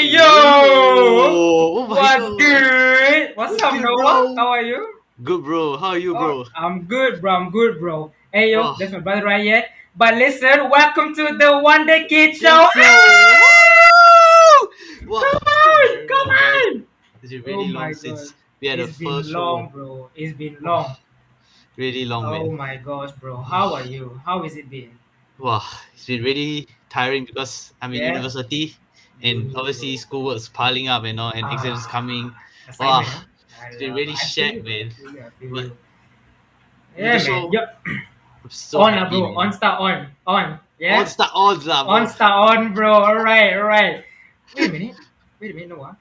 Hey yo! Oh my What's god. good? What's What's up, good, Noah? bro? How are you? Good, bro. How are you, Oh, bro? I'm good, bro. I'm good, bro. Hey yo, Oh, that's my brother right here. But listen, welcome to the Wonder Kid good Show. show. Woo! Wow, Come it's been on, very come long, guys. on. It's been Oh really my long god, since we had the it's been first long, show. bro. It's been Oh, long. really long, Oh man. my gosh, bro. How are Oh, you? How has it been? wow, it's been really tiring because I'm in Yeah, university and uni, obviously bro. schoolwork's piling up and all, and exams coming. Ah, Wow, assignment, huh? I it's been love. really I feel shag, you, bro. I man. feel you. I feel But you. with the Yeah, man. show, Yep. I'm so On, happy, bro. man. On, start on. On. On Yeah? start odds lah, On, bro. start on, bro. Alright, alright. Wait a minute. Wait a minute, Noah.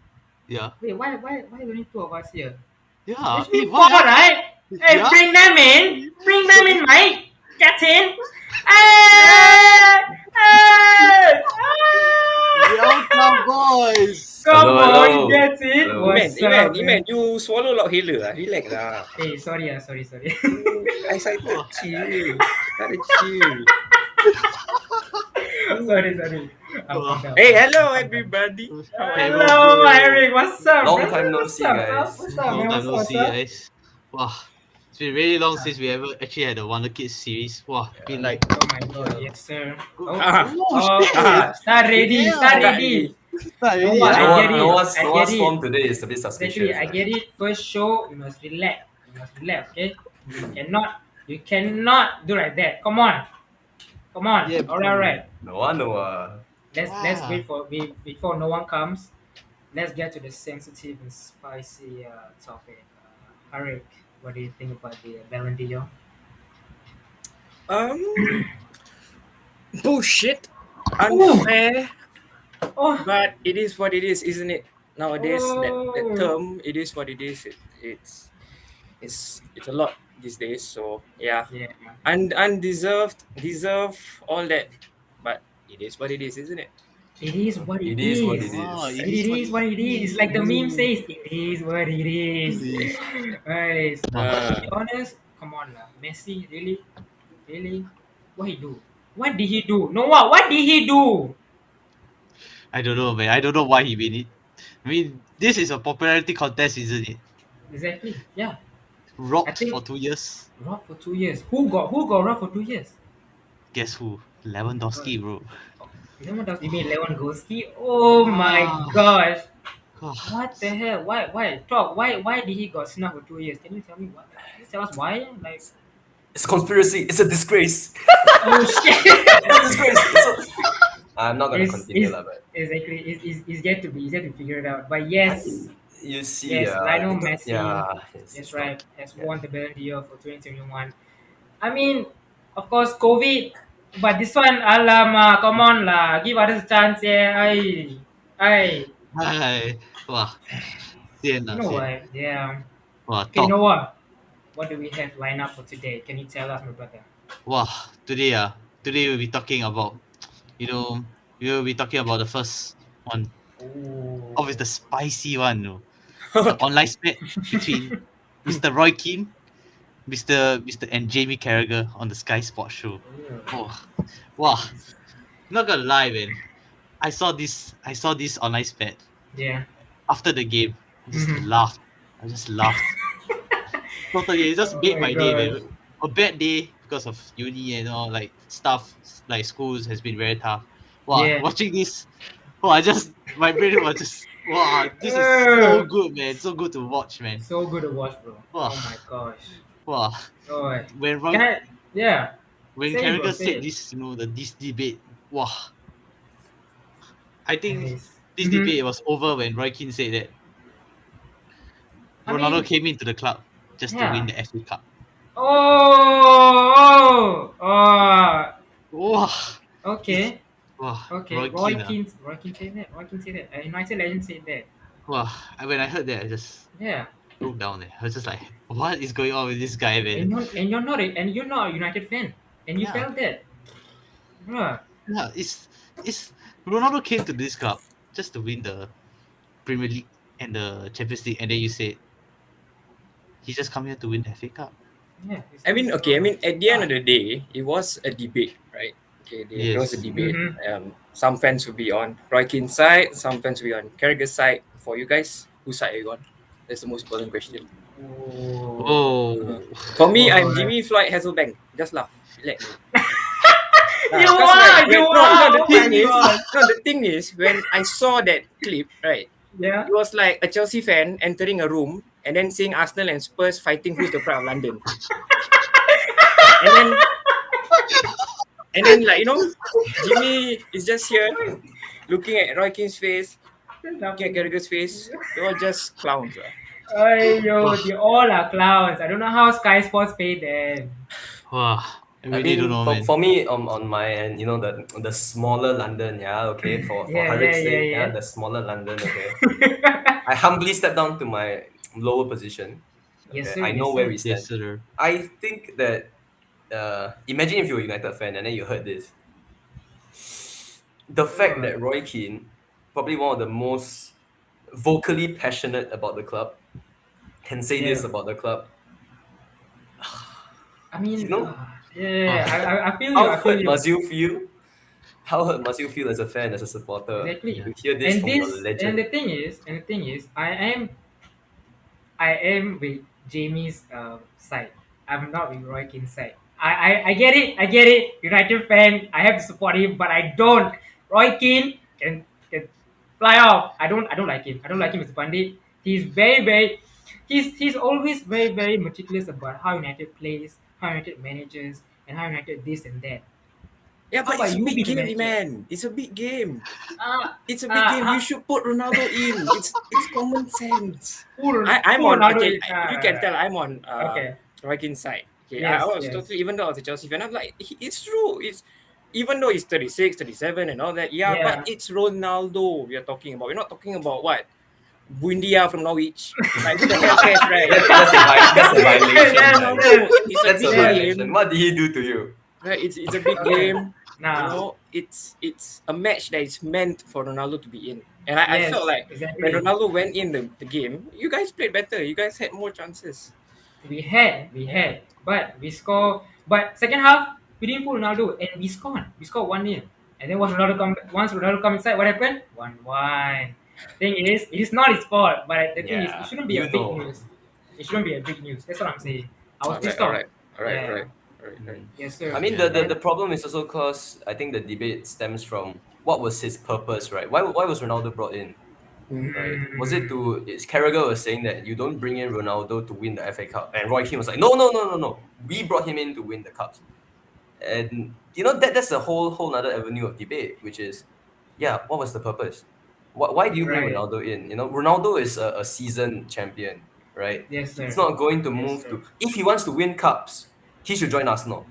Yeah. Wait, why only two of us here? Yeah. It should Hey, be why? four, right? Hey, Yeah. bring them in. Bring them in, mate. Get in. Yeah. Hey! Hey! Ah! Welcome, boys. Come Hello, on, hello. get in. Hello. What's up, Iman, man? you swallow lot hela lah. Relax lah. Hey, sorry, sorry. Excited, Oh. chill. Gotta chill. sorry. I'm Oh. calm down. Hey, I'm hello calm down. everybody. How are you? Hello, Hello, bro. Eric. What's up, Long brother? time no What's see, up, guys. What's up, Long man? time no What's see, up? guys. Wow. It's been really long since we ever actually had a Wonder Kids series. Wow. Been like. Oh my god, yes, sir. Oh, Ah, Shit. start ready, start Damn. start ready. Start No, already, what? I ah. get it. I get Noah's it. form today is a bit Exactly, suspicious. I get it. First show, you must relax. Okay? You cannot do like that. Come on. Yeah, All bro. right. Noah. Let's Ah. wait for before no one comes. Let's get to the sensitive and spicy topic. Harik, what do you think about the Ballon d'Or? um, bullshit, Ooh. unfair, Oh, but it is what it is, isn't it? Nowadays, that oh, term, it is what it is. It's a lot these days. So yeah, yeah. deserve all that, but it is what it is, isn't it? It is what it It is what is. it Wow, is. it It is what is it what it is. It's like the meme is. says, it is what it is. Please. Right. Wow. But to be Uh, honest, come on lah. Messi, really? What he do? What did he do? Noah, what did he do? I don't know, man. I don't know why he win it. I mean, this is a popularity contest, isn't it? Exactly. Yeah. I Robbed for think 2 years. robbed for 2 years. Who got robbed for 2 years? Guess who? Oh my god. Lewandowski, bro. You mean Lewandowski? Oh my Ah. gosh. Ah. What the hell? Why? Talk. Why did he got snubbed for 2 years? Can you tell me what? Can you tell us why? Like, It's a conspiracy. It's a disgrace. oh shit. It's a disgrace. I'm not gonna continue lah, but Exactly. It's yet to figure it out. But yes, you see, yes, Lionel Messi. yeah, That's it's right. not. Has Yeah. won the Ballon d'Or for 2021. I mean, of course, COVID. But this one, alamak, come on lah. Give others a chance, yeah. Ay. Hi. Wah. Sian You lah, know sian. what? Yeah. Wah, Okay, talk. Noah. What do we have lined up for today? Can you tell us, my brother? Wah, today we'll be talking about, we will be talking about the first one. Oh. Obviously, the spicy one, the online split between Mr. Roy Keane, Mr. and Jamie Carragher on the Sky Sports show. Oh, wow. Not gonna lie, man. I saw this online spat Yeah. after the game. I just Mhm. laughed. I just laughed. Totally, it just Oh made my my day, gosh. man. A bad day because of uni and all, like stuff, like schools has been very tough. Wow, Yeah. watching this, my brain was just, wow, this is so Oh, good, man. So good to watch, man. so good to watch, bro. Wow, Oh my gosh. wow. Oh, When can Roy, I? Yeah. when Say it, bro. Carragher Say said it. this, this debate, wow, I think Anyways. this debate was over when Roy Keane said that I Ronaldo mean, came into the club just to win yeah. the FA Cup. Oh. Wow, this, Okay. wow, Okay. Roy Keane, Roy Keane said that. A United legend said that. wow. When I heard that, I just Yeah. broke down there. I was just like, what is going on with this guy, man? You're not a United fan, and you Yeah, felt that, bruh. yeah. It's Ronaldo came to this club just to win the Premier League and the Champions League, and then you said he just come here to win the FA Cup. Yeah. I mean, okay. I mean, at the end Ah, of the day, it was a debate, right? Okay, Yes. there was a debate. Mhm. Some fans will be on Roy Keane's side, some fans will be on Carragher's side. For you guys, whose side are you on? That's the most important question. Oh. For me, I'm Oh. Jimmy Floyd Hasselbank. Just laugh. Relax. You Cause are, you no, are. the Oh thing my is, god. when I saw that clip, right, Yeah. it was like a Chelsea fan entering a room and then seeing Arsenal and Spurs fighting who's the pride of London. And then like, Jimmy is just here looking at Roy Keane's face, looking at Carragher's face. They're all just clowns. Yo, they all are clowns. I don't know how Sky Sports paid them. Wow. I I really don't mean, know, for, man. for me, on my end, the smaller London, yeah, okay, for Yeah, Harik's yeah, sake, yeah. the smaller London, okay. I humbly step down to my lower position. Yes, Okay, sir. I know Yes, where sir. we stand. Yes, sir. I think that imagine if you're a United fan and then you heard this. The fact that Roy Keane, probably one of the most vocally passionate about the club, can say Yeah. this about the club. I mean, You know, yeah. I feel you. how I feel hurt you. must you feel? How hurt must you feel as a fan, as a supporter, Exactly. Yeah. to hear this And from your this, and legend? the thing is, I am with Jamie's side. I'm not with Roy Keane's side. I get it. I get it. United fan. I have to support him, but I don't. Roy Keane can fly off. I don't like him. I don't like him as a pundit. He's very. He's always very meticulous about how United plays, how United manages, and how United this and that. Yeah, How but it's about a you big be the game, manager? man. It's a big game. Uh, It's a big game. You uh, should put Ronaldo in. It's common sense. who I'm who on. Ronaldo Okay, is? you can tell I'm on Okay. Roy Keane's side. Okay, I Yes. was Yes. totally, even though I was a Chelsea fan, I'm like, it's true. It's even though he's 36, 37 and all that. Yeah, Yeah. but it's Ronaldo we are talking about. We're not talking about what Buendia from Norwich. Like who the hell cares, right? That's a violation, Yeah, man. It's a That's a big violation. game. What did he do to you? Right, it's a big Okay. game. Nah. It's a match that is meant for Ronaldo to be in. And I Yes, felt like exactly. when Ronaldo went in the game, you guys played better. You guys had more chances. We had, but we score. But second half, we didn't put Ronaldo, and we scored. We scored 1-0. And then once Ronaldo come inside, what happened? 1-1. Thing is, it is not his fault. But the thing is, it Yeah, shouldn't be a you big know. news. It shouldn't be a big news. That's what I'm saying. I was pissed All off. right. Yeah. Mm. Yes, sir. I mean, Yeah. the problem is also because I think the debate stems from what was his purpose, right? Why was Ronaldo brought in? Right? Was it to? It's Carragher was saying that you don't bring in Ronaldo to win the FA Cup, and Roy Keane was like, no. We brought him in to win the cups, and that's a whole nother avenue of debate, which is, yeah, what was the purpose? Why do you bring Right. Ronaldo in? Ronaldo is a seasoned champion, right? Yes, sir. He's not going to Yes, move sir. to. If he wants to win cups, he should join Arsenal.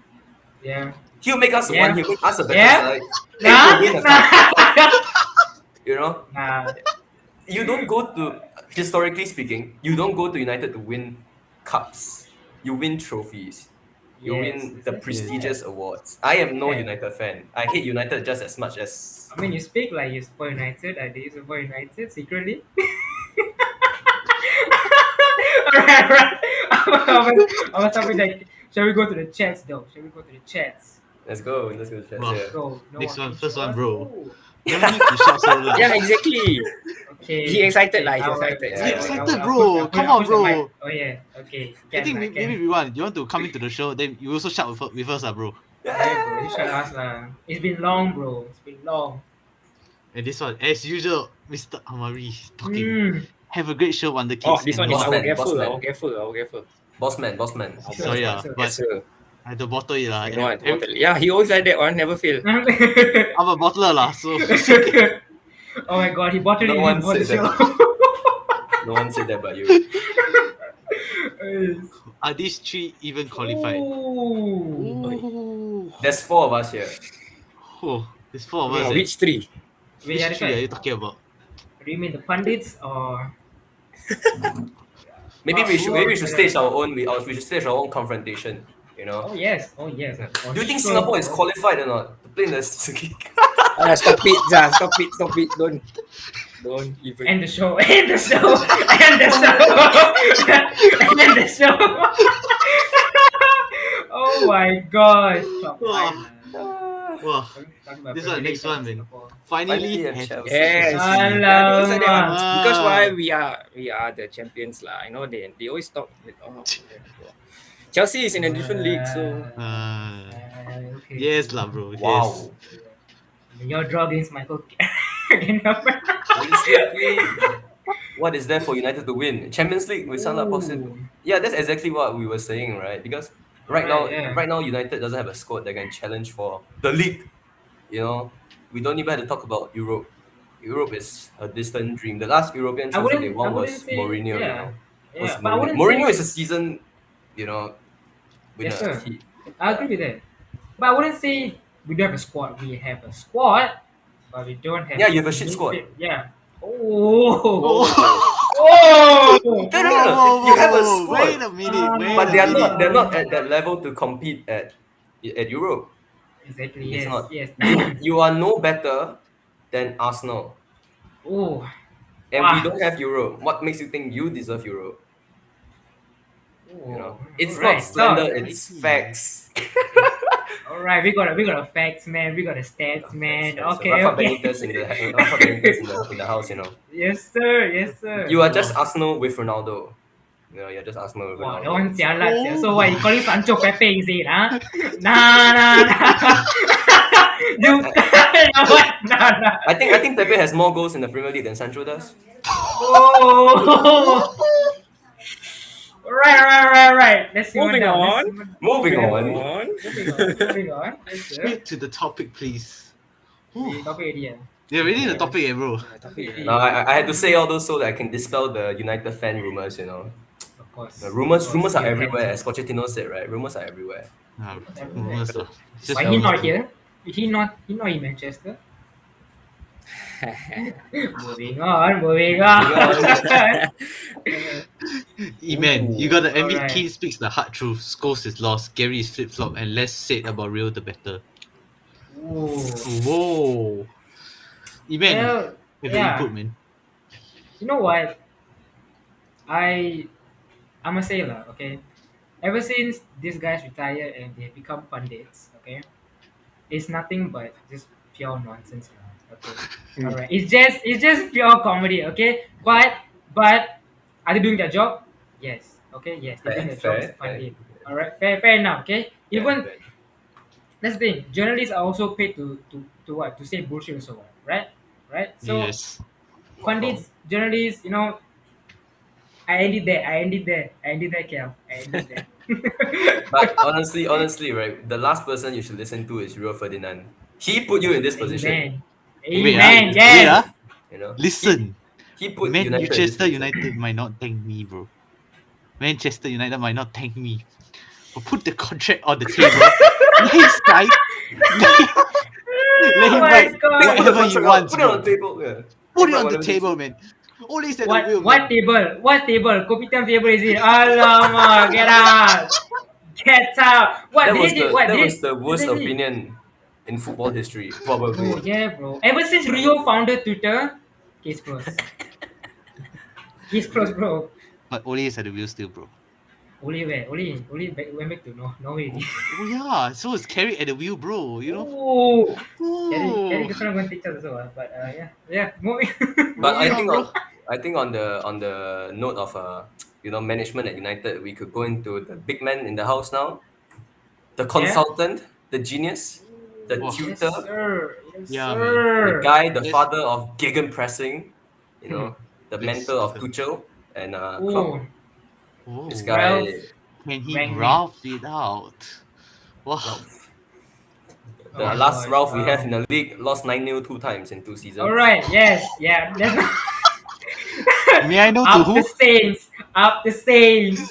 Yeah. He'll make us Yeah. one. He'll make us a better Yeah. side. And Nah. he'll win a cup. You know, Nah. you don't go to, historically speaking, you don't go to United to win cups. You win trophies. You Yes, win the exactly. prestigious awards. I am no Yeah. United fan. I hate United just as much as. I mean, you speak like you support United. Do you support United secretly? Alright. I was talking like, shall we go to the chats though? Shall we go to the chats? Let's go to chat. Wow. Yeah. Go. No Next one, can first show one, us. bro. Oh, You don't need to shout so loud. Yeah, exactly. okay. He excited lah, Okay, he I will- excited. Yeah, I will- excited, I will- bro. I'll put- Come I'll on, put the bro. mic. Oh yeah. Okay. I think maybe we want. You want to come into the show, then you also shout with us, bro. Yeah, bro. You should ask lah. It's been long, bro. It's been long. And this one, as usual, Mr. Amari is talking. Mm. Have a great show, Wonder Kids. Oh, this one is Boss our man, careful. boss man. Our careful. Bossman. Sorry, Sure. but Yes, sir. I had to bottle it. You know what? Yeah, he always like that one, never fail. I'm a bottler, so. Oh my god, he bottled No it one before the said show. No one said that but you. Are these three even qualified? Ooh. Ooh. There's 4 of us here. Oh, there's 4 of Yeah, us. eh. which three? Wait, Which yeah, three are you talking about? do you mean the pundits or? Maybe we should Oh, stage our own. We should stage our own confrontation. Oh yes. Do you think Singapore is qualified or not to play in the Stop it. Don't even. End the show. End the show. End the show. End the show. Oh my gosh. Top Wow. five. Wow. Talking about This one, Premier next League, one, man. Singapore. Finally, have have Chelsea. Yes. Alamak. Yeah, because of that one. Because Ah. why we are the champions lah. I know they always talk with Chelsea is in a different league, so Okay. Yes lah, bro. Yes. Wow. Your draw against Michael again. Realistically, what is there for United to win? Champions League with Salah possible. Ooh. Yeah, that's exactly what we were saying, right? Because Alright, yeah. right now United doesn't have a squad that can challenge for the league. You know, we don't even have to talk about Europe. Europe is a distant dream. The last European I trophy they wouldn't won was say Mourinho. You yeah. know, Yeah, but I wouldn't Mourinho say is a season, winner. yes, sir. He- I agree with that. But I wouldn't say we don't have a squad. We have a squad, but we don't have. Yeah, you have a shit squad. Yeah. Oh. Oh. Oh. No. You have a squad, Wait a minute. Wait but a they're minute. not at that level to compete at Europe. Exactly. It's Yes. not. Yes. You are no better than Arsenal, Oh. and Wow. we don't have Europe. What makes you think you deserve Europe? You know, it's Alright, not slander. so- It's facts. Alright, we got a facts, man. We got a stats, man. Okay. Rafa Okay. Benitez Rafa Benitez in the house. You know, Yes, sir. Yes, sir. you are just Arsenal with Ronaldo. You know, you're just Arsenal with Wow, that Ronaldo. one jialat sia. Oh. So what, you calling Sancho Pepe, is it, huh? Nah. You what? Nah. I think Pepe has more goals in the Premier League than Sancho does. Oh. Right. Let's see what Moving now. on. Moving Yeah, on. Moving on. Yes, sir. Straight to the topic, please. We Ooh. topic already, Yeah, really the topic, bro. No, I had to say all those so that I can dispel the United fan rumors. You know, Of course. the rumors Of course, are you everywhere. have As Pochettino said, right? Rumors are everywhere. Rumors lah. to. Just Why he not rumors. here? He not in Manchester. Moving on. Man, you gotta admit, Alright. Kane speaks the hard truth. Scholes is lost, Gary is flip flop, and less said about Real the better. Ooh. Whoa. Man, Well, with yeah. the input, man. You know what? I'm a sailor, okay? Ever since these guys retired and they become pundits, okay? It's nothing but just pure nonsense now. Okay. Alright. It's just pure comedy, okay? But are they doing their job? Yes. Okay, yes, they're doing their job as a pundit. Alright, fair enough, okay? Even that's the thing, journalists are also paid to what? To say bullshit also, right? Right? So Yes. pundits, journalists, I ended there, Kel. I ended there. But honestly, right? The last person you should listen to is Rio Ferdinand. He put you in this position. Wait, Amen. wait, Yes. You know, Listen, he put United in this Manchester position. United might not thank me, bro. Manchester United might not thank me. But put the contract on the table. Let him sign. Let him Oh my write God. whatever he wants, Put it on bro. the table. Yeah. Put it on the Whatever he- table, man. Only said the will, What man. table? What table? Kopitiam table is it? Alamak, get out. Get out. What That did was he do? the What that did was the worst did he- opinion in football history, Oh probably. yeah, bro. Ever since Rio founded Twitter, case closed. Case closed, bro. But Oli is at the wheel still, bro. Oli went back to Norway. Oh yeah, so is Carrick at the wheel, bro. You know. Oh, Carry Ooh. just want to take us also, but yeah, moving. But I Yeah, think bro. on the note of management at United, we could go into the big man in the house now, the consultant, the genius, the Wow. Yes, tutor, sir. Yes, Yeah, man. sir. the guy, the Yes. father of gegenpressing, the Yes, mentor of sir. Tuchel and Klopp. Oh, Oh, This guy, Ralph. can he Rangnick. rough it out? Wow. the Oh, last gosh, Ralph we wow. have in the league, lost 9-0 2 times in 2 seasons. All right. Yes. Yeah. That's May I know to up who? the Saints. Up the Saints.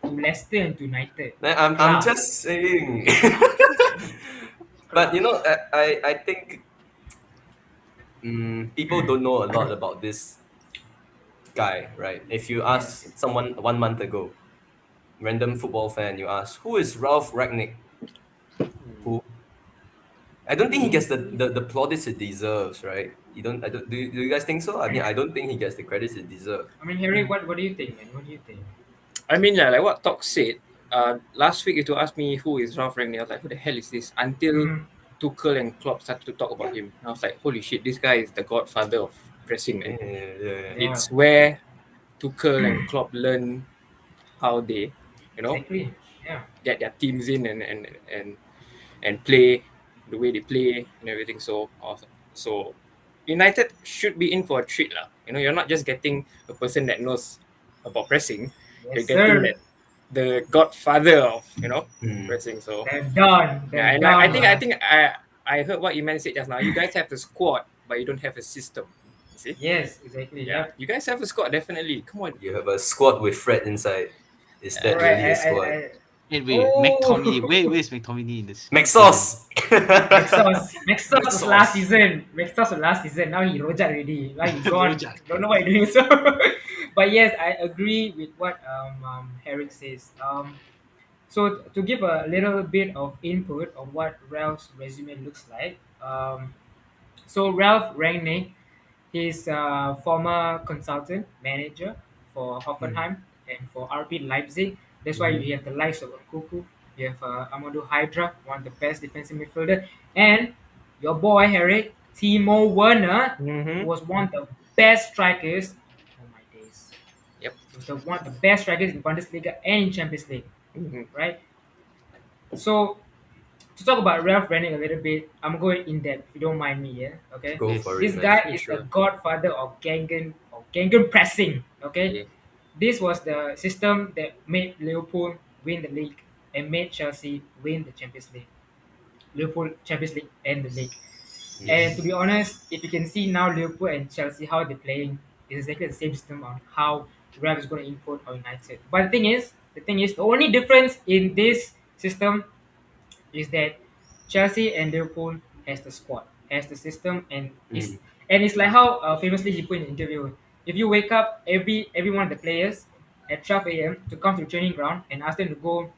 To Leicester and to United. I'm Class. just saying. But I think people don't know a lot about this guy, right? If you ask someone 1 month ago, random football fan, you ask, who is Ralph Ragnick? Who? I don't think he gets the plaudits he deserves, right? Do you guys think so? I mean, I don't think he gets the credits he deserves. I mean, Harry, what do you think, man? What do you think? I mean, like what Talk said. Last week you to ask me who is Ralph Rangnick. I was like, who the hell is this? Until Mhm. Tuchel and Klopp started to talk about him. And I was like, holy shit, this guy is the godfather of pressing, man. Yeah. It's where Tuchel and Klopp learn how they, Exactly. Yeah. get their teams in and play the way they play and everything. So United should be in for a treat, lah. You're not just getting a person that knows about pressing. You're Yes, getting sir. the godfather of Mm. pressing. So They're done. yeah, They're and done. I think I heard what Iman said just now. You guys have a squad, but you don't have a system. You see? Yes, exactly. Yeah, you guys have a squad, definitely. Come on. You have a squad with Fred inside. Is that Alright, really a squad? Wait, Oh. McTominay. Where's McTominay in this? McSauce. Maxos was Maxos. last season. Maxos was last season. Now he rojak already. Now he's gone. Rojak. Don't know what he's doing. So, but yes, I agree with what Herrick says. So to give a little bit of input on what Ralph's resume looks like. So Ralph Rangnick, he's a former consultant manager for Hoffenheim and for RB Leipzig. That's why you have the likes of Kuku. You have Amadou Hydra, one of the best defensive midfielder, and your boy Harry Timo Werner, who was one of the best strikers. Oh my days! Yep. He was one of the best strikers in Bundesliga and in Champions League, right? So to talk about Ralph Rangnick a little bit, I'm going in depth if you don't mind me, yeah. Okay. Go Yes. for This it, man. guy is Sure. the godfather of Gangen pressing. Okay, Yeah. this was the system that made Liverpool win the league and made Chelsea win the Champions League. Liverpool Champions League and the league. And to be honest, if you can see now Liverpool and Chelsea how they're playing, it's exactly the same system on how Real is going to input on United. But the only difference in this system is that Chelsea and Liverpool has the squad, has the system, and it's like how famously he put in an interview. If you wake up every one of the players at 12 a.m. to come to the training ground and ask them to go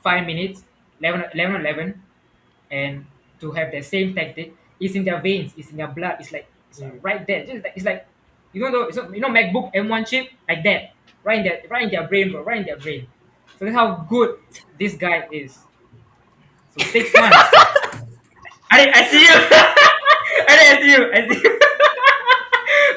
5 minutes, 11 and to have the same tactic, it's in their veins, it's in their blood, it's like right there. It's like MacBook M1 chip like that, right in their brain, bro, right in their brain. So that's how good this guy is. So 6 months. I see you. I see you.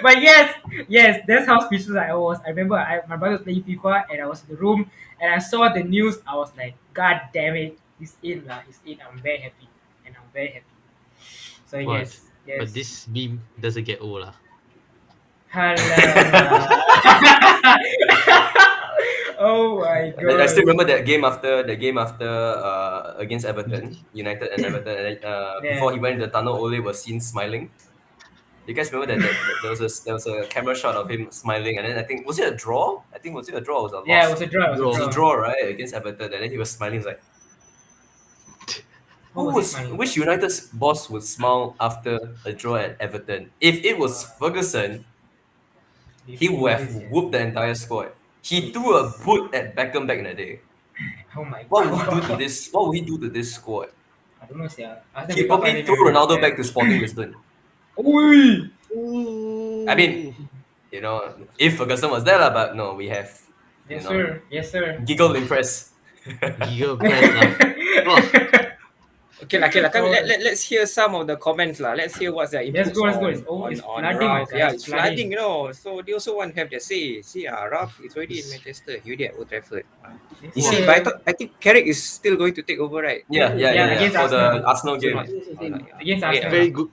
But yes, that's how speechless I was. I remember my brother was playing FIFA and I was in the room and I saw the news. I was like, God damn it, he's in lah. He's in. I'm very happy, and I'm very happy. So But- yes. But this meme doesn't get old lah. Oh my god. I still remember that game after against Everton, United and Everton. And, before he went in the tunnel, Ole was seen smiling. You guys remember that there was a camera shot of him smiling, and then I think was it a draw? Was it a draw or was it a loss? Yeah, it was a draw. It was a draw, right, against Everton, and then he was smiling. He's like, What was he smiling? which United's boss would smile after a draw at Everton? If it was Ferguson, he would have whooped the entire squad. He threw a boot at Beckham back in the day. Oh my god. What would he do to this? What would he do to this squad? I don't know, sia. He probably threw Ronaldo back to Sporting Lisbon. Oi! I mean, if Ferguson was there, lah, but no, we have Yes, sir. Yes, sir. giggle impress. Giga press lah. Wah, Okay, let's hear some of the comments lah. Let's hear what's their Let's inputs go. on It's on flooding, Ralph. guys. Yeah, It's it's flooding, So they also want to have their say. See, Ralph is already in Manchester. You at Old Trafford. You see, but I think Carrick is still going to take over, right? Yeah. against For the Arsenal. Arsenal game. Against Arsenal. very good.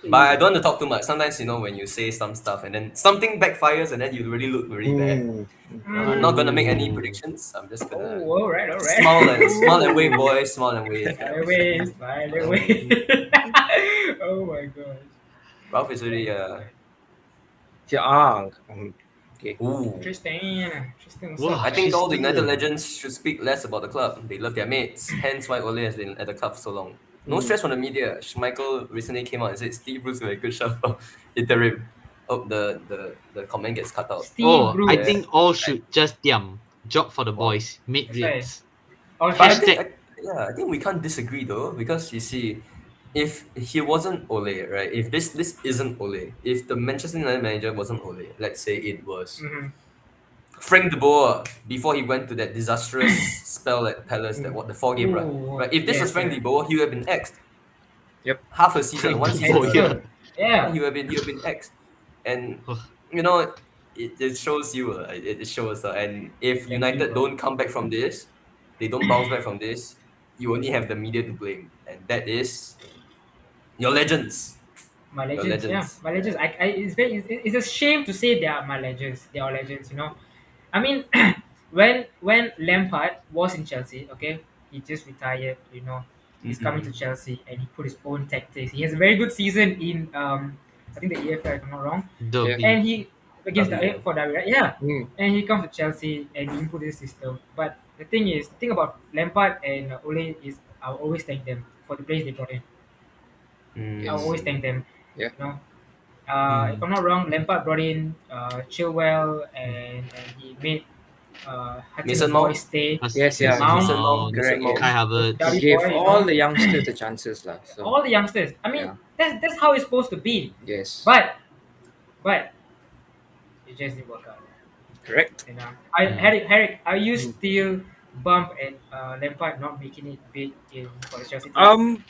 But I don't want to talk too much. Sometimes when you say some stuff and then something backfires and then you really look really bad. I'm not gonna make any predictions. I'm just gonna Oh, all right. smile and wave, boys. Smile and wave. Smile away. Oh my gosh. Ralph is really Yeah. Okay. ooh. Interesting. Wow. I think all the United legends should speak less about the club. They love their mates. Hence why Ole has been at the club for so long. No stress from the media. Schmeichel recently came out and said Steve Bruce will be a good shot for interim. Oh, the comment gets cut out. Steve Oh, Bruce. I think all should just job for the boys, mid That's right. rates. Or But I Hashtag- think, I think we can't disagree though, because you see, if he wasn't Ole, right? If this isn't Ole, if the Manchester United manager wasn't Ole, let's say it was Mhm. Frank de Boer, before he went to that disastrous spell at Palace, that what the 4-game run. Ooh, Right? If this was yes, Frank yes. de Boer, he would have been axed. Yep. Half a season, one Frank de season Boer, to yeah. go. Yeah. He would have been axed. And Ugh. you know, it shows you. It shows. And if United bro. don't come back from this, they don't bounce back from this, you only have the media to blame, and that is your legends. My Your legends, yeah, legends. my legends. It's a shame to say they are my legends. They are legends, you know. I mean, when Lampard was in Chelsea, okay, he just retired. You know, he's coming to Mm-mm. Chelsea and he put his own tactics. He has a very good season in I think the EFL, if I'm not wrong, Yeah. Derby. and he against Derby, yeah. for Derby, right? Yeah, Mm. and he comes to Chelsea and he input his system. But the thing about Lampard and Ole is I'll always thank them for the players they brought in. I'll Yes. always thank them. Yeah. You know, if Mm. I'm not wrong, Lampard brought in Chilwell and he made Hudson Mason Odoi Mount. stay. Yes, yeah. Mason Mount, Mason Mount. Mount, Mason Correct. Mount. Kai Yes. Derby Havertz. He gave boy, you all know, the youngsters the chances, lah. So all the youngsters. I mean, yeah. that's how it's supposed to be. Yes. But it just didn't work out. Correct. You know, Mm. Harry, are you Mm. still bump at Lampard not making it big in for the Chelsea team?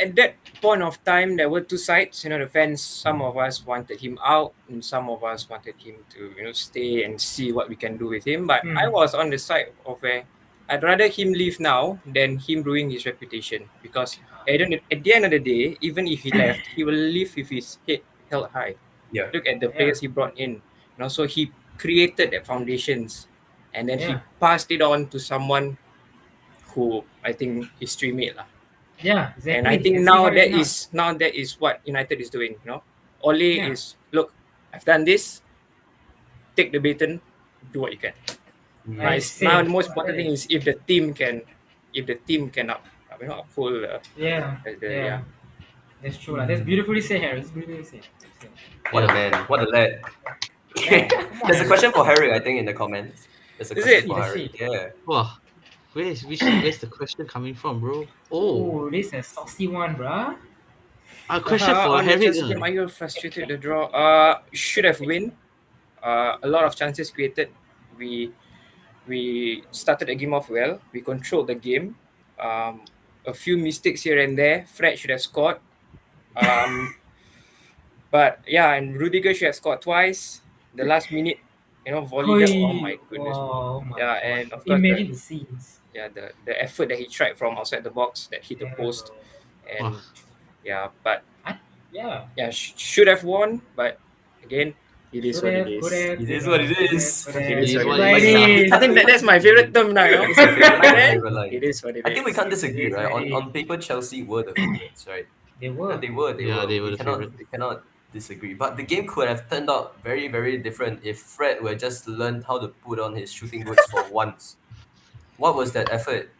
At that point of time, there were two sides. You know, the fans. Some of us wanted him out, and some of us wanted him to, stay and see what we can do with him. But I was on the side of where I'd rather him leave now than him ruin his reputation. Because at the end of the day, even if he left, he will leave with his head held high. Yeah. Look at the Yeah. players he brought in. So he created the foundations, and then he Yeah. passed it on to someone who I think history made lah. Yeah, exactly. And I think You can see now how that it's not. is what United is doing. Ole Yeah. is, look, I've done this. Take the baton, do what you can. Now, I it's, see. now the most important thing is if the team can uphold. Yeah, Yeah. that's true. That's beautifully said, Harry. That's beautifully said. What a man. What a lad. Yeah, come on. There's a question for Harry, I think, in the comments. There's a Is question it? for Let's Harry. see. Yeah. Wow. Where's the question coming from, bro? Oh, Oh, this is a saucy one, bruh. a question for On the Harry. Chelsea game, are you frustrated the draw? Should have win. A lot of chances created. We started the game off well. We controlled the game. A few mistakes here and there. Fred should have scored. But yeah, and Rudiger should have scored twice. The last minute, volley. Oh my goodness. Oh my Yeah, gosh. and of course Imagine the scenes. the effort that he tried from outside the box that hit the Yeah, post, bro. and Wow. yeah, but Yeah. yeah, should have won. But again, it is Could what have, it could is. have, It you is know, what it could have, is. could It have. is what But it it is. is. I think that's my favorite term now. It's a favorite line, But then, favorite line. it is what it is. I think we can't disagree, It is right? what it On paper, Chelsea were the favorites, right? They were. They were. Yeah, they were We the cannot, favourite. we cannot disagree. But the game could have turned out very, very different if Fred were just learned how to put on his shooting boots for once. What was that effort?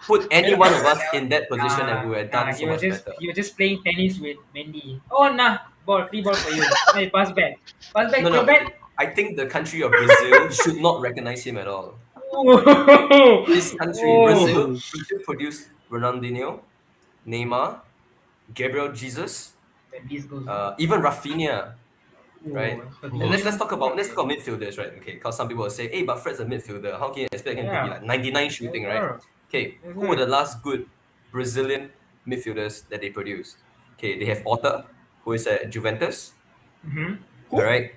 Put any one of us in that position and we would have done so much better. You were just playing tennis with Mendy. Oh nah, free ball for you. Hey, pass back. Pass back, No, throw no. back. I think the country of Brazil should not recognize him at all. Oh. This country, Oh. Brazil produced Ronaldinho, Neymar, Gabriel Jesus, The list goes even Rafinha. Oh, right? Fabinho. And let's talk about midfielders, right? Okay, because some people will say, hey, but Fred's a midfielder. How can you expect him to be Yeah. like 99 shooting, right? Yeah. Okay, Yes, who were sir. the last good Brazilian midfielders that they produced? Okay, they have Otter, who is at Juventus. Mm-hmm. Who? All right,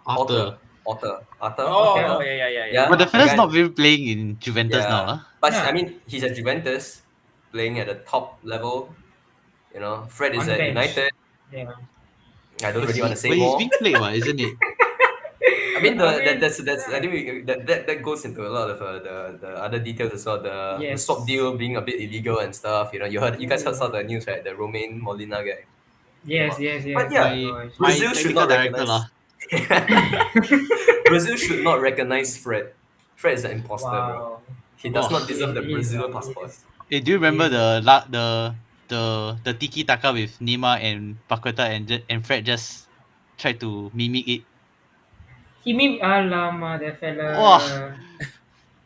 Otter. Otter. Oh, Okay. yeah. But the that fella's guy- not really playing in Juventus now, huh? But Yeah. I mean, he's at Juventus, playing at the top level. Fred is On the at bench. United. Yeah. I don't really want to say But he's more. being played, what, isn't it? I mean, I mean, that's I think that goes into a lot of the other details as well. The Yes. swap deal being a bit illegal and stuff. You guys heard some of the news, right? The Romain Molina guy. Yes. But yeah, Oh, gosh. My Brazil should technical not director recognize. Brazil should not recognize Fred. Fred is an imposter, bro. Wow. He does Wow. not deserve the He is, Brazilian he passport. is. Hey, do you remember Yes. the tiki taka with Neymar and Paqueta and Fred just tried to mimic it, He mean Alama, that fella. Wah.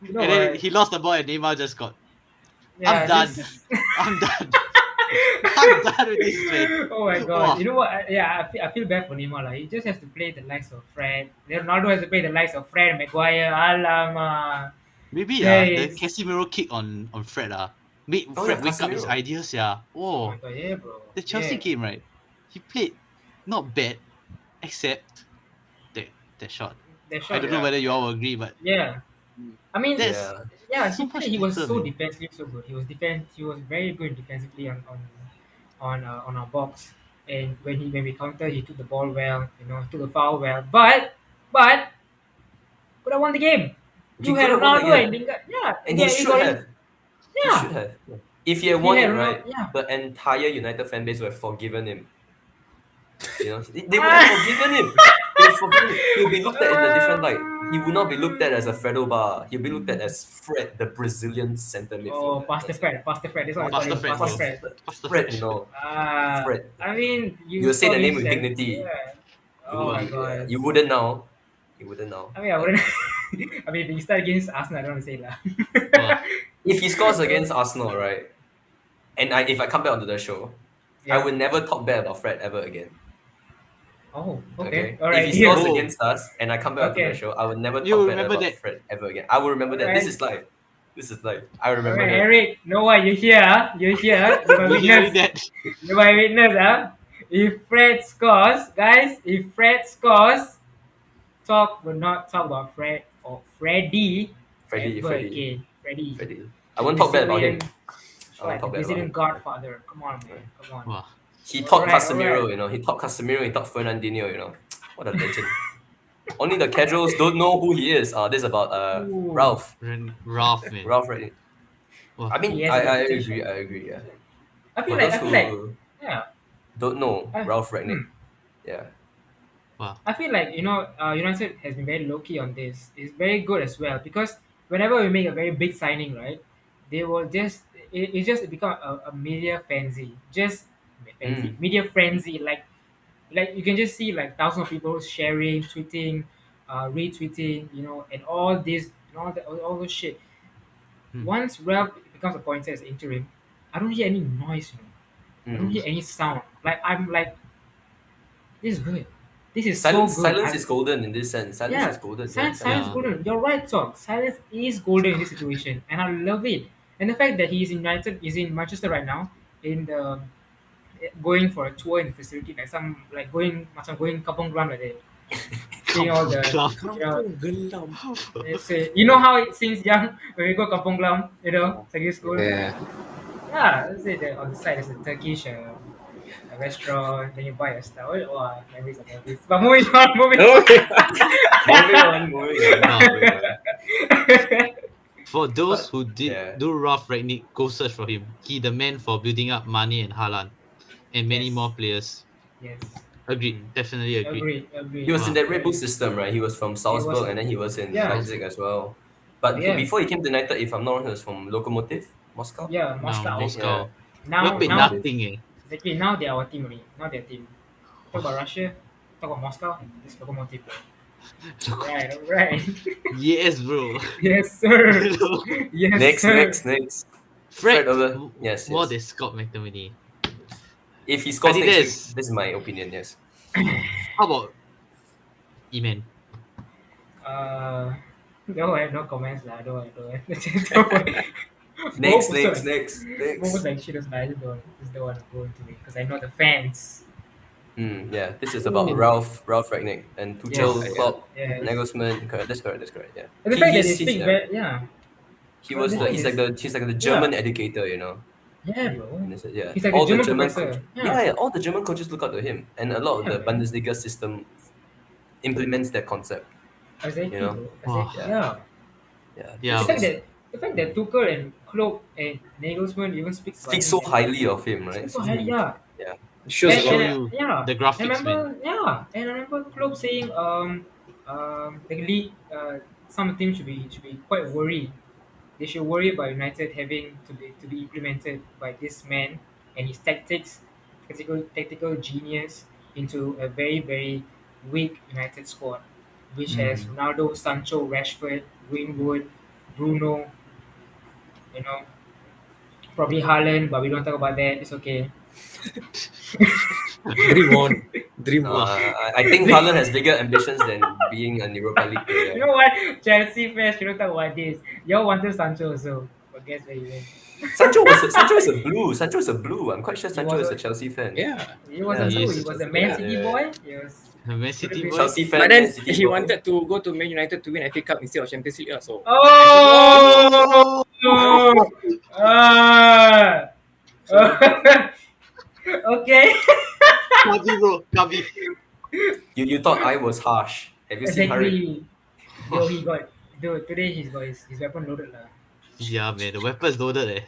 You know and then what? he lost the ball and Neymar just got. Yeah, I'm done. this- I'm done. I'm done with this man. Oh my god! Wow. You know what? I feel bad for Neymar. Like, he just has to play the likes of Fred. Ronaldo has to play the likes of Fred, Maguire. Alamak. Maybe There the is. Casemiro kick on Fred made Oh yeah, Fred wake up his Casemiro. ideas, yeah. Oh my Oh, god! Yeah, bro. the Chelsea Yeah. game, right? He played not bad, except that that shot. That I shot. don't know Yeah. whether you Yeah. all agree, but Yeah. I mean, that's Yeah. yeah. so much He was better, so man. defensively so good. He was very good defensively on our box. And when we counter, he took the ball well. You know, he took the foul well. But could have won the game. He You could had have won the Ronaldo and game, Lingard. Yeah, and he yeah, you should got him. have. He Yeah, should have. If he had he won had it, Ronaldo. right, Yeah. the entire United fan base would have forgiven him. You know, they would have Ah, forgiven him. They would forgiven him. He'll be looked at in a different light. He would not be looked at as a Fredo Bar. He'll be looked at as Fred, the Brazilian center oh, midfielder. Pastor Fred, Pastor Fred. That's what I call Faster him, Fred, Pastor bro. Fred. Faster Fred, Fred. you know, Ah, Fred. I mean, you You'll say saw the him name with send. dignity. Yeah. You Oh will my be, yeah. god. You wouldn't now. You wouldn't now. I mean, I wouldn't. I mean, if you start against Arsenal, I don't want to say lah. Wow. If he scores against Arsenal, right, and if I come back onto the show, I Yeah. will never talk bad about Fred ever again. Oh, okay. Okay. All If right. he scores Oh. against us and I come back onto the Okay. show, I will never You talk bad remember about that? Fred ever again. I will remember that. This Alright. is life. This is life. I All remember right, that. Eric. Know what you hear? Huh? You hear? You my You hearing witness. that? You my witness, huh? If Fred scores, guys, if Fred scores, will not talk about Fred or Freddy Freddie, ever Freddie, again. Freddy. Freddie. I won't talk bad about him. I won't Right, talk bad about Brazilian him. godfather. Come on, man. Come on. Wow. He taught Alright, Casemiro, alright. you know. He taught Casemiro, he taught Fernandinho, you know. What a legend. Only the casuals don't know who he is. This is about Ooh. Ralph. Ralph, man. Ralph Reddy. Wow. I mean, He has I a reputation. agree, I agree, yeah. I feel For like those I feel like who yeah. don't know, I- Ralph Ragnick. hmm. Yeah. Wow. I feel like United has been very low key on this. It's very good as well because whenever we make a very big signing, right, they will just it just become a media frenzy, just media frenzy. Like you can just see like thousands of people sharing, tweeting, retweeting, and all this, and all those shit. Hmm. Once Ralph becomes appointed as interim, I don't hear any noise. I don't hear any sound. Like I'm like, this is good. This is so Silence, good. silence is golden in this sense. Silence is golden. Yeah, Silence Yeah. golden. You're right, Tom. Silence is golden in this situation, and I love it. And the fact that he's in United, is in Manchester right now, in the going for a tour in the facility, like going Kampong Glam like that, seeing all the, Club. Kampung Gelam. let's say, you know how it since young when we go Kampong Glam, secondary school. Yeah. Yeah, let's say that on the side there's a Turkish a restaurant, then you buy a stuff. Oh, memories of memories. But moving on, moving on. moving on. For those But, who did yeah. do Ralph Ragnick, go search for him. He the man for building up Mane and Haaland and many Yes. more players. Yes, Agreed. Definitely agreed. agreed. He was in Wow. that Red Bull system, right? He was from Salzburg and then he was in Yeah. Leipzig as well. But Yeah. before he came to United, if I'm not wrong, he was from Lokomotiv, Moscow. Yeah, Moscow. Now Moscow. Yeah. Now, Well paid now, nothing, eh. exactly. Now they are our team already. Now they're team. Talk about Russia. Talk about Moscow. This locomotive. Right, right. Yes, bro. Yes, sir. Yes, Next, sir. next. Fred, over. Yes, more yes. than Scott McTominay. If he scores I think next week, that's- this is my opinion, yes. How about Eman? No, I have no comments lah. Don't. Next, Both next. like shit as I just don't want to go into it because I know the fans. Yeah, this is about Ooh. Ralph Ragnick and Tuchel, Yes. Klopp, Yes. Nagelsmann. That's correct. Yeah. And the fact that they he's- speak yeah. very, yeah, He was Yeah, he's like the German educator, you know. yeah, bro. And it's, yeah, He's like all a German the German professor. yeah, all the German coaches look up to him, and a lot of Yeah, the man. Bundesliga system implements that concept. Exactly, You know? bro. Wow. Exactly. Yeah. Yeah. The fact that Tuchel and Klopp and Nagelsmann even speak Speak so highly of him, right? So highly, yeah. Shows And- a lot. show and, you yeah. the graphics, I remember, yeah, and I remember Klopp saying, the league, some teams should be quite worried. They should worry about United having to be implemented by this man and his tactical genius into a very very weak United squad, which has Ronaldo, Sancho, Rashford, Greenwood, Bruno, you know, Probably Haaland, but we don't talk about that. It's okay. Dream on. Dream No, on. I think Haaland has bigger ambitions than being an Europa League player. You know what? Chelsea fans, you don't talk about this. Y'all wanted Sancho also, but guess where he went? Sancho is a blue. Sancho is a blue. I'm quite sure He Sancho was is a- a Chelsea fan. Yeah. He was Yeah, a blue. Sancho's He a was a Chelsea Man fan, City yeah. boy. He was A Man City boy. Chelsea fan, But then Man City he boy. wanted to go to Man United to win FA Cup instead of Champions League. So Oh! Ah! Okay. Kabi bro, Kabi. You thought I was harsh. Have you seen Harik? Exactly. Yo, he got. Dude, today he's got his weapon loaded lah. Yeah, man, the weapon's loaded.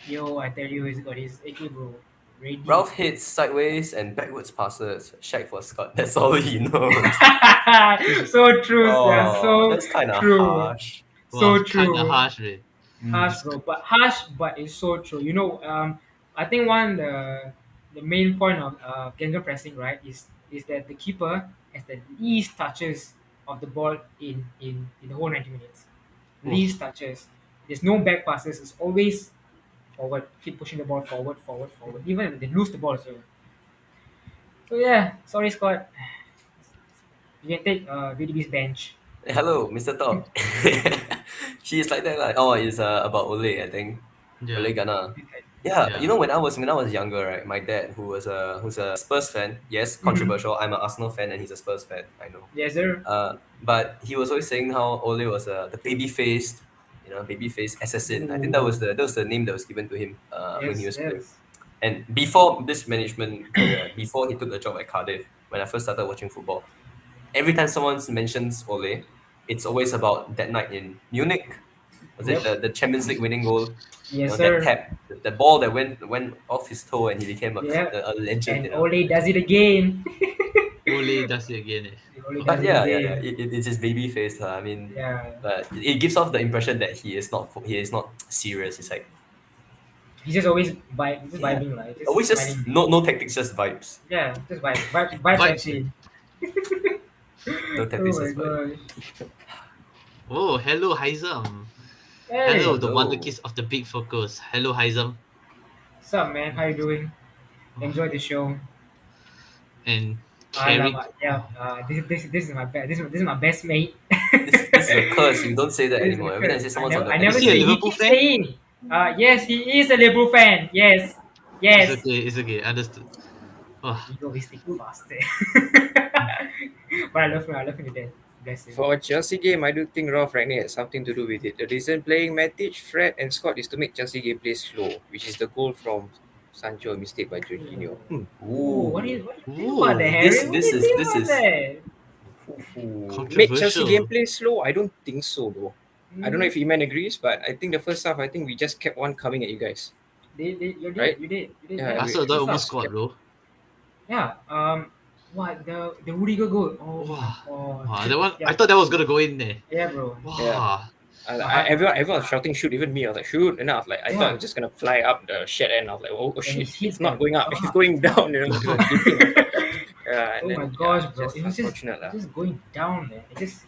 Yo, I tell you, he's got his AK, bro. Ready. Ralph hits sideways and backwards passes. Shaq for Scott. That's all he knows. So true, yeah. Oh, So that's kind of true. harsh. So Wow, true. kinda harsh, man. Harsh, bro. But harsh, but it's so true. You know, I think one the main point of Gengar pressing, right, is that the keeper has the least touches of the ball in the whole 90 minutes. Least touches. There's no back passes. It's always forward. Keep pushing the ball forward, forward, forward. Even if they lose the ball, so yeah. Sorry, Scott. You can take VDB's bench. Hello, Mr. Top. She's like that. Like, oh, it's about Ole, I think. Ole Yeah. Gunnar. Yeah, Yeah. you know when I was younger, right? My dad, who's a Spurs fan, yes, controversial. I'm an Arsenal fan and he's a Spurs fan. I know. Yes, sir. But he was always saying how Ole was the baby faced, baby faced assassin. I think that was the name that was given to him when he was playing. Yes. And before this management career, before he took the job at Cardiff, when I first started watching football, every time someone mentions Ole, it's always about that night in Munich. Was it the Champions League winning goal? Yes, That sir. tap, the ball that went off his toe and he became a Yeah. legend. And Ole does it again. Ole does it again. Ole But does yeah, it yeah, again. it's his baby face. I mean, Yeah. but it gives off the impression that he is not serious. It's like He's just always just Yeah. vibing, like always just smiling. no tactics, just vibes. Yeah, just vibes Vibes. FC. No Oh tactics, my just vibes. gosh. Oh, hello, Haizam. Hey, Hello, the Hello. wonder kiss of the big focus. Hello, Haizam. what's up, man? How you doing? Enjoy the show. And Carrick. Yeah. This is my this is my best mate. This is a curse. You don't say that This is anymore. a Every time you curse. say someone's on the I bench, never Is he a say. He Liverpool keeps fan? saying. Yes, he is a Liverpool fan. Yes. Yes. It's okay, understood. Oh, Egoistic bastard. But I love him to death. Bless him. For a Chelsea game, I do think Ralph Rangnick has something to do with it. The reason playing Matic, Fred, and Scott is to make Chelsea game play slow, which is the goal from Sancho, a mistake by Jorginho. Ooh, what do you think Ooh, about that, Harry? this What do you is- think this about is- that? Make Chelsea controversial. game play slow? I don't think so, bro. I don't know Mm, if Iman agrees, but I think the first half, I think we just kept one coming at you guys. you did. Right? You did. Yeah, Arsenal we- almost scored, bro. Yeah. What the Rudiger goal? Oh my Wow. god. Wow, that one, Yeah. I thought that was gonna go in there. Yeah, bro. Wow. Yeah. Everyone was shouting shoot, even me. I was like, shoot. And I was like, I thought Yeah. it was just going to fly up the shed end. I was like, oh it shit, hit it's not the going up, bar. it's going down. You know, it was dipping. Yeah, and Oh then, my gosh, bro. just It was unfortunate. lah. just going down, man. It just.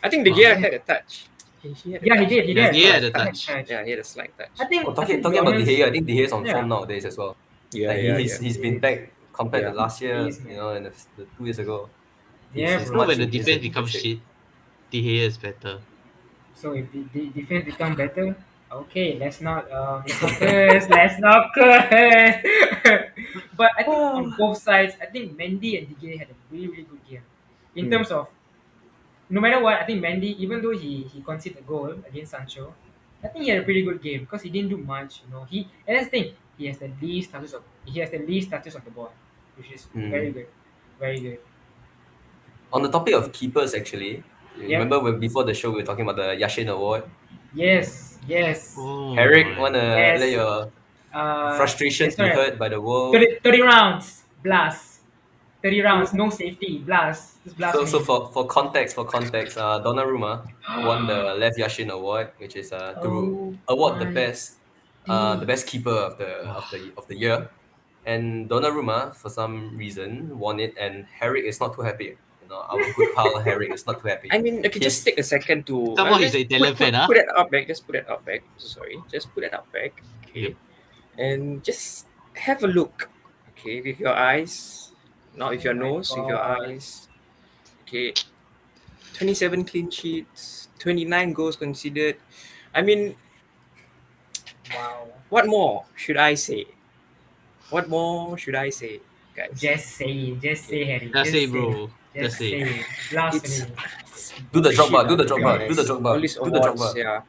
I think the Wow. gear had a touch. He had a Yeah, he touch. did. He Yeah, did. he had a Slight touch. Yeah, he had a slight touch. I think. talking to be about De honest, Gea, I think De Gea is on Yeah. form nowadays as well. Yeah, Like, yeah, he's been back compared Yeah. to last year, He is, man. and the 2 years ago. Yeah, He's bro. Bro, when the much defense in becomes shape. shit, De Gea is better. So if the defense become better, okay, let's not curse. Let's not curse. But I think on both sides, I think Mendy and De Gea had a really really good game. In terms of, no matter what, I think Mendy, even though he conceded a goal against Sancho, I think he had a pretty good game because he didn't do much. And that's the thing. He has the least touches of the ball, which is very good, very good. On the topic of keepers, actually, you Yeah. remember before the show we were talking about the Yashin Award? Yes, yes. Oh, Eric, my. wanna Yes. let your frustrations that's be right. heard by the world? 30 rounds, blast. 30 rounds, no safety, blast. Just blast So me. for context, Donnarumma won the Lev Yashin Award, which is to award the my best keeper of the year. And Donnarumma, for some reason, won it, and Herrick is not too happy. our good pal Herrick is not too happy. I mean, okay, just take a second to. Some more he's just an Italian fan, huh? Put that up back. Just put that up back. Sorry, just put that up back. Okay, Yep. and just have a look. Okay, with your eyes, not with your Oh my nose, with your God. eyes. Okay, 27 clean sheets, 29 goals conceded. I mean, Wow. what more should I say? What more should I say, guys? Just say it. Just say Harry. Just say, it. bro. Just Just say. say it. Blasphemy. Do the bullshit, Drogba, do the to be Drogba, do the honest. Drogba, All these do the awards, Drogba. yeah.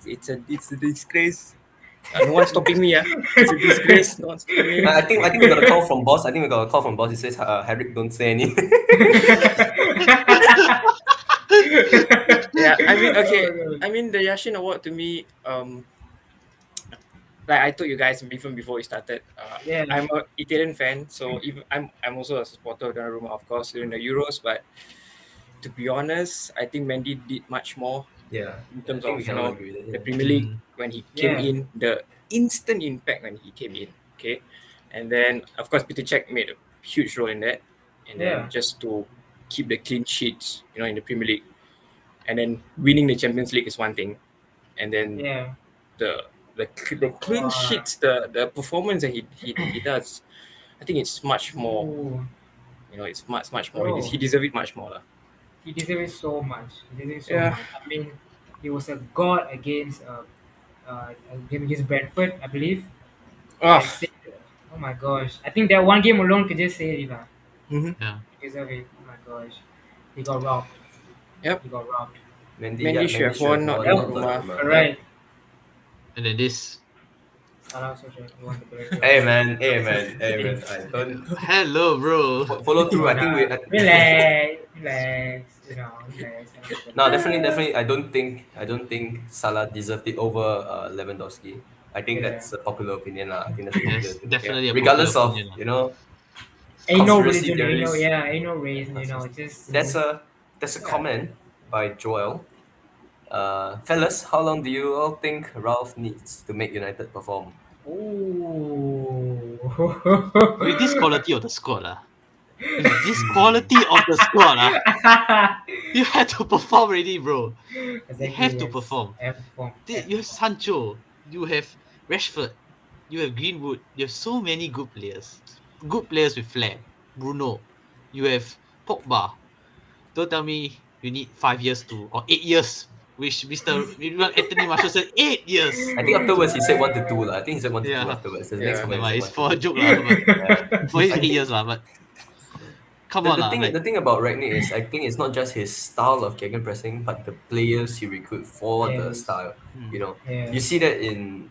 It's a disgrace. No one's stopping me. It's a disgrace. No one's stopping me. I think we got a call from boss. I think we got a call from boss. He says, Herrick, don't say anything. Yeah, I mean, okay. Oh my God. I mean, the Yashin Award to me, like I told you guys even before we started, Yeah. I'm an Italian fan, so even I'm also a supporter of Donnarumma, of course, during the Euros. But to be honest, I think Mendy did much more Yeah. in terms I think of we can all agree with the that. Premier League when he came Yeah. in, the instant impact when he came in. Okay, and then of course Peter Cech made a huge role in that, and Yeah. then just to keep the clean sheets, in the Premier League, and then winning the Champions League is one thing, and then Yeah. the clean Wow. sheets, the performance that he does, I think it's much more. Ooh. It's much more. Bro. He deserves it much more, lah. He deserves it so much. He deserves it so Yeah. much. I mean, he was a god against game against Brentford, I believe. Ah, I said, oh my gosh. I think that one game alone could just say it. mhm. Yeah. He deserves it. Oh my gosh. He got robbed. Yep. He got robbed. Mendy should have won, not Donnarumma. Alright. And then this. Salah also should have won the Ballon d'Or. Hey man. I don't Hello, bro. follow through. I think we. Relax. Relax. No, definitely. I don't think Salah deserved it over Lewandowski. I think Yeah. that's a popular opinion, lah. I think that's a popular Yes, opinion. definitely a Regardless popular of opinion, lah. Ain't no conspiracy religion, theories. ain't no race, just There's a comment by Joel. Fellas, how long do you all think Ralph needs to make United perform? Ooh. With this quality of the squad, with this quality of the squad, you have to perform already, bro. Exactly, You have to yes. perform. Have to perform. You have Sancho, you have Rashford, you have Greenwood, you have so many good players with flair. Bruno, you have Pogba. Don't tell me you need 5 years or 8 years, which Mr. Anthony Marshall said 8 years. I think afterwards he said 1 to 2 lah. I think he said 1 to 2 Yeah. afterwards. The Yeah. next comment Never mind, he it's said 1 for a to 2. joke lah, but Yeah. for his 8 years lah, but come on lah. The thing about Ragnick is I think it's not just his style of gegenpressing, but the players he recruit for the Yes. style. Yeah. You see that in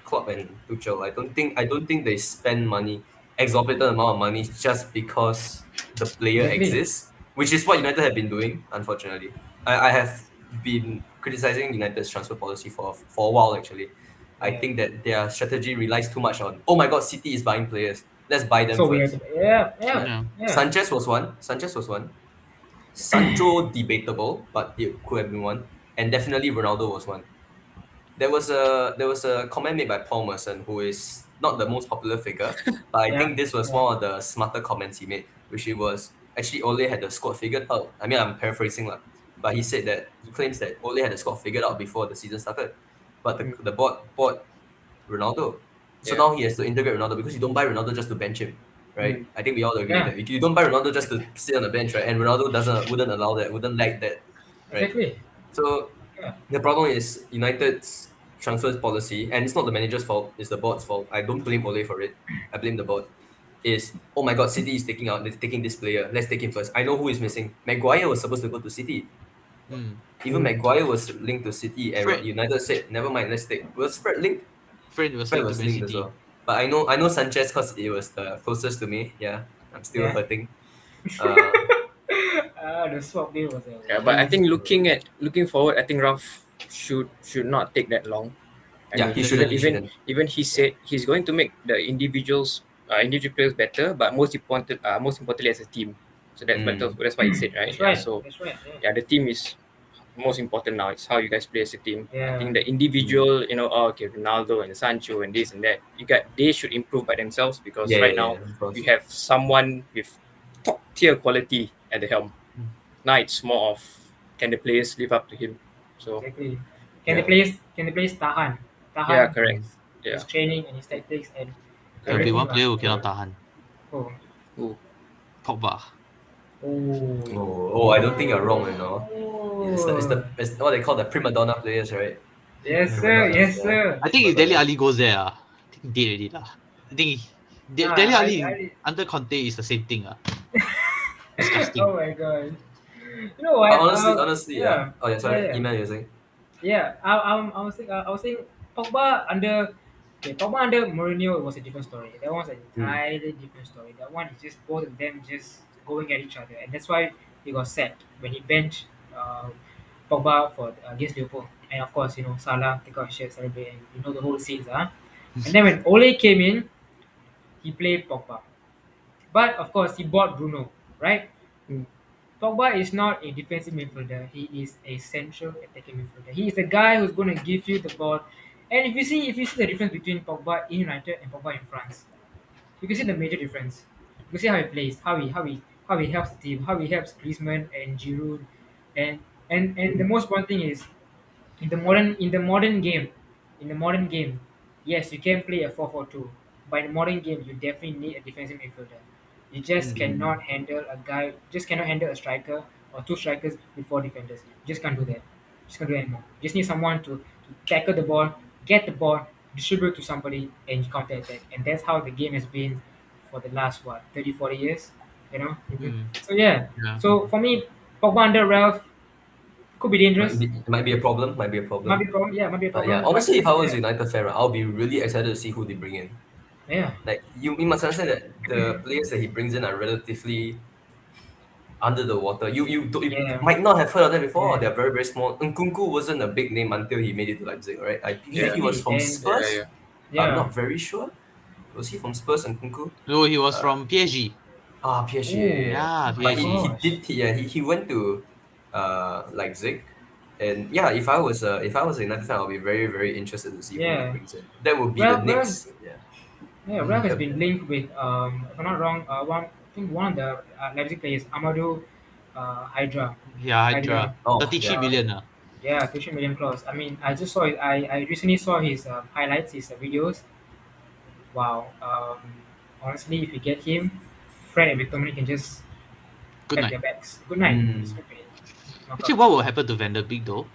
Klopp and Tuchel. I don't think they spend money, exorbitant amount of money, just because the player Exactly. exists, which is what United have been doing. Unfortunately, I have been criticizing United's transfer policy for a while actually. I Yeah. think that their strategy relies too much on, oh my god, City is buying players. Let's buy them So we first. have to, yeah. Sanchez was one. Sancho debatable, but it could have been one, and definitely Ronaldo was one. There was a comment made by Paul Merson, who is not the most popular figure, but I Yeah. think this was one of the smarter comments he made, which it was actually Ole had the squad figured out. I mean, I'm paraphrasing lah, but he said that he claims that Ole had the squad figured out before the season started, but the board bought Ronaldo, so Yeah. now he has to integrate Ronaldo because you don't buy Ronaldo just to bench him, right? I think we all agree Yeah. that you don't buy Ronaldo just to sit on the bench, right? And Ronaldo wouldn't allow that, wouldn't like that, right? Exactly. So Yeah. the problem is United's transfer policy, and it's not the manager's fault, it's the board's fault. I don't blame Ole for it. I blame the board. Is, oh my god, City is taking this player. Let's take him first. I know who is missing. Maguire was supposed to go to City. Even Maguire was linked to City, and Fred. United said, never mind, let's take. Was Fred linked? Fred was Fred linked was to Man linked as City. well. But I know Sanchez because it was the closest to me. Yeah, I'm still Yeah. hurting. The swap deal was Yeah, but I think looking forward, I think Ralph should not take that long. Yeah, he shouldn't, he shouldn't. Even he said he's going to make the individual players better, but most importantly as a team. So that's what he said, right? That's right. So That's right. yeah, the team is most important now. It's how you guys play as a team. Yeah. I think the individual, okay, Ronaldo and Sancho and this and that, they should improve by themselves because right now of course. you have someone with top tier quality at the helm. Mm. Now it's more of can the players live up to him? So Exactly. Yeah. Can the players tahan? yeah, Tahan correct. his, Yeah, his training and his tactics and There'll be everything one lah. player who cannot tahan. Oh. Ooh. Pogba. Oh, I don't think you're wrong, you know. It's what they call the prima donna players, right? Yes, Prima sir. donnas, Yes, yeah. sir. I think if Prima Dele donnas. Ali goes there, I think dead already lah. I think Nah, Dele Ali I- under Conte is the same thing. Disgusting. Oh my god. You know what? But honestly, yeah. Yeah. Oh yeah, sorry, Yeah. Iman, you're saying? Yeah. I was saying Pogba under. Okay, Pogba under Mourinho was a different story. That was an entirely different story. That one is just both of them just going at each other, and that's why he got sacked when he benched Pogba for against Liverpool. And of course, Salah take out his shirt, celebrate, and the whole scenes, huh? And then when Ole came in, he played Pogba. But of course, he bought Bruno, right? Mm. Pogba is not a defensive midfielder. He is a central attacking midfielder. He is the guy who's going to give you the ball. And if you see the difference between Pogba in United and Pogba in France, you can see the major difference. You can see how he plays, how he helps the team, how he helps Griezmann and Giroud, and and the most important thing is in the modern game, yes, you can play a 4-4-2, but in the modern game, you definitely need a defensive midfielder. You just Mm. cannot handle a guy, just cannot handle a striker or two strikers with four defenders. You just can't do that. Just can't do it anymore. You just need someone to tackle the ball, get the ball, distribute to somebody, and counter attack. And that's how the game has been for the last 30, 40 years. You know. Mm. So yeah. Yeah. So for me, Pogba under Ralph could be dangerous. Might be a problem. Might be a problem. Might be a problem. Yeah, might be a But problem. yeah, honestly, if I was a yeah, United fan, I'll be really excited to see who they bring in. yeah, Like you must understand that the players that he brings in are relatively under the water. You Yeah. might not have heard of them before. Yeah. They're very, very small. Nkunku wasn't a big name until he made it to Leipzig, right? I believe he was from And Spurs. Yeah, I'm yeah. not very sure. Was he from Spurs and Nkunku? No, he was from PSG. PSG. Ooh. Yeah, But he PSG. did. He went to Leipzig, and yeah. If I was a United fan, I'll be very, very interested to see who he Yeah. brings in. That would be the Well, next. Yeah. Ralph has been linked with if I'm not wrong, one of the Leipzig players, Amadou Hydra. Yeah, Hydra. Oh, 33 yeah. million. Yeah, 30 million clause. I mean, I just saw it. I recently saw his highlights, his videos. Wow. Honestly, if you get him, Fred and McTominay can just Good pat night. their backs. Good night. Mm. Stupid. Knock Actually, out. what will happen to Van der Beek though?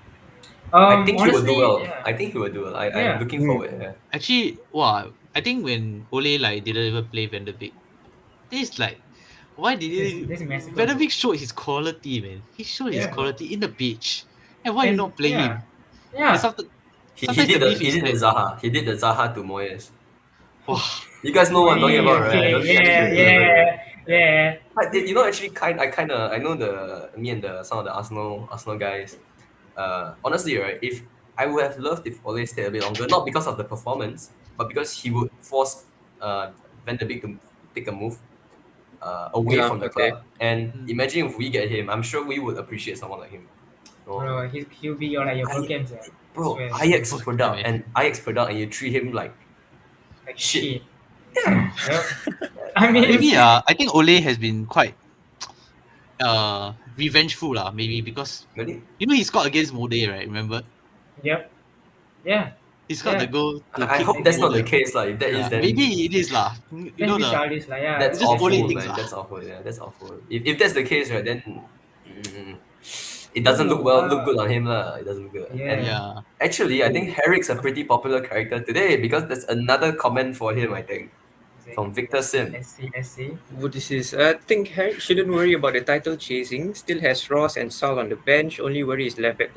I think he would honestly, do well. yeah. I think he would do well. I'm Yeah. looking forward. Yeah. Actually, wow. I think when Ole like didn't even play Van der Beek, this like, why did he? This is massive. Van der Beek showed his quality, man. He showed his Yeah. quality in the pitch. And why you And- not play yeah. him? Yeah. And He sometimes did the the beef he is did the that- Zaha. He did the Zaha to Moyes. Wow. You guys know what I'm talking about, right? I Okay, don't think I yeah, should remember. yeah. But actually, I know me and some of the Arsenal guys. Honestly, right, if I would have loved if Ole stayed a bit longer, not because of the performance, but because he would force Van der Beek to take a move away Yeah, from the okay. club. And imagine if we get him, I'm sure we would appreciate someone like him. No. Bro, he'll be your broken, Bro, swear. Ajax Fuck, product man. and you treat him like like shit. shit. I mean, Maybe I think Ole has been quite revengeful lah, maybe because really. he scored against Mode, right? Remember? Yep. Yeah. He scored Yeah. the goal to I kick hope that's not the Mode. case. Like if that is, Yeah, then maybe it is lah. You That's know be the childish, like yeah. that's just awful, Ole things man. lah. That's awful. Yeah, that's awful. If that's the case, right, then it doesn't look good on him, lah. It doesn't look good. Yeah. And Yeah. actually, I think Herrick's a pretty popular character today because there's another comment for him. I think from Victor Sim. Let's see. What this is, I think Harry shouldn't worry about the title chasing. Still has Ross and Sal on the bench. Only worry is left back.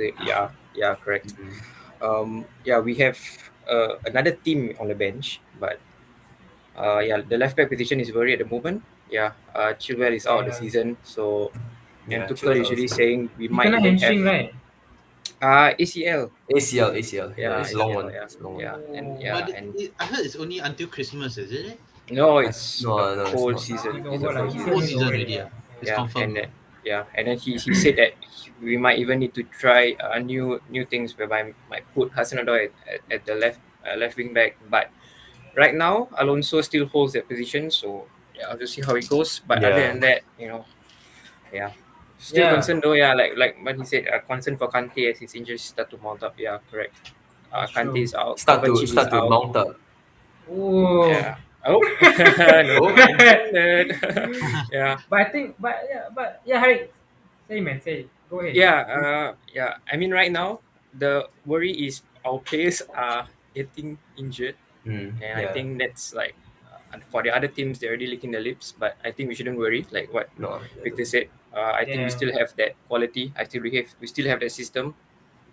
Yeah, correct. We have another team on the bench, but the left back position is worried at the moment. Chilwell is out of the Yeah. season, so Yeah, and Tuchel usually saying we He might kena even hamstring, have right? ACL. ACL. Yeah, it's a long ACL, one. Yeah, It's a long one. yeah, But and I heard it's only until Christmas, is it? no, it's No, a it's whole not. season. He's It's over, a like, whole he's season. Whole over season already, already, yeah. It's confirmed. And then he said that we might even need to try new things whereby might put Hudson-Odoi at the left wing back. But right now Alonso still holds that position, so I'll just see how it goes. But other Yeah. than that, yeah. Still Yeah. concerned though, yeah, like what he said, concern for Kante as his injuries start to mount up. Yeah, correct. That's Kante true. is out, Start to Kovacic is start to out. mount up. Oh. Yeah. Oh, no Oh. pun intended. Yeah, But yeah, Harry, say man, say, go ahead. yeah. I mean, right now the worry is our players are getting injured, and I Yeah. think that's like for the other teams they're already licking their lips. But I think we shouldn't worry. Like what No. Victor said, I think we Yeah. still have that quality. We still have that system.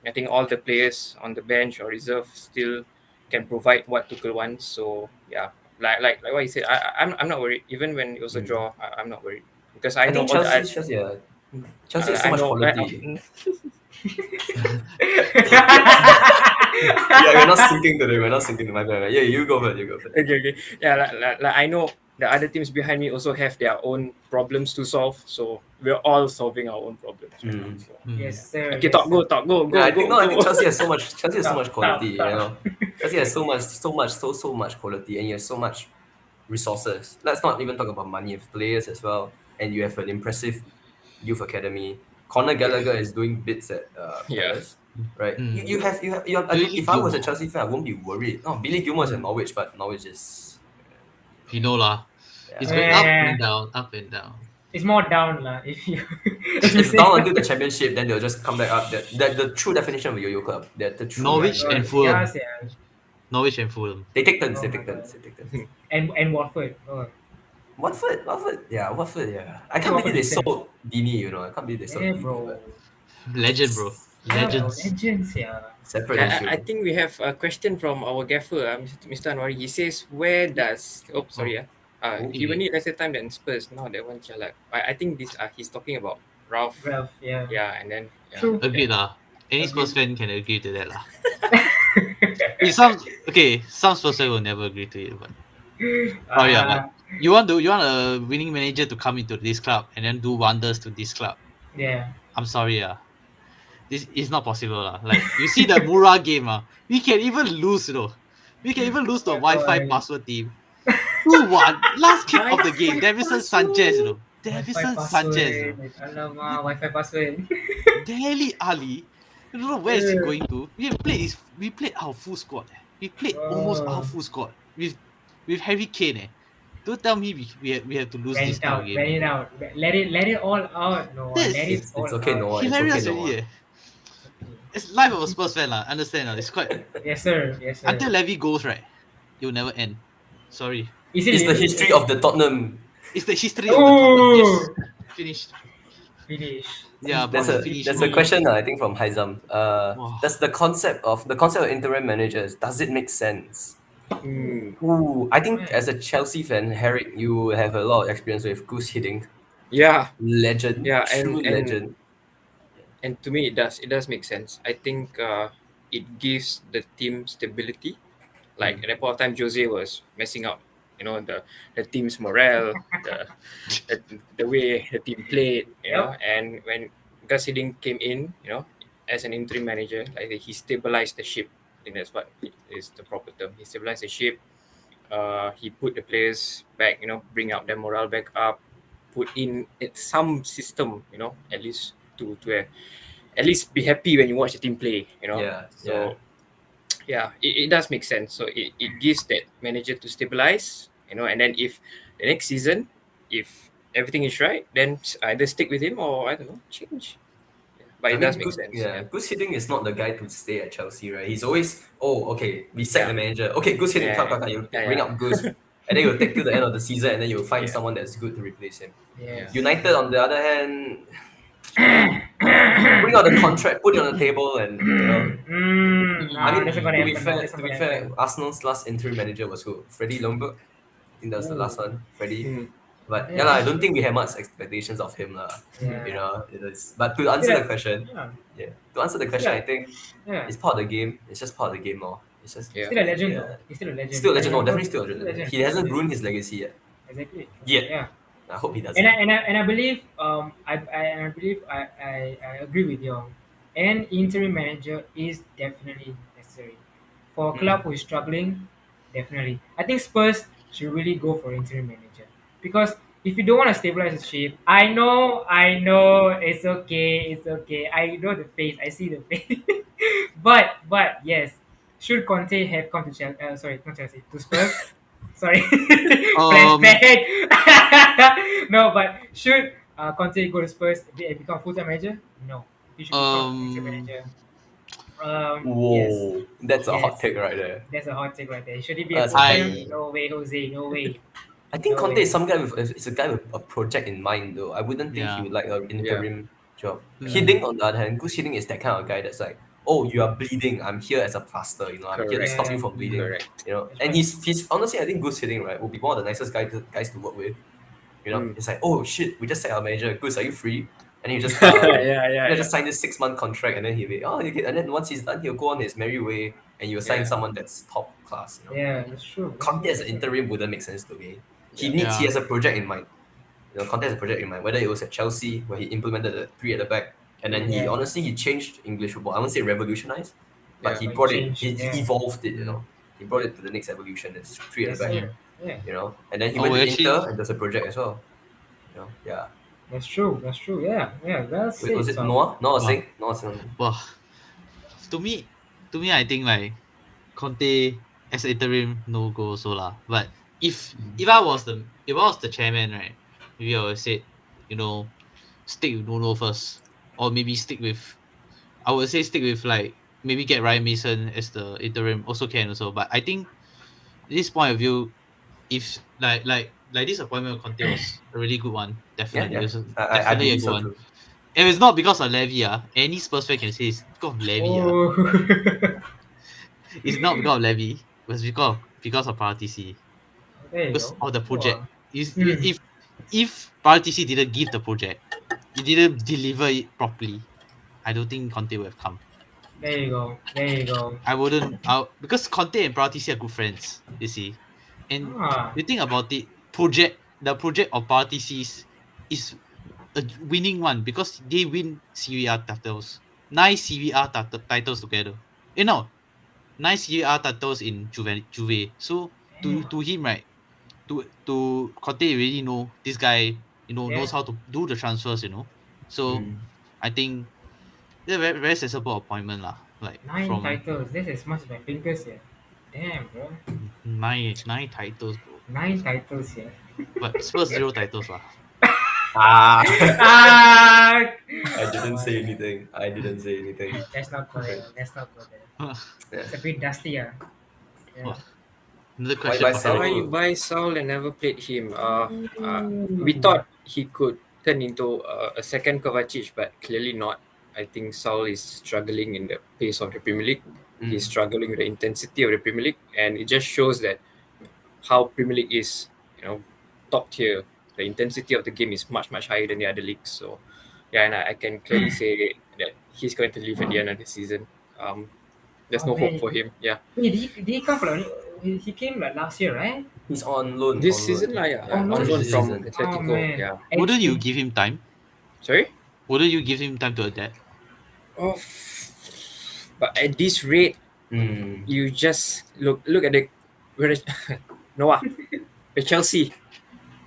I think all the players on the bench or reserve still can provide what Tuchel wants. So yeah, like what you said, I'm not worried. Even when it was a draw, I'm not worried because I I know think all the Chelsea's just yeah. Chelsea has so I much know. quality. Yeah, we're not sinking today. We're not sinking to my bad. Yeah, you go first. You go first. Okay. Yeah, like I know the other teams behind me also have their own problems to solve. So we're all solving our own problems right now. So Yes, sir. okay, Yes, talk sir. Yeah, I go think no. I think go. Chelsea has so much. Chelsea has so much Tough, tough, quality. tough. Chelsea has so much quality, and you have so much resources. Let's not even talk about money. You have players as well, and you have an impressive youth academy. Conor Gallagher is doing bits at Yeah. Palace, right? Mm. You have. I think Billy if I was a Gilmore. Chelsea fan, I won't be worried. No, Billy Gilmore is at Norwich, but Norwich is You know lah. It's yeah. going up Eh, and down, up and down. it's more down lah. If you if It's, you it's say down until the championship, then they'll just come back up. That the true definition of a yo-yo club. That the true oh my Norwich definition. and god, Fulham. yes, yeah, Norwich and Fulham. They take turns. oh They my take turns. god, They take turns. and Watford, oh, Watford, yeah, Watford, yeah. I can't Watford believe they decent. sold Dini, I can't believe they sold Yeah, Dini, bro, but Legend, bro. yeah, bro, Legends. legends, yeah. separate I issue. think we have a question from our gaffer, Mr. Anwari. He says, "Where does sorry he will Okay. need lesser time than Spurs. Now that one chalak. I think this he's talking about Ralph. Ralph, yeah, Yeah, and then true. Agreed lah. Any Spurs Agreed. fan can agree to that lah. Some Spurs fan will never agree to it, but yeah, but Uh, you want a winning manager to come into this club and then do wonders to this club. yeah, I'm sorry, this is not possible lah. Like you see the Mura game, we can even lose, We can even lose the Oh my Wi-Fi God. password team. 2-1, last kick of the game. Wi-Fi Davison password. Sanchez, Wi-Fi Davison password. Sanchez, Alamak, Wi-Fi password. Dele Ali. I don't know where is he going to. We played our full squad. We played almost our full squad with Harry Kane. Don't tell me we have to lose this Vent kind out, of game. vent it out. Let it all out. No, This let it all It's okay, out. Noah. It's okay, Hilarious Noah. already. It's life of a Spurs fan lah. Understand lah. It's quite Yes, sir. Yes, sir. until Levy goes right, it will never end. Sorry. Is it It's the history of the Tottenham. It's the history of the Tottenham. Yes. Oh, Finished. finish. Yeah, There's bro, a finished. there's a question I think from Haizam. Wow. Does the concept of interim managers, does it make sense? Ooh, I think Right. as a Chelsea fan, Harry, you have a lot of experience with Goose Hiddink. Yeah, Legend. Yeah, True and legend. and to me it does make sense. I think it gives the team stability. Like at that point of time, Jose was messing up, the team's morale, the way the team played, and when Gus Hiddink came in, as an interim manager, like he stabilized the ship. I think that's what is the proper term. He stabilized the ship. He put the players back, bring up their morale back up, put in some system, at least to at least be happy when you watch the team play, Yeah, So yeah, it does make sense. So it gives that manager to stabilize, and then if the next season, if everything is right, then either stick with him or I don't know, change. But it does make sense. Yeah, Goose Hiddink is not the guy to stay at Chelsea, right? He's always, okay, we sack the manager. Okay, Goose Hiddink, come, you bring up Goose. And then you'll take till the end of the season and then you'll find someone that's good to replace him. Yes. United, on the other hand, bring out the contract, put it on the table, and I mean, that's not gonna to be happen, fair, that's not to be gonna fair, happen. Arsenal's last interim manager was who? Freddie Ljungberg. I think that was the last one, Freddie. Mm. But Yeah. I don't think we have much expectations of him, Yeah. It is. But to answer the question, Yeah. to answer the question, Yeah. I think Yeah. it's part of the game. It's just part of the game, It's just Yeah. Still a legend, Yeah. though. He's still a legend. Still a legend. No, And definitely still a legend. He hasn't ruined his legacy yet. Exactly. Yet. Yeah. I hope he doesn't. And I believe I believe I agree with you. An interim manager is definitely necessary for a club who is struggling. Definitely, I think Spurs should really go for interim manager. because if you don't want to stabilize the ship, I know, it's okay. I know the face, I see the face. But yes, should Conte have come to Chelsea? Sorry, not Chelsea, to Spurs. Sorry, Um, flashback. No, but should Conte go to Spurs and become full time manager? No, he should become an interim um, manager. Yes, Whoa, that's a hot yes, take right there. that's a hot take right there. Should he be a That's full a hot time? take. I No way, Jose. No way. I think No Conte way. is some guy with is a guy with a project in mind though. I wouldn't think he yeah. would like an interim job. Mm. Hiddink on the other hand, Gus Hiddink is that kind of guy that's like, oh, you are bleeding. I'm here as a plaster. I'm here to Correct. stop you Yeah. from bleeding. Correct. That's And right. he's honestly, I think Gus Hiddink right will be one of the nicest guys to work with. It's like, oh shit, we just sacked our manager. Gus, are you free? And he just just sign this 6 month contract, and then he'll be and then once he's done, he'll go on his merry way, and you'll sign Yeah. someone that's top class. Yeah, that's true. Conte as an interim wouldn't make sense to me. He Yeah. has a project in mind. Conte has a project in mind. Whether it was at Chelsea where he implemented the three at the back, and then Yeah. he changed English football. I won't say revolutionized, but Yeah. he But brought changed, it. He yeah. evolved it. Mm. He brought it to the next evolution. It's three at Yes, the back. sir. Yeah, And then he Oh, went to actually- Inter and there's a project as well. Yeah. that's true. That's true. Yeah, yeah. Well Wait, said, was it Sol. Noah? Noah Wow. saying? Noah saying. Well, to me, I think like Conte as interim no go also lah. But if I was the chairman, right, maybe I would say, stick with Nuno first, or maybe I would say stick with like maybe get Ryan Mason as the interim also can also. But I think this point of view, if this appointment of Conte was a really good one, definitely. Yeah. It was I definitely a believe good so one. too. If it's not because of Levy, any Spurs fan can say it's because of Levy. Oh. It's not because of Levy, it's because of PRTC. There you Because go. of the project. Wow. If PRTC didn't give the project, it didn't deliver it properly, I don't think Conte would have come. There you go. There you go. Because Conte and PRTC are good friends, you see. And Ah. you think about it, the project of PRTC is a winning one because they win CVR titles. 9 CVR titles together. 9 CVR titles in Juve. So to him, right, to Conte really know this guy, knows how to do the transfers, So I think it's a very, very sensible appointment lah. Like 9 from titles. That's as much as my fingers here. Damn, bro. nine titles, bro. 9 titles here. But Spurs 0 titles lah. Ah. Ah. I didn't say anything. Let's not go there. Let's not go there. Yeah. It's a bit dusty, yeah. Wow. Another question Why for Saul? Why Harry. you buy Saul and never played him? We thought he could turn into a second Kovacic, but clearly not. I think Saul is struggling in the pace of the Premier League. He's struggling with the intensity of the Premier League, and it just shows that how Premier League is, top tier. The intensity of the game is much, much higher than the other leagues. So, yeah, and I can clearly say that he's going to leave at the end of the season. There's no hope for him. Yeah, Wait, did he come from? He came like last year, right? He's on loan. this on season loan. lah, yeah, On on loan loan this from season. Atletico. man. Yeah, Wouldn't you Actually- give him time? sorry. Wouldn't you give him time to adapt? Oh, but at this rate, you just look at the Noah, the Chelsea.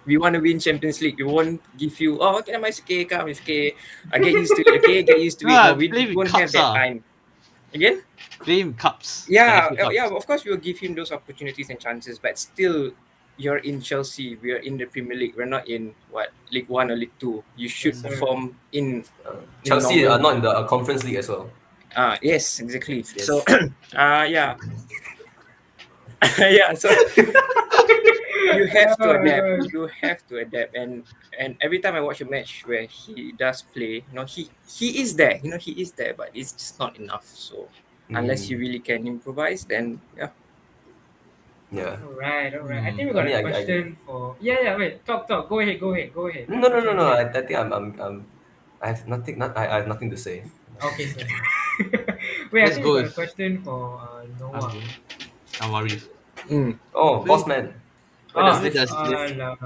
We want to win Champions League. We won't give you. Oh, okay, it's okay, come, it's okay. I get used to it. Okay, get used to it. Ah, No, we play with won't have cups, that ah. time. Again? Play him cups. Yeah, the FA Cups. yeah. Of course, we'll give him those opportunities and chances, but still, you're in Chelsea. We are in the Premier League. We're not in League One or League Two. You should Yes, sir. perform in. Chelsea normal- are not in the Conference League as well. Yes, exactly. Yes. So, yeah, yeah. So you have to adapt. You have to adapt, and every time I watch a match where he does play, he is there. He is there, but it's just not enough. So unless you really can improvise, then yeah. Yeah. Alright. I think we got I a mean, question for. Yeah. Wait, talk. Go ahead. No. I think I have nothing. I have nothing to say. Okay, sir. Wait, I Let's think go we got a with- question for Noah. Arif. Oh, Bossman. Where does this alamak.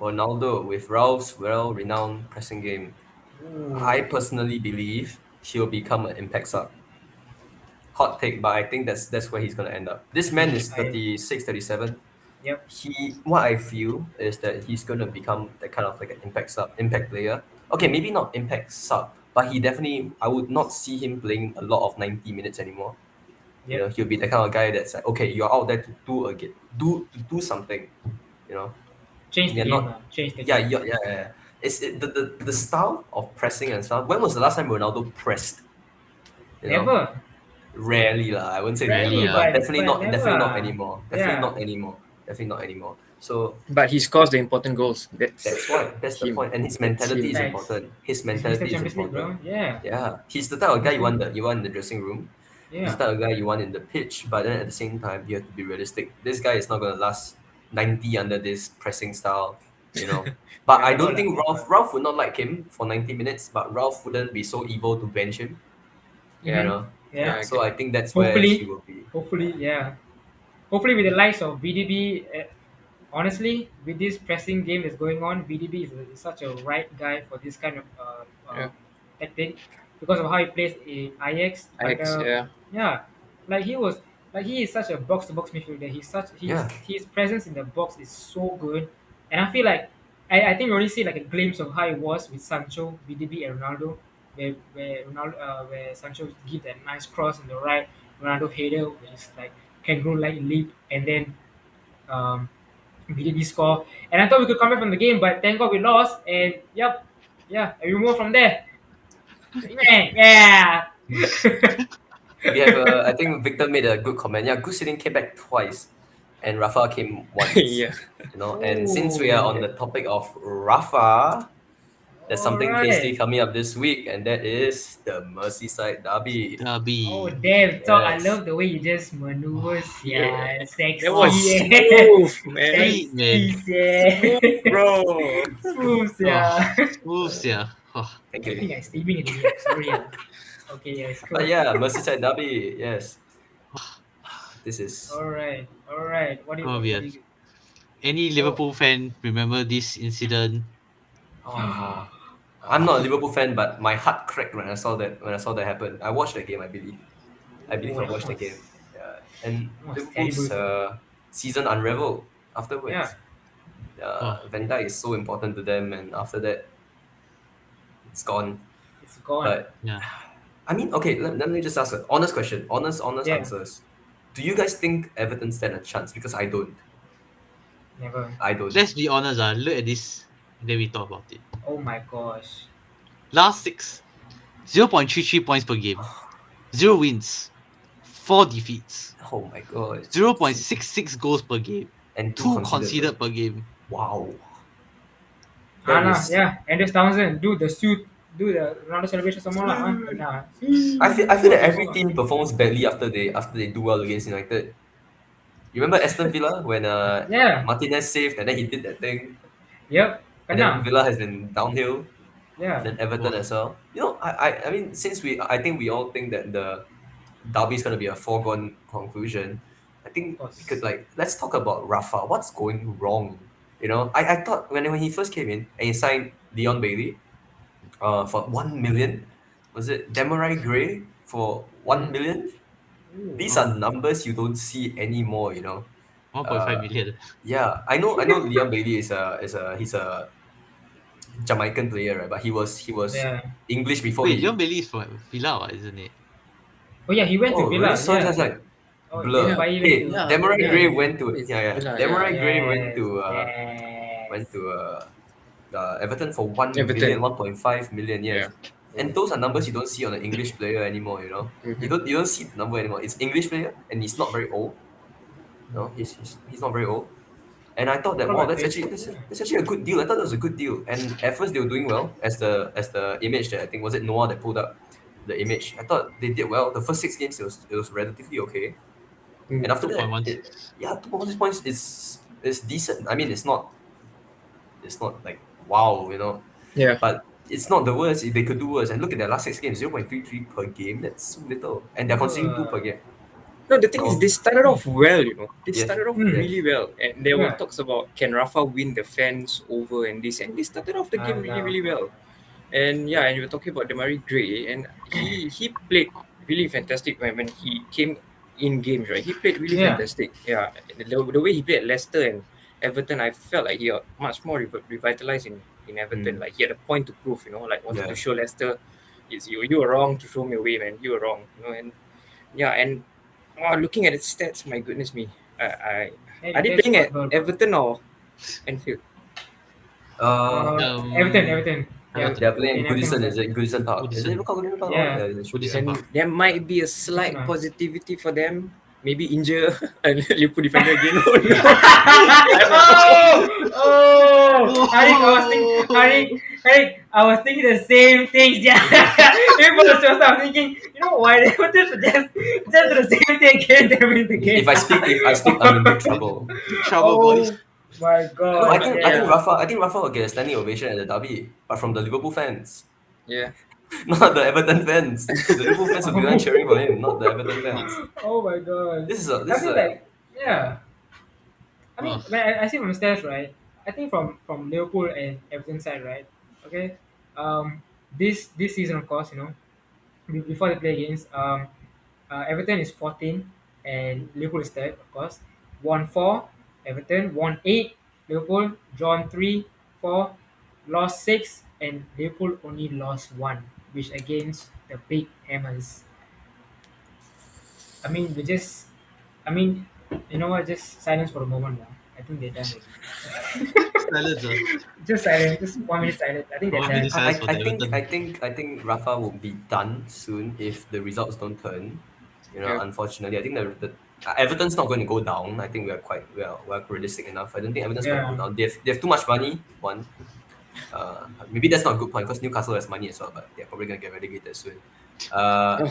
Ronaldo with Ralph's well-renowned pressing game? Ooh. I personally believe he'll become an impact sub. Hot take, but I think that's where he's gonna end up. This man is 36, 37. Yep. What I feel is that he's gonna become that kind of like an impact player. Okay, maybe not impact sub, but he definitely I would not see him playing a lot of 90 minutes anymore. You know, Yep. he'll be the kind of guy that's like, okay, you're out there to do something. You know, Change the you're game. not. Change the Yeah, game. yeah. The style of pressing and stuff. When was the last time Ronaldo pressed? You know, Never. rarely lah. I wouldn't say Rarely, never, Rarely, but but never. definitely not anymore. Yeah. Definitely not anymore. So But he scores the important goals. that's the Him. point. And his That's mentality him. is Thanks. important. His It's Mr. mentality is Champions League, important. bro. Yeah. Yeah, he's the type of guy Champions League. you want in the dressing room. He's Yeah. the type of guy you want in the pitch, but then at the same time, you have to be realistic. This guy is not going to last 90 under this pressing style, you know. But I Never don't lah. think Never. Ralph would not like him for 90 minutes, but Ralph wouldn't be so evil to bench him, you Yeah. know. Yeah. I So get I it. think that's where he will be. Hopefully, yeah. Hopefully, with the likes of VDB, honestly, with this pressing game that's going on, VDB is such a right guy for this kind of Yeah. tactic because of how he plays in Ajax. Alex, yeah. Yeah, like he is such a box to box midfielder. Yeah. His presence in the box is so good, and I feel like I think we only see like a glimpse of how it was with Sancho, VDB, and Ronaldo, where Sancho give that nice cross in the right, Ronaldo header, which is like kangaroo like leap, and then um, VDB score. And I thought we could come back from the game, but thank God we lost. And yep, yeah, and we move from there. Man, yeah. We have I think Victor made a good comment. Yeah, Gusilin came back twice, and Rafa came once. Yeah. You know, and since we are on the topic of Rafa, there's something tasty Alright. coming up this week, and that is the Merseyside derby. Derby. Oh damn! So I Yes. love the way you just maneuvers, Yeah. yeah, sexy, That was yeah, smooth, man. Sweet, man. sexy, yeah, Bro. smooth, yeah. Smooth, yeah. Oh, Thank I you. think I steaming in the ear. Sorry, yeah. Okay, yeah, it's cool. But yeah, Merseyside derby. Yes. This is All right. Oh, yeah. Any Liverpool fan remember this incident? oh, I'm not a Liverpool fan, but my heart cracked when I saw that happen. I watched the game, I believe. I watched the game. Yeah. And was Liverpool's terrible. season unraveled Yeah, afterwards. Oh. Van Dijk is so important to them, and after that, it's gone. it's gone. But Yeah. I mean, okay, let me just ask an honest question, honest Yeah. answers. Do you guys think Everton stand a chance? Because I don't. Never. I don't. Let's be honest, look at this. Then we talk about it. Oh my gosh. Last 6, 0.33 points per game, 0 wins, 4 defeats, Oh my god. 0.66 goals per game, And 2 conceded per game. Wow. That Anna, is- yeah, Anders Townsend, do the Ronaldo celebration some more lah. Nah. I feel that every team performs badly after they do well against United. You remember Aston Villa when Yeah. Martinez saved and then he did that thing, Yep. and then Kena. Villa has been downhill, Yeah. and then Everton Oh. as well. You know, I mean, since I think we all think that the derby is gonna be a foregone conclusion. I think Of course. we could let's talk about Rafa. What's going wrong? You know, I thought when he first came in and he signed Leon Bailey, for 1 million, was it Demarai Gray for 1 million? These are numbers you don't see anymore. You know. 1.5 million. Yeah, I know. Leon Bailey he's a Jamaican player, right? But he was Yeah. English before Wait, he. Leon Bailey is from Villa, isn't it? Oh yeah, he went to Oh, Villa. really? Sorry, Yeah. sorry. Oh, Blur. yeah, but he Hey, went to. Demarai yeah, Gray yeah. went to It's yeah. Villa, Demarai yeah. Gray went to Yes. Everton for 1 Everton. million, 1.5 million. Yes. Yeah. And those are numbers you don't see on an English player anymore. You know, Mhm. you don't see the number anymore. It's English player, and he's not very old. No, he's not very old. And I thought that wow, that's actually a good deal. I thought that was a good deal. And at first they were doing well as the image that I think was it Noah that pulled up the image. I thought they did well. The first 6 games it was relatively okay. Mm. And after that, 2.16. 2.16 points is decent. I mean, it's not like wow, you know, Yeah. but it's not the worst. They could do worse. And look at their last 6 games, 0.33 per game. That's so little, and they're conceding 2 per game. No, the thing is, they started off well, you know. They Yes. started off Mm. really well. And there were Yeah. talks about can Rafa win the fans over and this. And they started off the game really, really well. And yeah, and you were talking about Demarai Gray. And he played really fantastic when he came in games, right? He played really Yeah. fantastic. Yeah, the way he played at Leicester and Everton, I felt like he much more revitalized in Everton. Like he had a point to prove, like wanted Yeah. to show Leicester, you were wrong to throw me away, man. You were wrong, and yeah, and looking at his stats, my goodness me, are they That's playing at horrible, bro. Everton or Anfield? Everton, Everton. Yeah, Everton. They're in playing Everton Goodison. also. Is it Goodison Park? Is it Goodison. called Goodison Park? Yeah. Yeah, that should be Goodison right. Park. Then there might be a slight positivity for them. Maybe injure a Liverpool defender again. Oh no! Oh, Harik, I was thinking the same things. Yeah, it was just I was thinking, why they would just do the same thing again, they win the game. If I speak, I'm in big trouble. Trouble Oh boys. my No, god! I think yeah. Rafa will get a standing ovation at the derby, but from the Liverpool fans, Yeah. not the Everton fans. The Liverpool fans will be the one cheering for him, not the Everton fans. Oh my god! This I is feel a like, yeah. I mean, Oh. when I see from the stats, right? I think from Liverpool and Everton side, right? Okay. This season, of course, before they play against, Everton is 14 and Liverpool is third, of course. Won 4, Everton won 8, Liverpool drawn 3, 4, lost 6, and Liverpool only lost 1, which against the big hammers. I mean, I mean, you know what? Just silence for a moment now. I think they're done already. Silence. Just silence. Just 1 minute silence. I think they're 1 done. minute silence for the Everton. I think Rafa will be done soon if the results don't turn. Yeah. Unfortunately, I think the Everton's not going to go down. I think we're realistic enough. I don't think Everton's going to Yeah. go down. They have too much money. One, maybe that's not a good point because Newcastle has money as well, but they're probably going to get relegated soon. And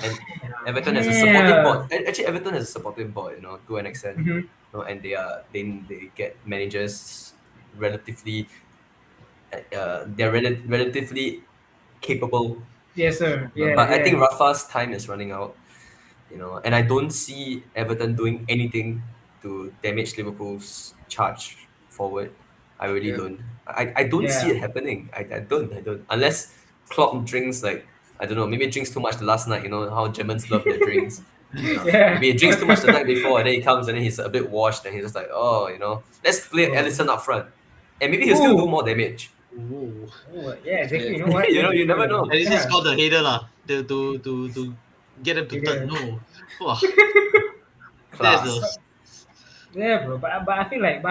Everton has a supportive board. Actually, Everton has a supportive board, to an extent. Mhm. And they get managers relatively, they're relatively capable. Yes, sir. Yeah, But I yeah. think Rafa's time is running out. And I don't see Everton doing anything to damage Liverpool's charge forward. I really Yeah. don't. I don't see Yeah. it happening. I don't. Unless Klopp drinks I don't know, maybe he drinks too much the last night, how Germans love their drinks. Yeah. Maybe he drinks too much the night before and then he comes and then he's a bit washed and he's just like, oh, let's play Oh. Alisson up front. And maybe he'll still do Ooh. more damage. Ooh. Oh, yeah, exactly. Yeah. You know what? You never know. At least it's Yeah. called the header lah. To get them to Header. turn. No. Wow. Class. That's Yeah, bro. But I feel like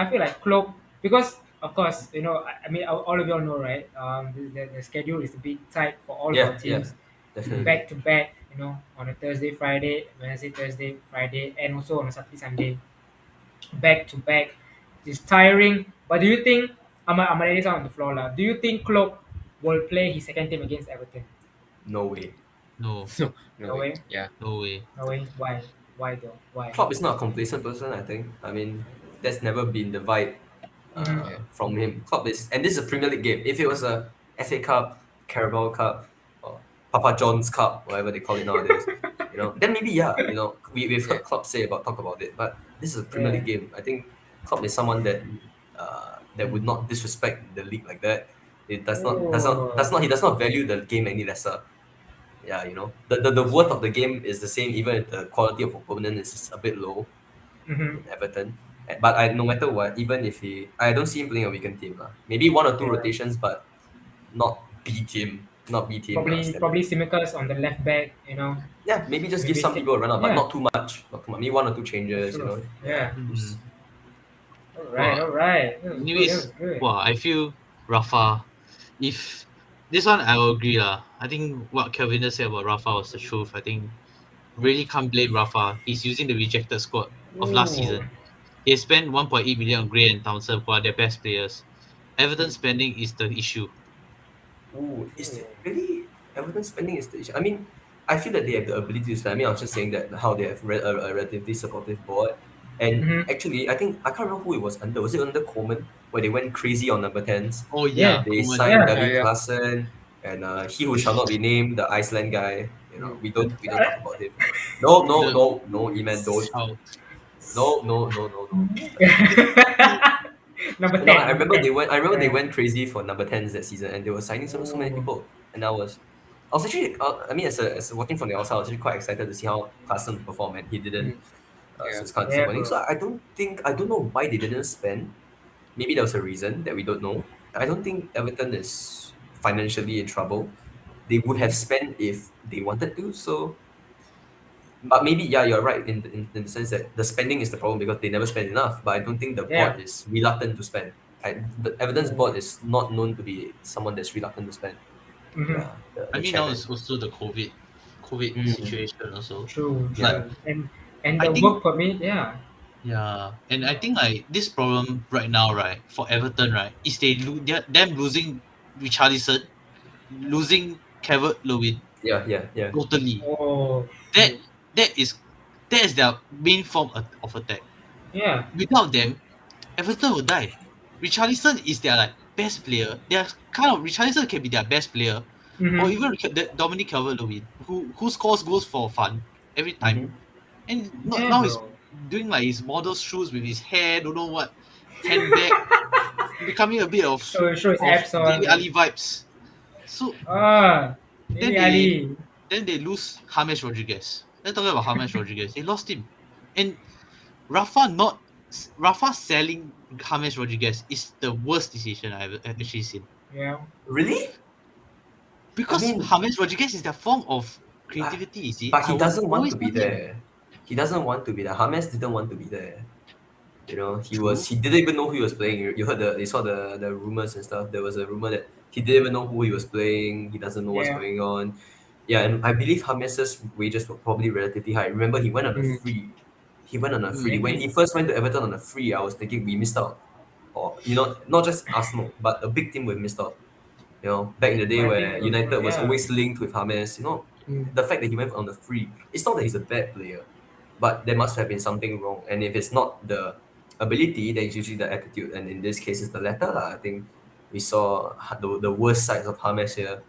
Klopp, because of course, I mean, all of y'all know, right? The schedule is a bit tight for all of Yeah, our teams. definitely. Back to back, on a Thursday, Friday, Wednesday, Thursday, Friday, and also on a Saturday, Sunday, back to back. It's tiring. But do you think I'm gonna lay this out on the floor lah? Do you think Klopp will play his second team against Everton? No way. no. No way. Yeah. No way. No way. Why? Why though? Why? Klopp is not a complacent person, I think. I mean, that's never been the vibe Mhm. from him. Klopp is, and this is a Premier League game. If it was a FA Cup, Carabao Cup, or Papa John's Cup, whatever they call it nowadays, then maybe we've heard Klopp talk about it. But this is a Premier League game. I think Klopp is someone that would not disrespect the league like that. It he does not value the game any lesser. Yeah, the worth of the game is the same even if the quality of opponent is a bit low Mhm. in Everton. But no matter what, even if I don't see him playing a weekend team lah. Maybe 1 or 2 Yeah. rotations, but not B team, not B team. Probably Simicas on the left back. Yeah, maybe just give maybe some people a run out, but yeah. not too much. Maybe 1 or 2 changes. Sure. Yeah. Just- All right. Wow. All right. That was Anyways, good. wow, I feel Rafa. If this one, I will agree lah. I think what Kelvin just said about Rafa was the truth. I think really can't blame Rafa. He's using the rejected squad of last Ooh. season. He has spent 1.8 million on Gray and Townsend, who are their best players. Everton spending is the issue. Ooh, is it really Everton spending is the issue? I mean, I feel that they have the ability to spend. I mean, I was just saying that how they have a relatively supportive board. And Mhm. actually, I think I can't remember who it was under. Was it under Coleman where they went crazy on number 10s? Oh Yeah. yeah, They Koeman. signed Yeah. David Yeah. Klaassen and he who shall not be named, the Iceland guy. We don't talk about him. No, Eman, don't. How- No. Number 10. No, I remember they Yeah. went crazy for number 10s that season, and they were signing so many people. And I was actually, I mean, as a watching from the outside, I was actually quite excited to see how Carson performed, and he didn't. Yeah. since can't Yeah, money. bro. So I don't know why they didn't spend. Maybe there was a reason that we don't know. I don't think Everton is financially in trouble. They would have spent if they wanted to. So, but maybe yeah, you're right in the sense that the spending is the problem because they never spend enough. But I don't think the Yeah. board is reluctant to spend. The Everton's board is not known to be someone that's reluctant to spend. Mm-hmm. Yeah, I the mean now chairman. it's also the COVID Mm, situation also. True, yeah. But true. And I the think work permit, yeah. yeah, and I think like this problem right now, right, for Everton, right, is them losing Richarlison, losing Calvert Lewin Yeah. totally. Oh, That shoot. that is that is their main form of attack. Yeah. Without them, Everton will die. Richarlison is their like best player. They are kind of Richarlison can be their best player, or Mm-hmm. even Dominic Calvert-Lewin, who scores goals for fun every time, Mm-hmm. and Yeah, now he's bro. doing like his model shoes with his hair, don't know what, handbag, becoming a bit Show his of abs on. Dele Ali vibes. So Ah, then Dele they Ali. then they lose James Rodriguez. Then talking about James Rodriguez, they lost him, and Rafa not Rafa selling James Rodriguez is the worst decision I've actually seen Yeah. Really? I because mean, James Rodriguez is their form of uh, creativity. You see, but I he would doesn't want always to be want him. there. He doesn't want to be there. James didn't want to be there. You know, True. he didn't even know who he was playing. You heard you saw the rumors and stuff. There was a rumor that he didn't even know who he was playing. He doesn't know what's Yeah. going on. Yeah, and I believe James's wages were probably relatively high. Remember, he went on a Mm. free. He went on a free. Mm. When he first went to Everton on a free, I was thinking we missed out. Or you know, not just Arsenal, but a big team we missed out. You know, back in the day But I think where United was yeah. always linked with James, you know, Mm. the fact that he went on the free, it's not that he's a bad player, but there must have been something wrong. And if it's not the ability, then it's usually the attitude. And in this case, it's the latter. Lah. I think we saw the worst sides of James here.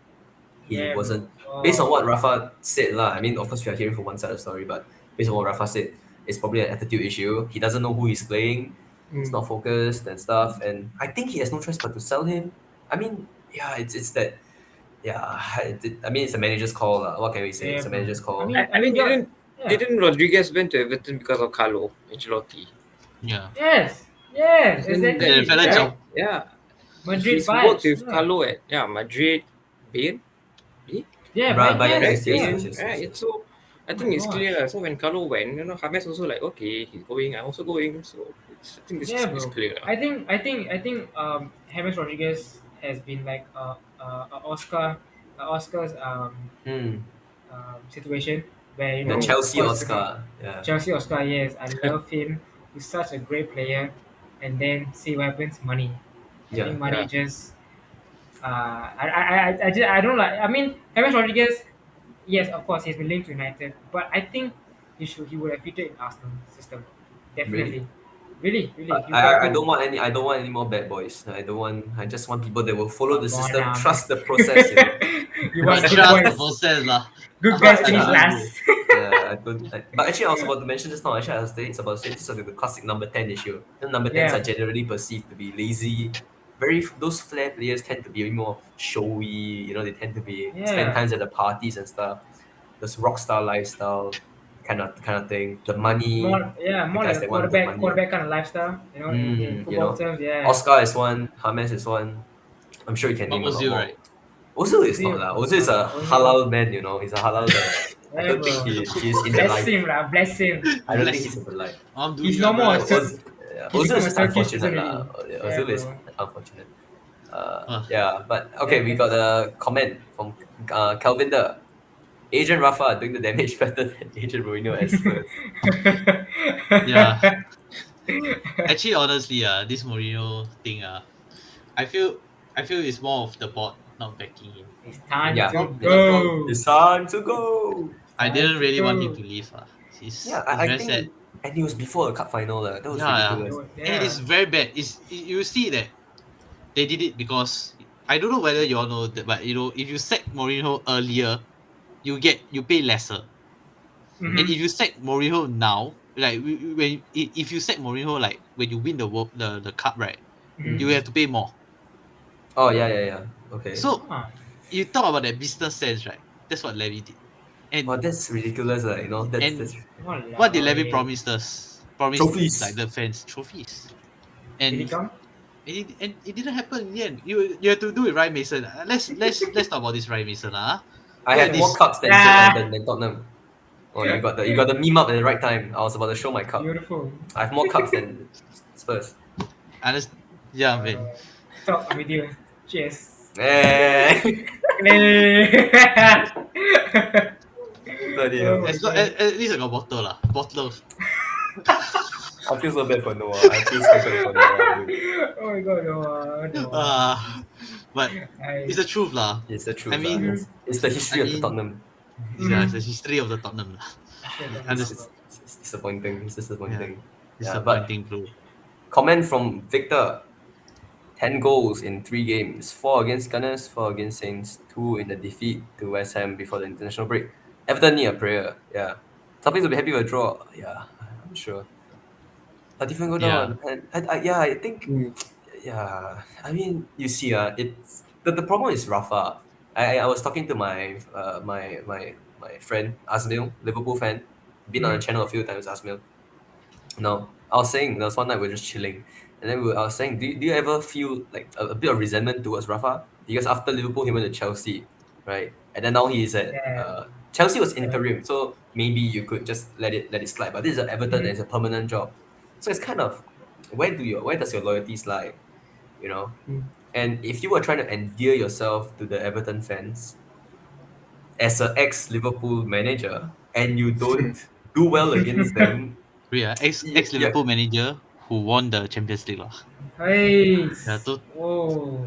He Yeah, bro. wasn't, based on Oh. what Rafa said, lah. I mean, of course, we are hearing from one side of the story, but based on what Rafa said, it's probably an attitude issue. He doesn't know who he's playing, he's Mm. not focused and stuff. And I think he has no choice but to sell him. I mean, yeah, it's that yeah, I mean, it's a manager's call. What can we say? Yeah, It's a bro. manager's call. I mean, you're, yeah. Didn't Rodriguez went to Everton because of Carlo Ancelotti? Yeah. Yes. Yes. Isn't Exactly. The fella Yeah. jump. Yeah. Madrid He's worked vibes. with Carlo at Madrid, Bayern. Yeah, Right, but Bayern, yes. yes. Yeah. Right. Yes. So I Oh think my it's gosh. clear. So when Carlo went, James also like, okay, he's going, I'm also going. So I think this Yeah, is bro. clear. I think James Rodriguez has been like Oscar's Hmm. situation where The of Chelsea course Oscar. Yeah. Chelsea Oscar, yes, I love him. He's such a great player. And then see what happens, money. I Yeah. think money Yeah. just I don't like. I mean, James Rodriguez, yes, of course, he's been linked to United, but I think he would have fitted in Arsenal system, definitely. Really, he would have I to. I don't want any more bad boys. I just want people that will follow the Come on system, now, trust the man. process, you know. You want good Trust the boys, process lah. good But guys actually, finish Ah, last. yeah, but actually, I was about to mention just now. Actually, I was saying it's about to say this is like the classic number 10 issue. And number 10s are Yeah, generally perceived to be lazy. Those flair players tend to be more showy. You know, they tend to be spend yeah. times at the parties and stuff. This rock star lifestyle, kind of thing. The money, the More guys like a that want the money. quarterback kind of lifestyle. In You football know, terms, yeah. Oscar is one, James is one. I'm sure you can Not name a lot Ozil, more. right? Ozil is not Ozil, lah. Ozil is a Ozil. halal man, you know. He's a halal man. I Yeah, don't think bro. he's in the Bless life. him, lah. Bless him. I don't Bless think he's him. in the life. I'm doing He's it, no more a bruh. Turk. He Ozil become is a just Turkish unfortunate citizen lah. already. Yeah, Ozil is bro. unfortunate. Ah. Yeah, but okay, we Yeah. got a comment from Calvin the Agent Rafa doing the damage better than Agent Mourinho at Spurs. Yeah. Actually, honestly, this Mourinho thing, I feel it's more of the board not backing him. It's time Yeah. to Yeah. go. It's time to go. I Time didn't to really want him go. to leave. Yeah, It's I very sad. think, and it was before the cup final. That was Yeah. ridiculous. And it's very bad. You see that they did it because I don't know whether you all know that, but if you sack Mourinho earlier, you pay lesser. Mhm. And if you sack Mourinho now, like if you sack Mourinho like when you win the cup, right, Mhm. you have to pay more. Oh yeah. Okay. So Ah, you talk about that business sense, right? That's what Levy did. And Well, that's ridiculous, you know. That's And- that's what did Levy Walao, promise us? Promise Trophies. like the fans trophies. Did he And come? it didn't happen in the end. You have to do it, Ryan Mason. Let's talk about this, Ryan Mason. I Look had at more this. cups than Ah. than Tottenham. Oh, you got the meme up at the right time. I was about to show my cup. Beautiful. I have more cups than Spurs. Yeah, man. Talk with you. Cheers. Eh. Bloody hell. Oh my As long, God. at least I got bottle lah. Bottle. I feel so bad for Noah. I feel so bad for Noah, dude. Oh my God, no. But it's the truth lah. It's the truth. I mean- it's the history I of the mean- Tottenham. Yeah, it's the history of the Tottenham lah. It's disappointing. It's disappointing. Disappointing, bro. Comment from Victor. 10 goals in 3 games. 4 against Gunners, 4 against Saints, 2 in the defeat to West Ham before the international break. Everton need a prayer. Yeah. Something to be happy with a draw. Yeah, I'm sure. But if you go down, and I think, yeah. I mean, you see, it's the problem is Rafa. I was talking to my my friend Asmil, Liverpool fan, been on the channel a few times. Asmil. No, I was saying there was one night we were just chilling, and then I was saying, do you ever feel like a bit of resentment towards Rafa? Because after Liverpool, he went to Chelsea, right? And then now he's at Yeah. Chelsea was interim, so maybe you could just let it slide. But this is at Everton, and it's a permanent job, so it's kind of where does your loyalties lie, you know? And if you were trying to endear yourself to the Everton fans as an ex-Liverpool manager and you don't do well against them, Yeah, ex Yeah. Liverpool manager who won the Champions League lah. Hey. Yeah, Whoa.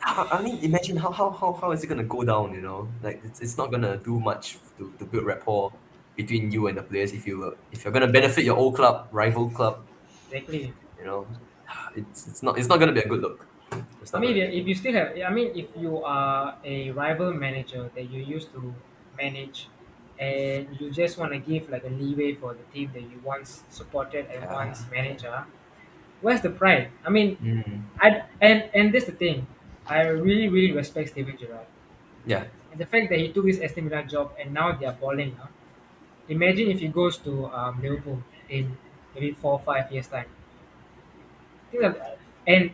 I mean, imagine how is it gonna go down? You know, like it's not gonna do much to build rapport between you and the players if you're gonna benefit your old club, rival club. Exactly. You know, it's not gonna be a good look. It's I not mean, gonna be- if you still have, I mean, if you are a rival manager that you used to manage, and you just want to give like a leeway for the team that you once supported and Yeah. once manager, where's the pride? I mean, Mm. and this the thing, I really respect Steven Gerrard. Yeah, And the fact that he took his AC Milan job and now they are balling. Imagine if he goes to Liverpool in maybe 4 or 5 years time. Think of, and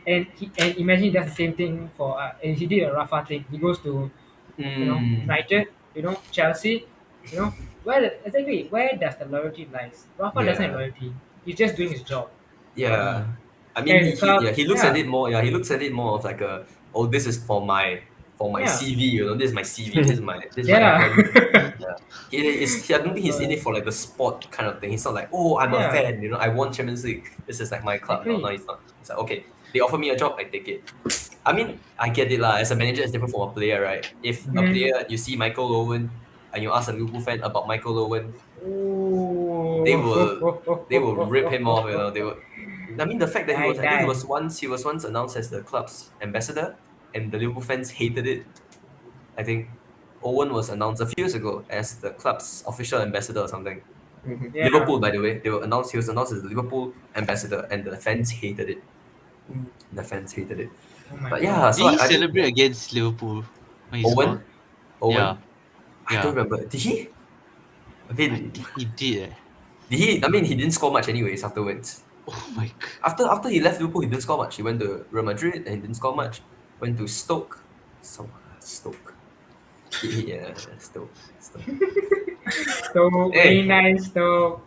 imagine he does the same thing for and he did a Rafa thing. He goes to United, Chelsea, where does the loyalty lies? Rafa doesn't have Yeah. loyalty. He's just doing his job. Yeah, I mean, And club- he looks yeah. at it more. Yeah, he looks at it more of like this is for my Yeah. CV. You know, this is my CV. This is my Yeah. employment. I don't think he's in it for like the sport kind of thing. He's not like, oh, I'm a Yeah. fan. You know, I won Champions League. This is like my club. No, Exactly. he's not. He's like, okay, they offer me a job, I take it. I mean, I get it lah. As a manager, it's different from a player, right? If a Mhm. player, you see Michael Owen, and you ask a Liverpool fan about Michael Owen, Ooh. they will rip him off. You know, they will. I mean, the fact that I think he was once announced as the club's ambassador, and the Liverpool fans hated it. I think Owen was announced a few years ago as the club's official ambassador or something. Yeah. Liverpool, by the way, he was announced as the Liverpool ambassador, and the fans hated it. The fans hated it. Oh my But God. yeah, Did so he I think celebrate against Liverpool when he Owen, scored? Owen, Yeah. I Yeah. don't remember. Did he? I mean, He did. did he? I mean, he didn't score much anyways afterwards. Oh my god. After he left Liverpool, he didn't score much. He went to Real Madrid and he didn't score much. Went to Stoke. Stoke. Yeah, Stoke. So Hey. very nice though.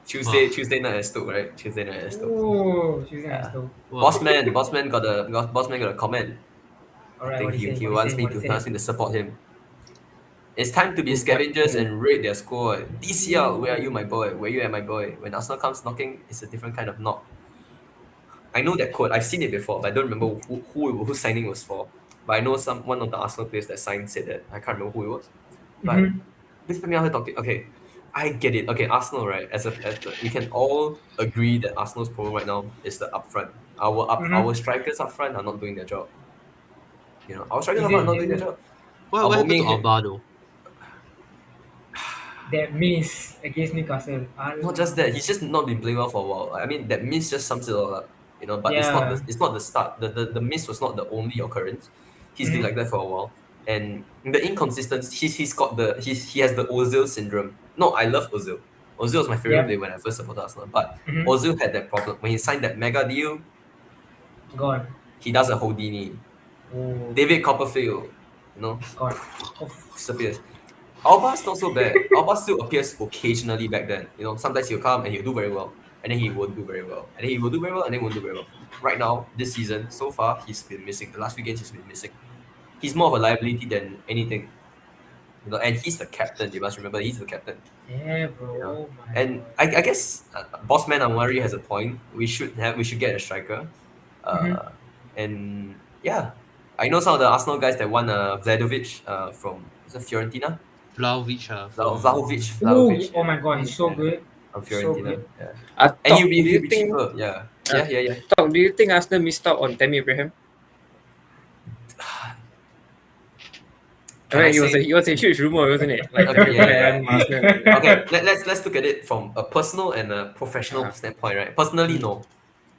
Tuesday night at Stoke, right? Tuesday night at Stoke. Oh, she's Yeah. nice though. Wow. Bossman got a comment. I Alright, think what he he wants me to support him. It's time to be scavengers and raid their squad. DCL, where are you, my boy? Where you at, my boy? When Arsenal comes knocking, it's a different kind of knock. I know that quote. I've seen it before, but I don't remember who signing was for. But I know one of the Arsenal players that signed said that. I can't remember who it was. But Mhm. this made me out here talking. Okay, I get it. Okay, Arsenal, right? We can all agree that Arsenal's problem right now is the upfront. Our strikers up front are not doing their job. You know, our strikers up front are not doing their job. What happened to Aubameyang- Alba though? That miss against Newcastle. Not just that, he's just not been playing well for a while. I mean, that miss just sums it all up. But Yeah. it's not the start. The miss was not the only occurrence. He's been Mhm. like that for a while. And the inconsistency, he has the Ozil syndrome. No, I love Ozil. Ozil was my favorite Yep. player when I first supported Arsenal, but Mm-hmm. Ozil had that problem when he signed that mega deal. Gone. He does a Houdini. Oh, David Copperfield, gone. Oh, disappears. Alba's not so bad. Alba still appears occasionally back then. Sometimes he'll come and he'll do very well, and then he won't do very well, and then he will do very well, and then won't do very well. Right now, this season, so far, he's been missing. The last few games, he's been missing. He's more of a liability than anything. And he's the captain. You must remember, he's the captain. yeah, bro. You know? Oh my And god. I guess Bossman Amari has a point. We should get a striker, Mm-hmm. and yeah, I know some of the Arsenal guys that won Vlahovic from is it Fiorentina. Vlahovic from Vlahovic, Oh yeah, my god, he's so yeah, good. from So Fiorentina, good. yeah, Uh, and Talk, do you he'll be think cheaper, yeah, uh, yeah. Talk, do you think Arsenal missed out on Tammy Abraham? Can I It was say? it was a huge rumor, wasn't it? Like Okay, Tammy yeah, Abraham, yeah. Arsenal. and, Okay, let's look at it from a personal and a professional Uh-huh. standpoint, right? Personally, Mm. no.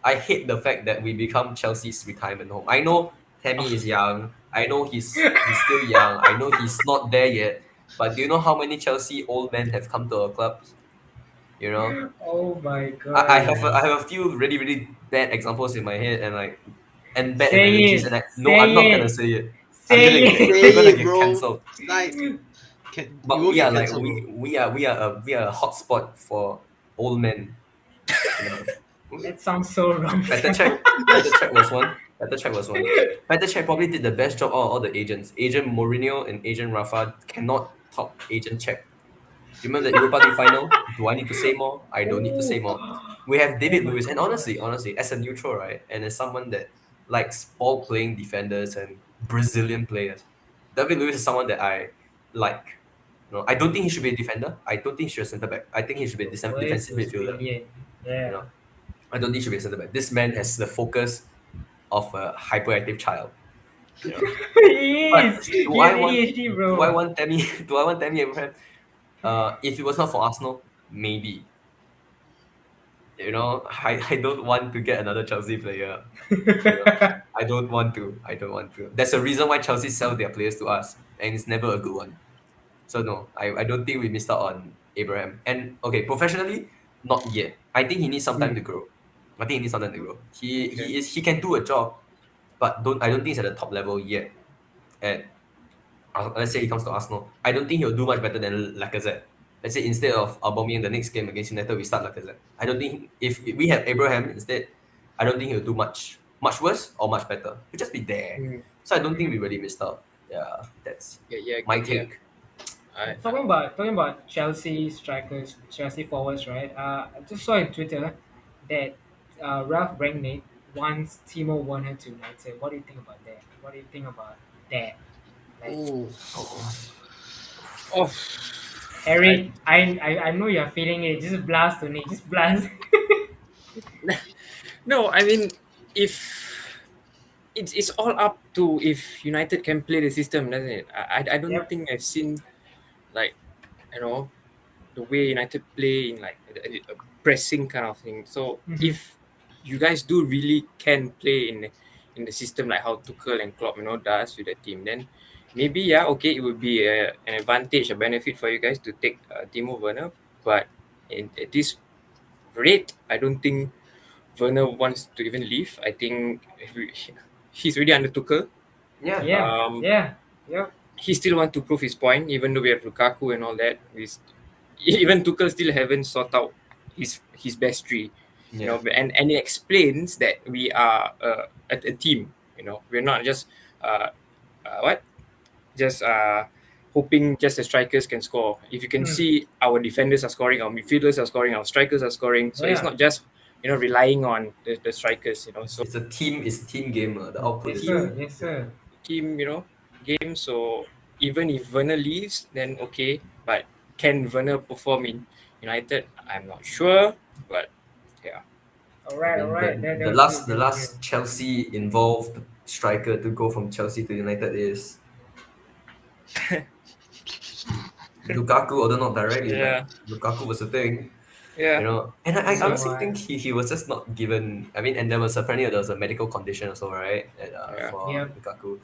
I hate the fact that we become Chelsea's retirement home. I know Tammy is young. I know he's still young. I know he's not there yet. But do you know how many Chelsea old men have come to our clubs? You know, Oh my I god. have I have a few really really bad examples in my head and bad Say analogies, it. and no, I'm not Say gonna it. say it. Say I'm gonna Say it, get bro. cancelled. Like, you But won't we are get like cancelled, bro. we are a hotspot for old men. You know. That sounds so wrong. Petr Cech was one. Petr Cech probably did the best job out of all the agents. Agent Mourinho and Agent Rafa cannot top Agent Cech. You remember the Europa League final? Do I need to say more? I don't need to say Oh, more. We have oh David my Lewis, and god. honestly, as a neutral, right, and as someone that likes ball playing defenders and Brazilian players, David Lewis is someone that I like. I don't think he should be a defender. I don't think he should be a centre back. I think he should be a Voice defensive was midfielder. brilliant. You Yeah. know, I don't think he should be a centre back. This man has the focus of a hyperactive child. You know. He But is. He has ADHD, do I bro. want Tammy do I want Tammy Abraham? If it was not for Arsenal, maybe. I don't want to get another Chelsea player. I don't want to. There's a reason why Chelsea sell their players to us, and it's never a good one. So no, I don't think we missed out on Abraham. And okay, professionally, not yet. I think he needs some time to grow. He can do a job, but I don't think he's at the top level yet. At let's say he comes to Arsenal, I don't think he'll do much better than Lacazette. Let's say instead of Aubameyang the next game against United, we start Lacazette. I don't think if we have Abraham instead, I don't think he'll do much worse or much better. He'll just be there. Mm. So I don't think we really missed out. Yeah, that's Yeah, my yeah. take. Talking about Chelsea strikers, Chelsea forwards, right? I just saw on Twitter that Ralph Rangnick wants Timo Werner to United. What do you think about that? What do you think about that? Like, Oh, Oh, Eric, I know you're feeling it. Just blast to me. Just blast. no, I mean, if it's all up to if United can play the system, doesn't it? I don't Yep. think I've seen like the way United play in like a pressing kind of thing. So Mhm. if you guys do really can play in the system like how Tuchel and Klopp does with the team, then maybe okay, it would be an advantage, a benefit for you guys to take Timo Werner. But at this rate, I don't think Werner wants to even leave. I think he's already under Tuchel. Yeah. Yeah. Um, Yeah. Yep. he still want to prove his point, even though we have Lukaku and all that. Even Tuchel still haven't sorted out his best three. Yeah. And it explains that we are a team. We're not just what just hoping just the strikers can score. If you can see, our defenders are scoring, our midfielders are scoring, our strikers are scoring. So it's Yeah. not just relying on the strikers. So It's a team game. The output Yes, is sir. Yes, sir. team game. So even if Werner leaves, then okay. But can Werner perform in United? I'm not sure. But yeah. All right. All right. The, That the was last good. the last Chelsea involved striker to go from Chelsea to United is Lukaku, although not directly, Yeah. but Lukaku was a thing. Yeah. And I So, honestly think he was just not given. I mean, and there was a medical condition also, right? Yeah. For Yep. Lukaku.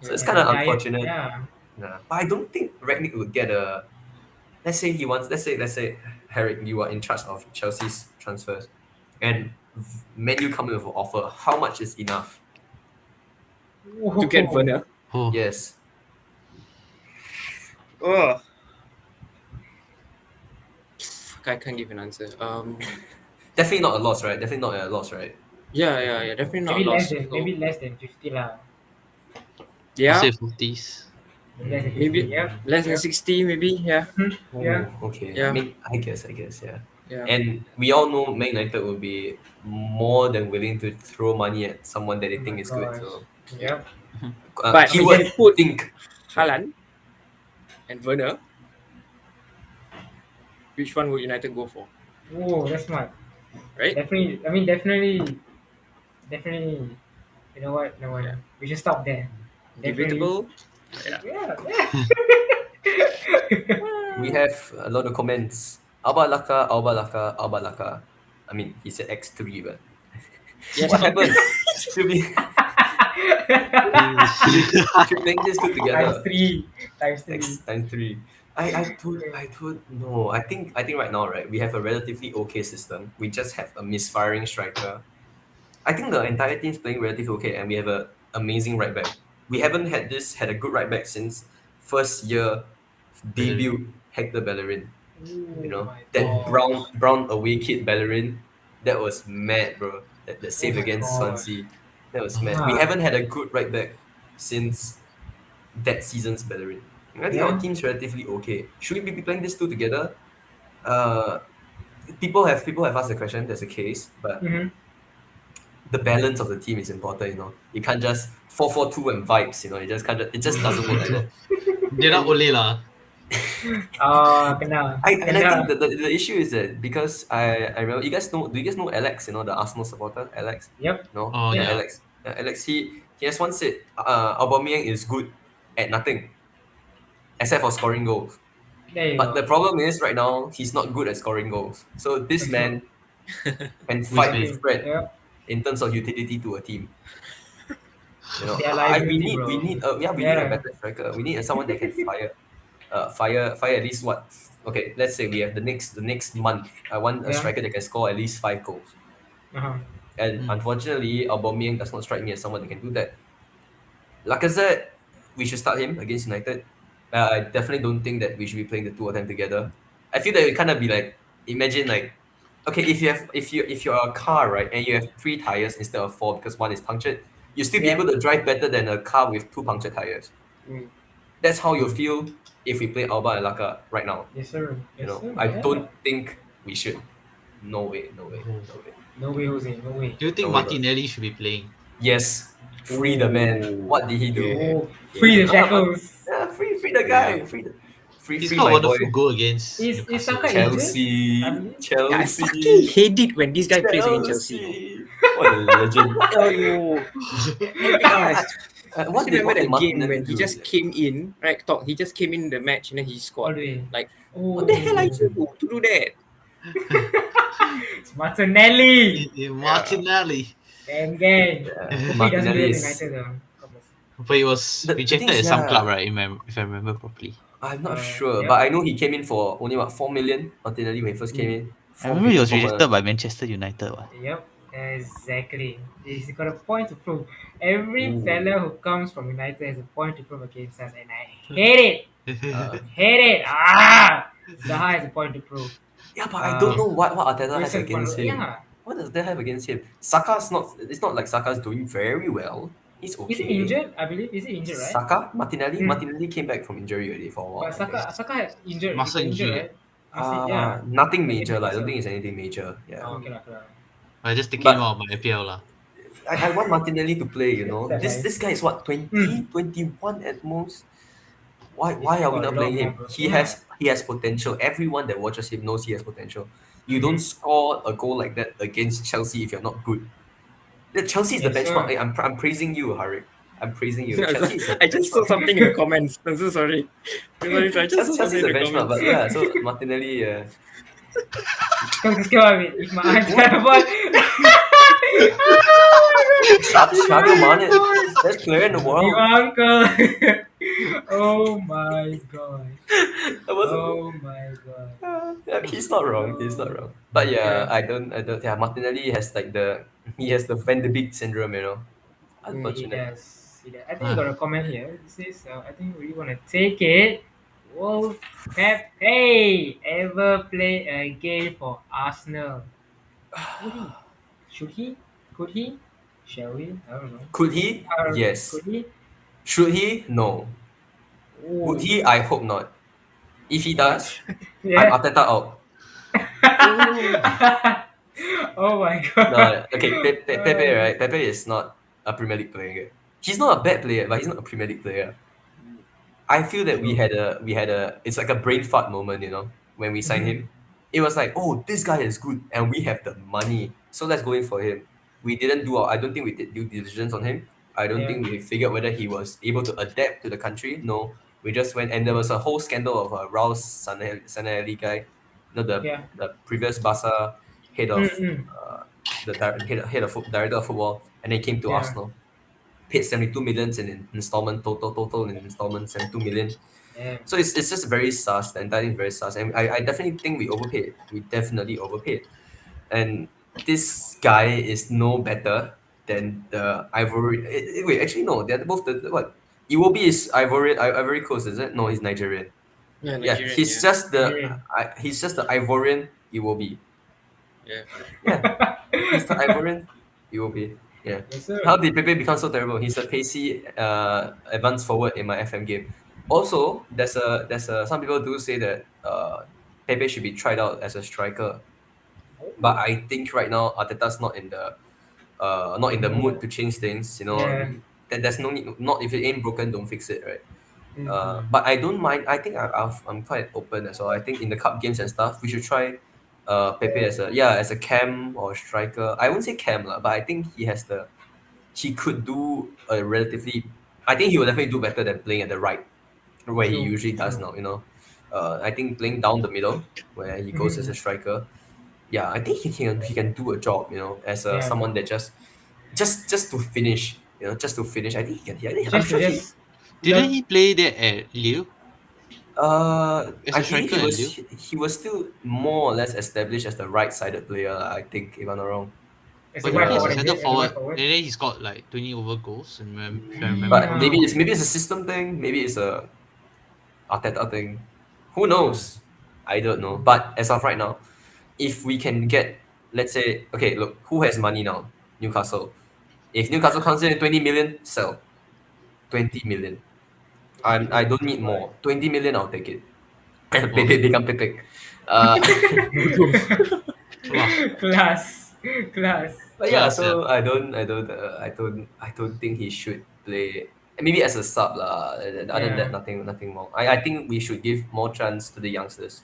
So it's Yeah, kind of diet, unfortunate. Yeah. Nah. But I don't think Ragnick would get a. Let's say he wants. Let's say Herrick, you are in charge of Chelsea's transfers, and Man U come with an offer. How much is enough? To get Werner. Oh, Yes. Oh. I can't give an answer. Definitely not a loss, right? Definitely not a loss, right? Yeah. Definitely not Maybe lost. maybe less than 50 lah. I'll Yeah, say 40s. Maybe less than 50. maybe Yep. less than Yep. 60, maybe. Yeah, Yeah. Oh, okay. Yeah. I mean, I guess, yeah. yeah. And we all know Man United will be more than willing to throw money at someone that they Oh think my is good. gosh. So, Yep. But keyword if you put think. Haaland and Werner, which one would United go for? Oh, that's smart. Right? Definitely. I mean, definitely. You know what? No one. Yeah. We should stop there. Definitely. Debatable. Yeah. Yeah. We have a lot of comments. Alba Laka. I mean, he said X3, but Yes. what happened? Should we make this two Times together? three. Times three. X times 3. I don't know. I think right now, right, we have a relatively okay system. We just have a misfiring striker. I think the entire team's playing relatively okay, and we have a amazing right back. We haven't had a good right back since first year debut Hector Bellerin. You know, my that gosh. brown away kid Bellerin, that was mad, bro. That save my against gosh. Swansea, that was mad. We Yeah. haven't had a good right back since that season's Bellerin. I think our Yeah. team's relatively okay. Should we be playing these two together? Uh, people have asked the question. There's a case, but Mm-hmm. the balance of the team is important. You know, you can't just 4-4-2 and vibes. You know, you just can't. It just doesn't work like that. Dia nak boleh lah. Kena. I think the issue is that because I remember you guys know. Do you guys know Alex? You know, the Arsenal supporter, Alex. Yep. No. Oh, yeah, yeah. Alex. Alex. He has once said, Aubameyang is good at nothing, except for scoring goals. There you But go. the problem is right now he's not good at scoring goals. So this man can fight with Fred Yep. in terms of utility to a team. You know, They are we liability, need bro. we need we need a Yeah. better striker. We need someone that can fire at least what? Okay, let's say we have the next month. I want a Yeah. striker that can score at least 5 goals. Uh-huh. And unfortunately, Aubameyang does not strike me as someone that can do that. Lacazette, we should start him against United. I definitely don't think that we should be playing the two of them together. I feel that it kind of be like, imagine like, okay, if you're a car, right, and you have 3 tires instead of 4 because one is punctured, you still be Yeah. able to drive better than a car with 2 punctured tires. Mm. That's how you feel if we play Alba and Laka right now. Yes, sir. You Yes, know, sir. I Yeah. don't think we should. No way. No way, Jose. No way. Do you think No way, Martinelli should be playing? Yes, free the man. What did he do? Okay. Oh, free the Ah, shackles. Yeah, free the guy. Yeah. Free He's free got a my boy. wonderful goal against Is Newcastle. Saka injured? Chelsea. I believe. Yeah, I Chelsea. fucking hate it when this guy plays against Chelsea. What a legend. Oh, you. What Remember did that game Martinelli when he do? just came in, right? He just came in the match and then he All scored. the way. Like, Oh, what the hell are you to do that? It's Martinelli. Martinelli. Gang. Yeah, Hopefully he doesn't do Martinelli that is. United though. But he was The rejected thing at is, some yeah. club, right? If I remember properly. I'm not Uh, sure, yeah. but I know he came in for only 4 million. Martinelli when he first came in. I remember he was from a- rejected by Manchester United. What? Yep, exactly. He's got a point to prove. Every Ooh. fella who comes from United has a point to prove against us, and I hate it. Uh, Hate it. Zaha has a point to prove. Yeah, but I don't know what Arteta has Wilson against him. Yeah. What does that have against him? Saka's not. It's not like Saka's doing very well. He's okay. Is he injured? I believe. Is he injured, right? Saka, Martinelli, Hmm. Martinelli came back from injury already for a while. But Saka has injured. Muscle he's injury. right? Yeah. Nothing I think major. Like, I so. don't think it's anything major. Yeah. Oh, okay, okay. I just taking But- him out of my FPL lah. I want Martinelli to play. You know, That's this nice. this guy is what 20, 21 at most. Why He's are we got not a lot playing more, him? bro. He Yeah. has potential. Everyone that watches him knows he has potential. You don't score a goal like that against Chelsea if you're not good. Chelsea is the Yes, benchmark. sir. I'm praising you, Harik. I'm praising you. Chelsea is the I just saw benchmark. something in the comments. I'm so sorry. I just saw Chelsea something is the in the benchmark, comments. but yeah. So Martinelli, Come on, mate. If my aunt had a ball. Sadio Mane. best player in the Your world. uncle. Oh my god. That was Oh my god. yeah, he's not wrong. He's not wrong. But yeah, Yeah. I don't. Yeah, Martinelli has like he has the Van de Beek syndrome, you know. Yeah, he Unfortunate. does. He does. I think you got a comment here. It says, I think we want to take it. Wolf Pepe ever play a game for Arsenal? Would he? Should he? Could he? Shall we? I don't know. Could he? Yes. Could he? Should he? No. Would Oh. he? I hope not. If he does, I'm Yeah. Arteta out. Oh my god. No, okay, Pepe, right? Pepe is not a Premier League player. He's not a bad player, but he's not a Premier League player. I feel that we had a it's like a brain fart moment, you know, when we signed him. It was like, oh, this guy is good and we have the money, so let's go in for him. We didn't do our, I don't think we did due diligence on him. I don't Yeah. think we figured whether he was able to adapt to the country. No, we just went, and there was a whole scandal of a Raul Sanelli guy, you know, Yeah. the previous Barca head of Mm-mm. head of director of football, and he came to Yeah. Arsenal, paid 72 millions in installment, total in installment 72 million. Yeah. So it's just very sus. The entire thing is very sus, and I definitely think we overpaid. We definitely overpaid, and this guy is no better than the Ivory. Wait, actually no, they're both the what? Iwobi is Ivory Coast, is it? No, he's Nigerian. Yeah, Yeah, Nigerian. he's Yeah. just Nigerian. he's just the Ivorian Iwobi. Yeah. Yeah, he's the Ivorian Iwobi. Yeah. Yes, sir. How did Pepe become so terrible? He's a pacey advanced forward in my FM game. Also, there's some people do say that Pepe should be tried out as a striker, but I think right now Arteta's not in the mood to change things. You know, Yeah. that there's no need. Not if it ain't broken, don't fix it, right? Mhm. But I don't mind. I think I'm quite open as well. I think in the cup games and stuff, we should try Pepe as a cam or striker. I won't say cam lah, but I think he could do a relatively. I think he will definitely do better than playing at the right, where he True. usually does True. now. You know, I think playing down the middle where he goes as a striker. Yeah, I think he can do a job. You know, as Yeah. someone that just to finish. You know, just to finish. I think he can. I'm Just sure to he. just Didn't he play there at Lille? As I a believe striker at Lille? he was still more or less established as the right-sided player. I think, if I'm not wrong. as a But right maybe as forward, a is centre it? As a right forward, forward. and then he scored like 20 over goals, and if I remember But correctly. maybe it's a system thing. Maybe it's a Arteta thing. Who knows? I don't know. But as of right now, if we can get, let's say, okay, look, who has money now? Newcastle. If Newcastle comes in at 20 million, sell. 20 million. I don't need more. 20 million, I'll take it. Pepe become Pepe. Uh, Wow. Class. Class. But yeah, Class, so I don't think he should play. Maybe as a sub lah. Other than that, Yeah. nothing more. I think we should give more chance to the youngsters.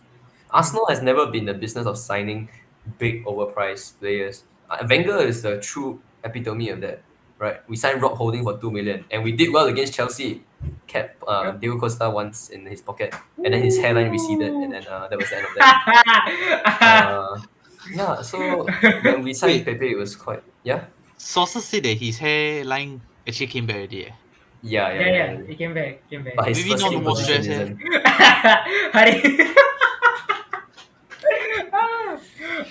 Arsenal has never been the business of signing big overpriced players. Wenger is the true epitome of that, right? We signed Rob Holding for 2 million, and we did well against Chelsea. Kept Yep. Diego Costa once in his pocket, and then his hairline receded, and then that was the end of that. Yeah, so when we signed Wait. Pepe, it was quite Sources say that his hairline actually came back already. Yeah. He came back. But his Maybe first not team more position stress, eh? isn't. Hari.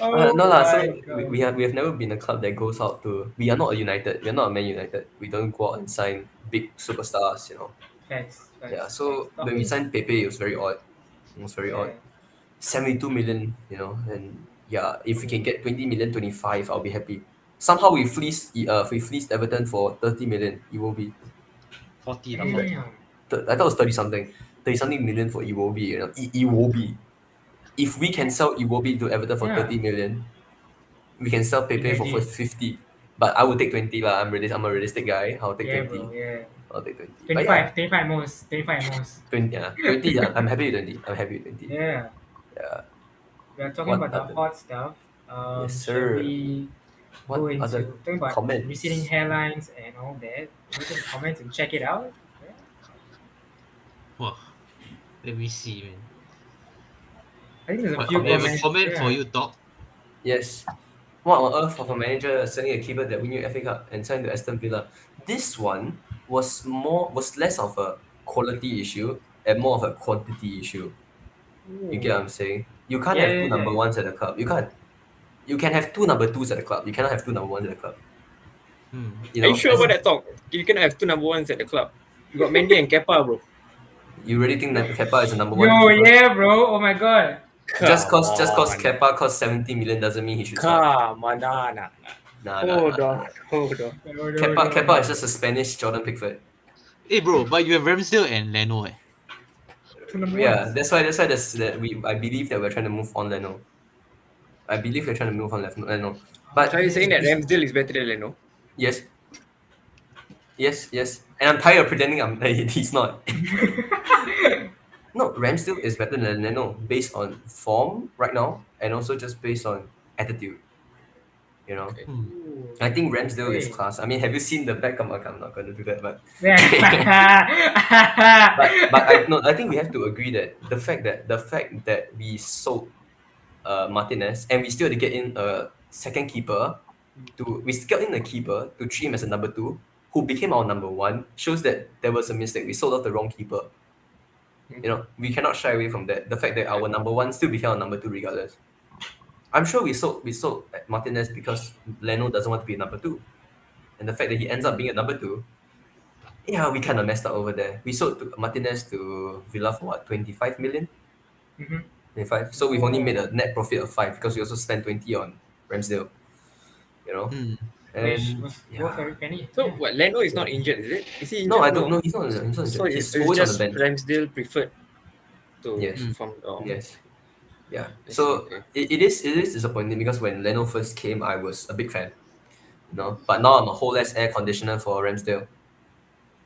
Oh No lah. So my we God. have never been a club that goes out to. We are not a United. We are not a Man United. We don't go out and sign big superstars. You know. Facts. Yeah. Facts. So when we signed Pepe, it was very odd. It was very odd. Yeah. 72 million. You know, and yeah, if we can get 20 million, 25, I'll be happy. Somehow we fleeced Everton for 30 million. It will be 40 Damn. lah. I thought it was 30 something million for Iwobi, you know. Iwobi. If we can sell Iwobi to Everton for Yeah. 30 million, we can sell Pepe for Imagine. 50. But I would take 20 lah. I'm a realistic guy. I'll take Yeah, 20. bro. Yeah. I'll take 20. But yeah, 25 most. 25 most. 20, yeah. 20, yeah. I'm happy with 20. I'm happy with 20. Yeah. Yeah. We are talking What about other- the hot stuff. Yes, Shall sir. we What go into other talking about comments? receding hairlines and all that? Look at the comments and check it out. Yeah. Wow. Let me see, man. I think there's a What, few we have a comments. comment for Yeah. you, Doc. Yes. What on earth of a manager selling a keeper that win you FA Cup and signed to Aston Villa? This one, was less of a quality issue and more of a quantity issue. You get what I'm saying? You can't have two number Yeah. ones at the club. You can't. You can have two number twos at the club. You cannot have two number ones at the club. Hmm. You Are know, you sure about that talk? You cannot have two number ones at the club. You got Mendy and Kepa, bro. You really think that Kepa is a number one Yo, keeper? yeah, bro. Oh my god. Just Come cause on. Kepa costs 70 million doesn't mean he should start. Come on, nah. Hold on. Kepa is just a Spanish Jordan Pickford. Hey bro, but you have Ramsdale and Leno. Two number Yeah, ones. that's why I believe that we're trying to move on Leno. I believe we're trying to move on Leno. But So are you saying that Ramsdale is better than Leno? yes. And I'm tired of pretending he's not. No, Ramsdale is better than Leno based on form right now and also just based on attitude. You know, Okay. I think Ramsdale is Okay. class. I mean, have you seen the Beckham? Okay, I'm not gonna do that, but Yeah. I think we have to agree that the fact that we sold Martinez and we still had to get in a second keeper we got in a keeper to treat him as a number two who became our number one shows that there was a mistake. We sold off the wrong keeper. You know, we cannot shy away from that. The fact that our number one still became our number two regardless. I'm sure we sold Martinez because Leno doesn't want to be a number two. And the fact that he ends up being a number two, yeah, we kind of messed up over there. We sold Martinez to Villa for what, 25 million? Mhm. 25. So we've only made a net profit of 5 because we also spent 20 on Ramsdale. You know? Hmm. Which And was yeah. worth every penny. So Yeah. what? Leno is not injured, is it? Is he injured? No, I don't know. He's not So injured. it's He's always on just the bench. Ramsdale preferred to Yes. from oh. Yes. Yeah. I So see, okay. it is disappointing because when Leno first came, I was a big fan. You know, but now I'm a whole ass air conditioner for Ramsdale.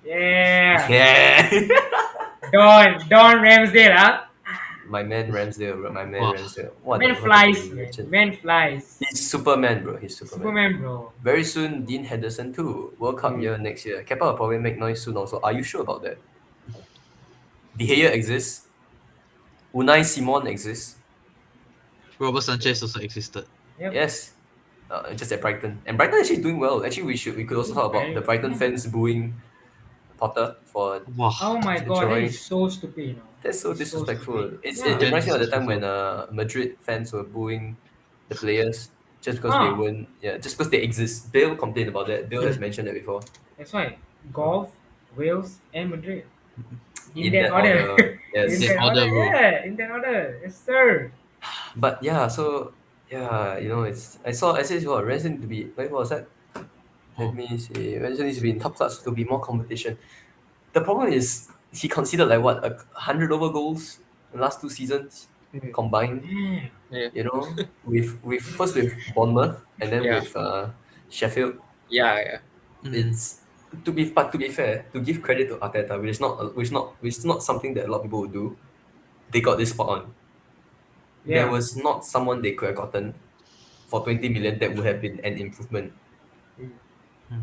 Yeah. Yeah. Don Ramsdale, huh? My man Ramsdale, bro. My man Wow. Ramsdale. Man flies, man. legend. Man flies. He's Superman, bro. He's Superman, bro. Very soon, Dean Henderson too. World Cup year next year. Kepa will probably make noise soon also. Are you sure about that? De Gea exists. Unai Simon exists. Robert Sanchez also existed. Yep. Yes. Just at Brighton. And Brighton actually doing well. Actually, we could also talk about the Brighton fans booing Potter for Wow. Oh my god, that Troy. is so stupid, you know. That's so It's disrespectful. stupid. It Yeah. reminds me of the time when Disrespectful. Madrid fans were booing the players just because they Ah. weren't just because they exist. Bale complained about that. Bale has mentioned that before. That's why. Golf, Wales, and Madrid. In, In that, that order. order, yes. In That that order, order, bro. yeah. In that order. Yes, sir. But yeah, so yeah, you know, I said what Rennes need to be what was that? Let me see. Rennes needs to be in top class to be more competition. The problem is he conceded like what 100 over goals in the last 2 seasons combined. Damn. Yeah. You know, with first with Bournemouth and then Yeah. with Sheffield. Yeah. It's to be fair, to give credit to Arteta, which is not something that a lot of people would do. They got this spot on. There Yeah. was not someone they could have gotten for 20 million that would have been an improvement.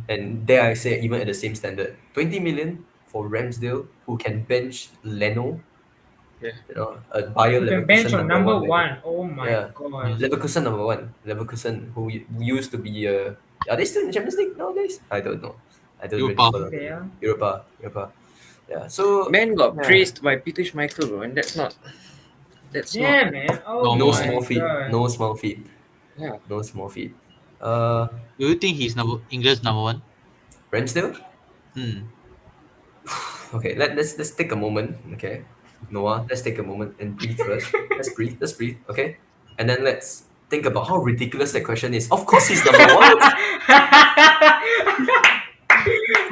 And dare I say, even at the same standard, 20 million for Ramsdale, who can bench Leno, Yeah. you know, a Bayer You can Leverkusen bench on number maybe. one. Oh my Yeah. god. Leverkusen number one. Leverkusen, who used to be are they still in the Champions League nowadays? I don't know. I don't really Europa. follow. Yeah. Europa. Yeah. So Man got yeah. praised by Peter Schmeichel, bro, and that's not Yeah, man. Oh No no my small feat. god. No small feat. yeah. No small feat. Do you think he's England's number one? Ramsdale? Hmm. Okay, let's take a moment, okay? Noah, let's take a moment and breathe first. Let's breathe, okay? And then let's think about how ridiculous that question is. Of course he's number one.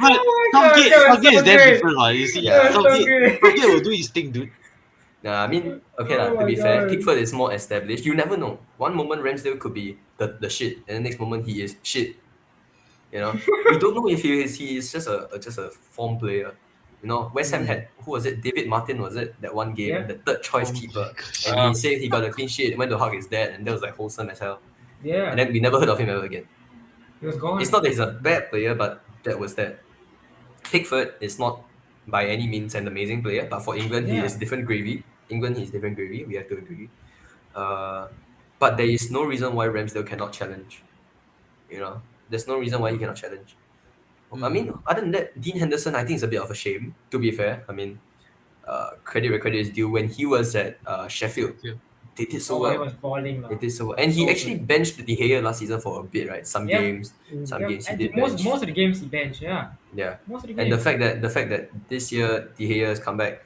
But Oh my God, that was Southgate is so damn good. different, lah. You see, Yeah. That was so good. Southgate will do his thing, dude. Nah, I mean, okay Oh to my be fair, God. Pickford is more established. You never know. One moment Ramsdale could be the shit, and the next moment he is shit. You know, we don't know if he is just a form player. You know, West Ham had who was it? David Martin was it? That one game, Yeah. the third choice Oh my keeper, gosh. and he said he got a clean sheet, went to hug his dad, and that was like wholesome as hell. Yeah. And then we never heard of him ever again. He was gone. It's not that he's a bad player, but that was that. Pickford is not by any means an amazing player, but for England he Yeah. is different gravy. England he's different gravy. We have to agree. But there is no reason why Ramsdale cannot challenge. You know, there's no reason why he cannot challenge. I mean, other than that, Dean Henderson, I think is a bit of a shame. To be fair, I mean, credit where credit is due. When he was at Sheffield, Yeah. they did so Oh, he well. was balling They lah. did so well, and he So actually good. benched De Gea last season for a bit, right? Some Yep. games he I did think most bench. most of the games he bench, yeah. Yeah, Most of the and the games. fact that this year De Gea has come back,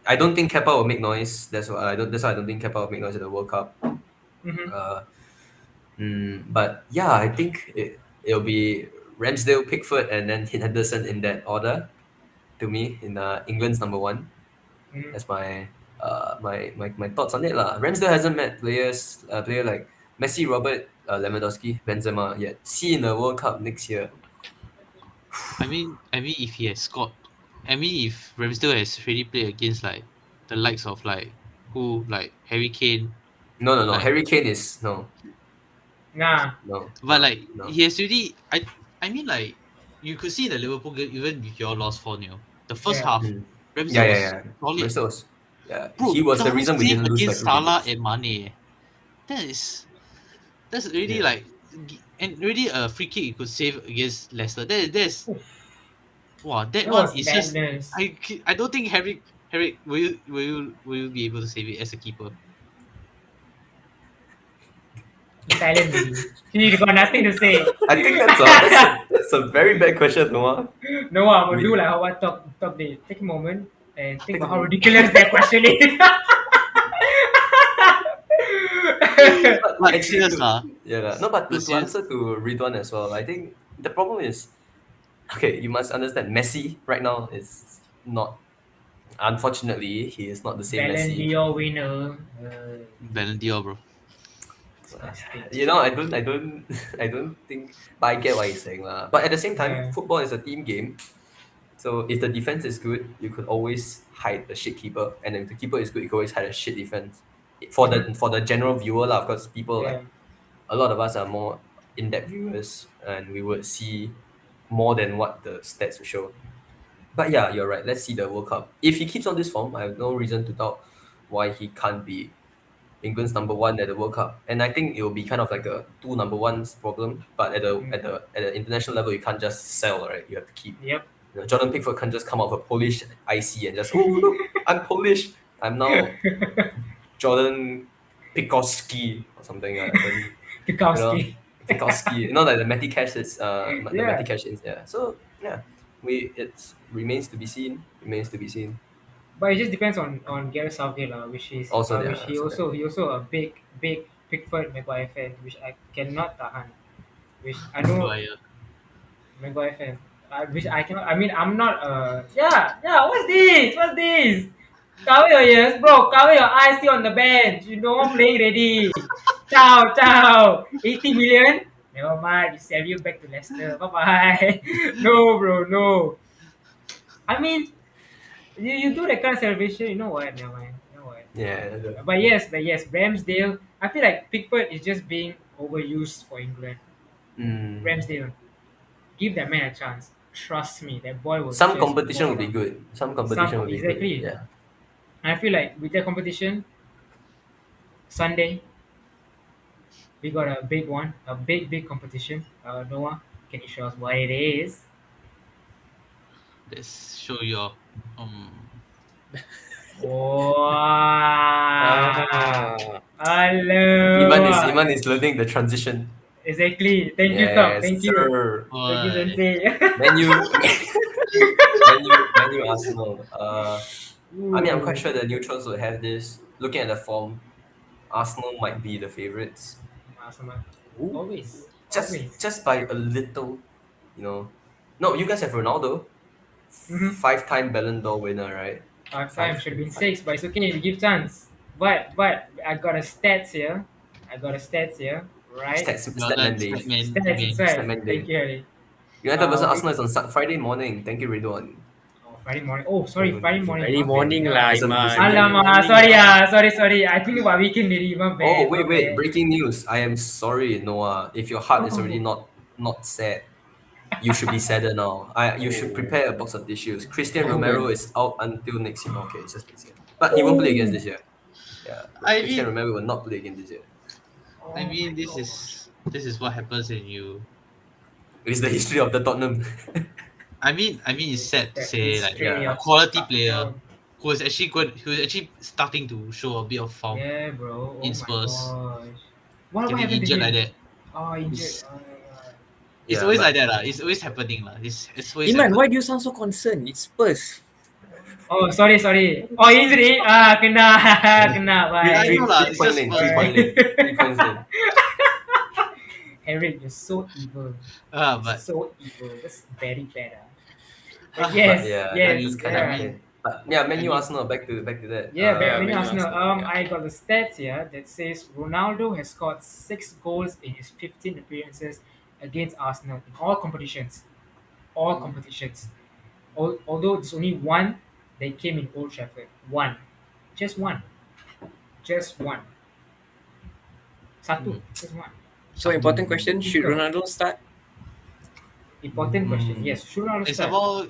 I don't think Kepa will make noise. That's why I don't think Kepa will make noise at the World Cup. Mm-hmm. But yeah, I think it'll be Ramsdale, Pickford, and then Henderson in that order. To me, in England's number one. Mm-hmm. That's my thoughts on it lah. Ramsdale hasn't met player like Messi, Robert, Lewandowski, Benzema yet. See in the World Cup next year. I mean, if he has scored, I mean, if Ramsdale has really played against like the likes of like who like Harry Kane, No. like Harry Kane is no. Nah. but like no. he has really I mean like you could see the Liverpool game even if you all lost 4-0. The first Yeah. half, Mm. Ramsdale was solid. Ramsdale was, Bro, he was the double reason we save didn't lose by against 2 Salah digits. and Mane. That is that's really Yeah. like and really a free kick you could save against Leicester. That's wow, that That one was is just madness. I don't think Harry will you be able to save it as a keeper. Silent really. He got nothing to say. I think that's a very bad question, Noah. No, I'm gonna We- do like how I top day. Take a moment and think Take a about how moment. ridiculous that question is. But Like serious lah. no, but But to serious. answer to Ridwan as well, I think the problem is, okay, you must understand Messi right now is not. Unfortunately, he is not the same Ballon Messi. d'Or winner. Ballon d'Or, bro. Disgusting. I don't think, but I get what he's saying lah. But at the same time, Yeah. football is a team game. So if the defense is good, you could always hide the shit keeper, and if the keeper is good, you could always hide a shit defense. For the general viewer lah, of course, people Yeah. like a lot of us are more in-depth viewers, and we would see more than what the stats will show. But yeah, you're right. Let's see the World Cup. If he keeps on this form, I have no reason to doubt why he can't be England's number one at the World Cup. And I think it will be kind of like a two number ones problem. But at the international level, you can't just sell, right? You have to keep. Yep. Jordan Pickford can't just come out of a Polish IC and just, oh look, I'm Polish. I'm now Jordan Pikowski or something. Pikowski. Pikowski. Like the Matty Cash is the Yeah. Matty Cash is, yeah. So yeah, it remains to be seen. But it just depends on Gareth Southgate lah, which is Also, which he also a big Pickford Maguire fan, which I cannot tahan. Which I know Maguire. Maguire fan. Which I cannot. I mean, I'm not. Yeah. What's this? Cover your ears, bro. Cover your eyes. Stay on the bench. You know I'm playing ready. Ciao. 80 million. Never mind. We sell you back to Leicester. Bye bye. No, bro. No. I mean, you do that kind of celebration. You know what? Never mind. You know what? Yeah. But yes, Ramsdale. I feel like Pickford is just being overused for England. Ramsdale, give that man a chance. Trust me, that boy will. Some just competition ball will be down. good. Some competition will be Exactly. good. Yeah. I feel like with the competition, Sunday, we got a big one, a big competition. Noah, can you show us what it is? Let's show your Wow! Ah, Hello. Iman is learning the transition. Exactly. Thank you, Tom. Yes, Thank you. sir. Thank you, Sensei. Menu Arsenal. I mean, I'm quite sure the neutrals will have this. Looking at the form, Arsenal might be the favourites. Arsenal. Ooh. Always. Just by a little, No, you guys have Ronaldo, Mhm. 5-time Ballon d'Or winner, right? Time should have been 6, but it's okay. We give chance. But I got a stats here. Right? Statman Day. Stats itself. Statman Day. Thank you, Harry. United versus we- Arsenal is on Friday morning. Thank you, Ridwan. Oh, Friday morning. Oh, sorry, Friday morning. Friday My morning bad. lah, It's a- Iman. it's a- Friday Alamak, morning. sorry. I think about weekend already. My bad. Oh, my wait! bad. Breaking news! I am sorry, Noah. If your heart is already not sad, you should be sadder now. You should prepare a box of tissues. Christian Oh, Romero man. is out until next year. Okay, it's just next year, but he won't play against this year. Yeah, I Christian mean- Romero will not play again this year. I mean this is what happens when you It's the history of the Tottenham. I mean, it's sad to That say like history Yeah. a of quality player Lukaku. who is actually starting to show a bit of form Yeah, bro. Oh in my Spurs gosh. What getting happened to injured like him? that. Oh, injured. It's Oh my god. it's Yeah, always like but that lah. It's always happening lah. It's always Iman, happening. why do you sound so concerned? It's Spurs. Oh, sorry, sorry. Oh, injury. Kena, kena. three, I Bye. know three, lah. three It's point just lane, Spurs. 3 point lane, 3 points lane. Eric, you're so evil. But So evil. That's very bad. But But yes, yeah, I that's, yes, that's mean, kind I of yeah. mean, okay. But yeah, Man I U mean, Arsenal. Back to that. Yeah, Yeah, Man Man U U Arsenal. Arsenal, yeah. I got the stats here that says Ronaldo has scored 6 goals in his 15 appearances against Arsenal in all competitions. All competitions. Although there's only one that came in Old Trafford. One. Just one. Just one. Satu. Hmm. Just one. So important Satu. question: should Typical. Ronaldo start? Important question. Mm. Yes. Should Ronaldo And start?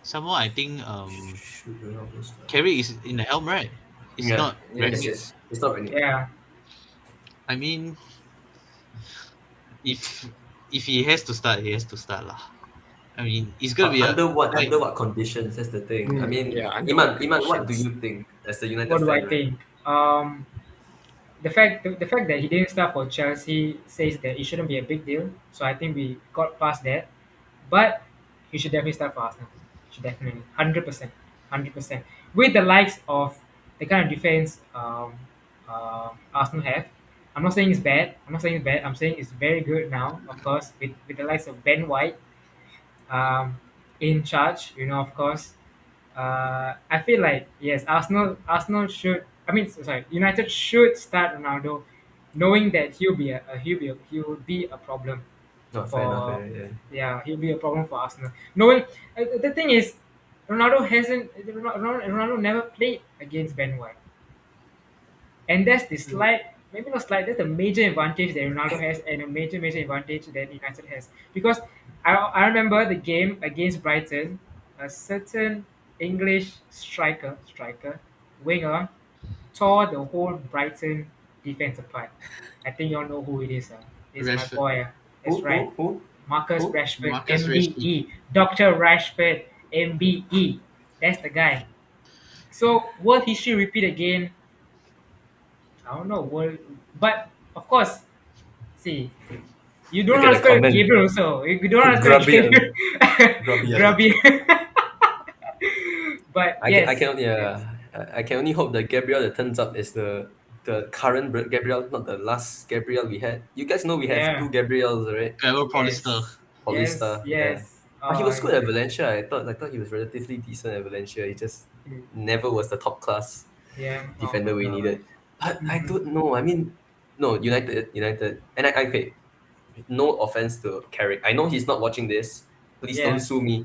somehow I think Should Ronaldo start? Carrick is in the helm, right? It's Yeah, not Yes, Rashford. yes. it's not really. Yeah. I mean, if he has to start, he has to start lah. I mean, it's gonna But be a under what? like, Under what conditions? That's the thing. I mean, Yeah, under what Iman, what do conditions? you think as a United What do I fan? Right? think? The fact that he didn't start for Chelsea says that it shouldn't be a big deal. So I think we got past that. But he should definitely start for Arsenal. Should definitely 100%, 100%. With the likes of the kind of defense Arsenal have. I'm not saying it's bad. I'm not saying it's bad. I'm saying it's very good now. Of course, with the likes of Ben White in charge. Of course. I feel like yes, Arsenal should. I mean, sorry, United should start Ronaldo, knowing that he'll be a problem No, fair enough. for Yeah. yeah, he'll be a problem for Arsenal. Knowing the thing is, Ronaldo never played against Ben White, and that's the slight, maybe not slight, that's the major advantage that Ronaldo has, and a major advantage that United has. Because I remember the game against Brighton, a certain English striker, winger, tore the whole Brighton defense apart. I think you all know who it is. It's my Rashford. boy. That's right. Who? Marcus Who? Rashford, Marcus MBE. Dr. Rashford, MBE. That's the guy. So, world history repeat again. I don't know. But, of course, see, you don't Look know how at to the spell comment. Gabriel also. You don't know how to spell Grubby, Gabriel. Grubby. Grubby. But, yes. I can only I can only hope that Gabriel that turns up is the current Gabriel, not the last Gabriel we had. You guys know we have Yeah. two Gabriels, right? Trevor Yes. Paulister. Paulista, yeah. Yes. But he was good Yeah. at Valencia. I thought he was relatively decent at Valencia. He just never was the top class Yeah. Oh defender my we God. needed. But I Mhm. don't know. I mean, no, United, and okay. No offense to Carrick. I know he's not watching this. Please don't Yeah. sue me. He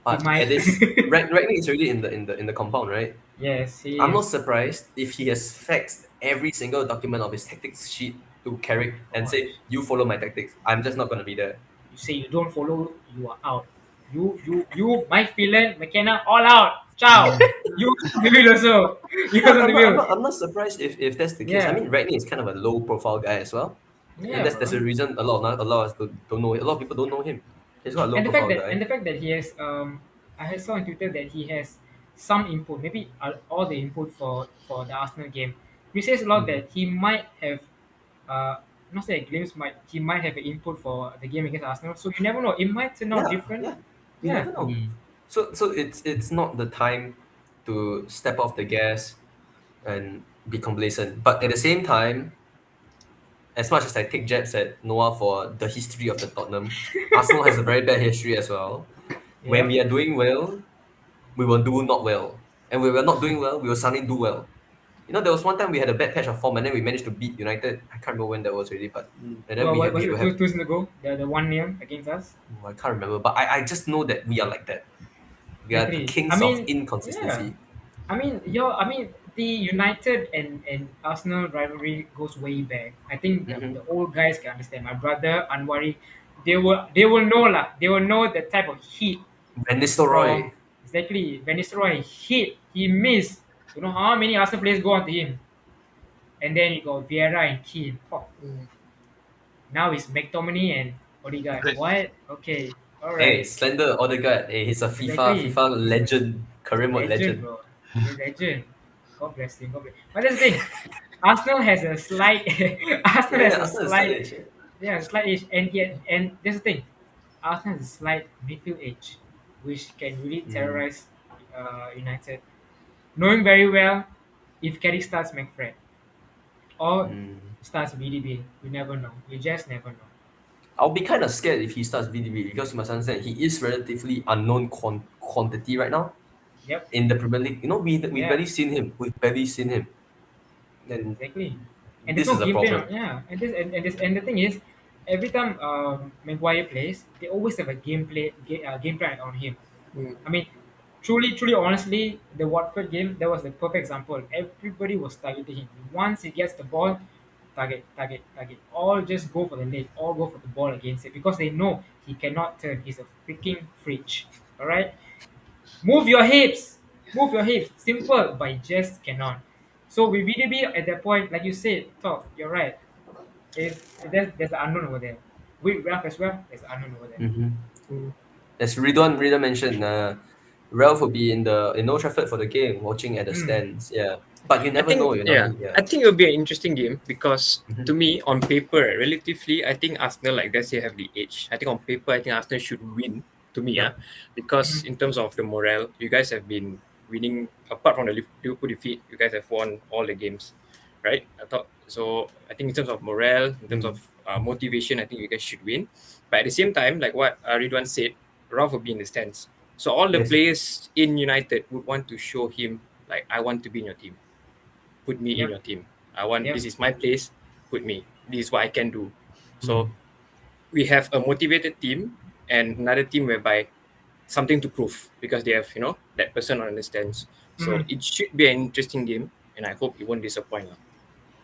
But might. at this, Ragnick is already in the compound, right? Yes, he I'm not is. surprised if he has faxed every single document of his tactics sheet to Carrick and Gosh. say, "You follow my tactics. I'm just not gonna be there." You say you don't follow, you are out. Mike Phelan, McKenna, all out. Ciao. You will also. You I'm, also I'm, not, I'm, will. not, I'm not surprised if that's the case. I Yeah. mean, Ragnick is kind of a low profile guy as well, and Yeah, that's bro. the reason a lot of us don't know. A lot of people don't know him. He's not a low And the fact profile that guy. he has I saw on Twitter that he has some input, maybe all the input for the Arsenal game. He says a lot Mm. that he might have not say a glimpse, he might have an input for the game against Arsenal. So you never know. It might turn out Yeah, different. yeah. You Yeah. never know. Mm. So it's not the time to step off the gas and be complacent. But at the same time, as much as I take jabs at Noah for the history of the Tottenham, Arsenal has a very bad history as well. When Yep. we are doing well, we will do not well. And when we're not doing well, we will suddenly do well. There was one time we had a bad patch of form and then we managed to beat United. I can't remember when that was really, but and then Well, we what have was we it have 2 seasons ago? The 1-0 against us. I can't remember, but I just know that we are like that. We are the Exactly. I kings of mean, yeah. inconsistency. The United and Arsenal rivalry goes way back. I think Mm-hmm. the old guys can understand. My brother Anwari, they will know lah. They will know the type of heat Van from Nistelrooy. exactly Van Nistelrooy hit. He missed. You know how many Arsenal players go onto him, and then you got Vieira and Keane. Oh, now it's McTominay and Odegaard. Great. What? Okay, All Hey, right. Slender Odegaard. Hey, he's a Exactly. FIFA He's a legend, career mode legend, legend. bro. He's a legend. God bless him. God bless. But that's the thing. Arsenal has a slight. Arsenal has Yeah, a Arsenal is slightly slight. edge. Yeah, slight edge, and yet, and that's the thing. Arsenal has a slight midfield edge, which can really Mm. terrorize United. Knowing very well, if Kerry starts McFred or Mm. starts BDB, you never know. You just never know. I'll be kind of scared if he starts BDB because you must understand he is relatively unknown quantity right now Yep. in the Premier League. You know, we've Yeah. barely seen him. We've barely seen him. And Exactly. And there's this no is a game plan. problem. Yeah. And the thing is, every time Maguire plays, they always have a game plan on him. Mm. I mean, truly, honestly, the Watford game, that was the perfect example. Everybody was targeting him. Once he gets the ball, target. All just go for the leg. All go for the ball against it because they know he cannot turn. He's a freaking fridge. All right. Move your hips. Move your hips. Simple, but he just cannot. So with VDB at that point, like you said, talk. You're right. There's the unknown over there. With Ralph as well, there's the unknown over there. Mm-hmm. Mm. As Ridwan mentioned, Ralph will be in Old Trafford for the game, watching at the Mm. stands. Yeah, but you I never think know. You know. yeah, Yeah. I think it'll be an interesting game because Mhm. to me, on paper, relatively, I think Arsenal like they say have the edge. I think on paper, I think Arsenal should win. To me, Yep. because Mhm. in terms of the morale, you guys have been winning. Apart from the Liverpool defeat, you guys have won all the games, right? I thought so. I think in terms of morale, in terms Mm. of motivation, I think you guys should win. But at the same time, like what Ridwan said, Ralph will be in the stands. So all the Yes. players in United would want to show him like I want to be in your team, put me in Yep. your team. I want Yep. this is my place, put me. This is what I can do. Mm. So we have a motivated team and another team whereby something to prove because they have, that person understands. So Mhm. it should be an interesting game and I hope it won't disappoint. Lah.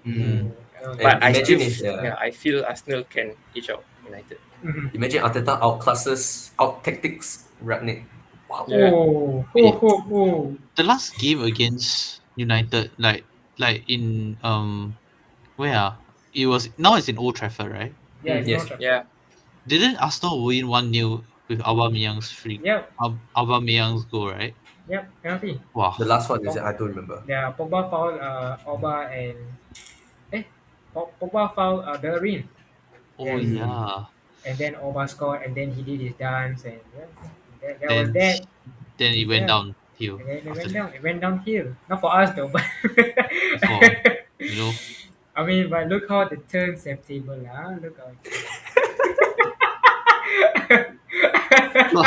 Mm. Okay. But And I still imagine if yeah, I feel Arsenal can edge out United. Mhm. imagine Arteta outclasses, out tactics Ragnick. Wow. Yeah. Wait, Oh. the last game against United, like in where it was now it's in Old Trafford, right? Yeah, Mm, it's no yes. trouble. Yeah. Didn't Arsenal win 1-0 with Aubameyang's free Yep. Aubameyang's goal, right? Yep. Penalty. Wow. The last one is it? Pog- I don't remember. yeah, Pogba foul Oba and Pogba foul Bellerin. Oh Yes. Mm. yeah. And then Oba scored and then he did his dance and yeah, that was Then that. then it went Yeah. downhill And then it after went that. down. It went downhill. Not for us though, but For you know, I mean, but look how the turns have table, lah. Look how. well,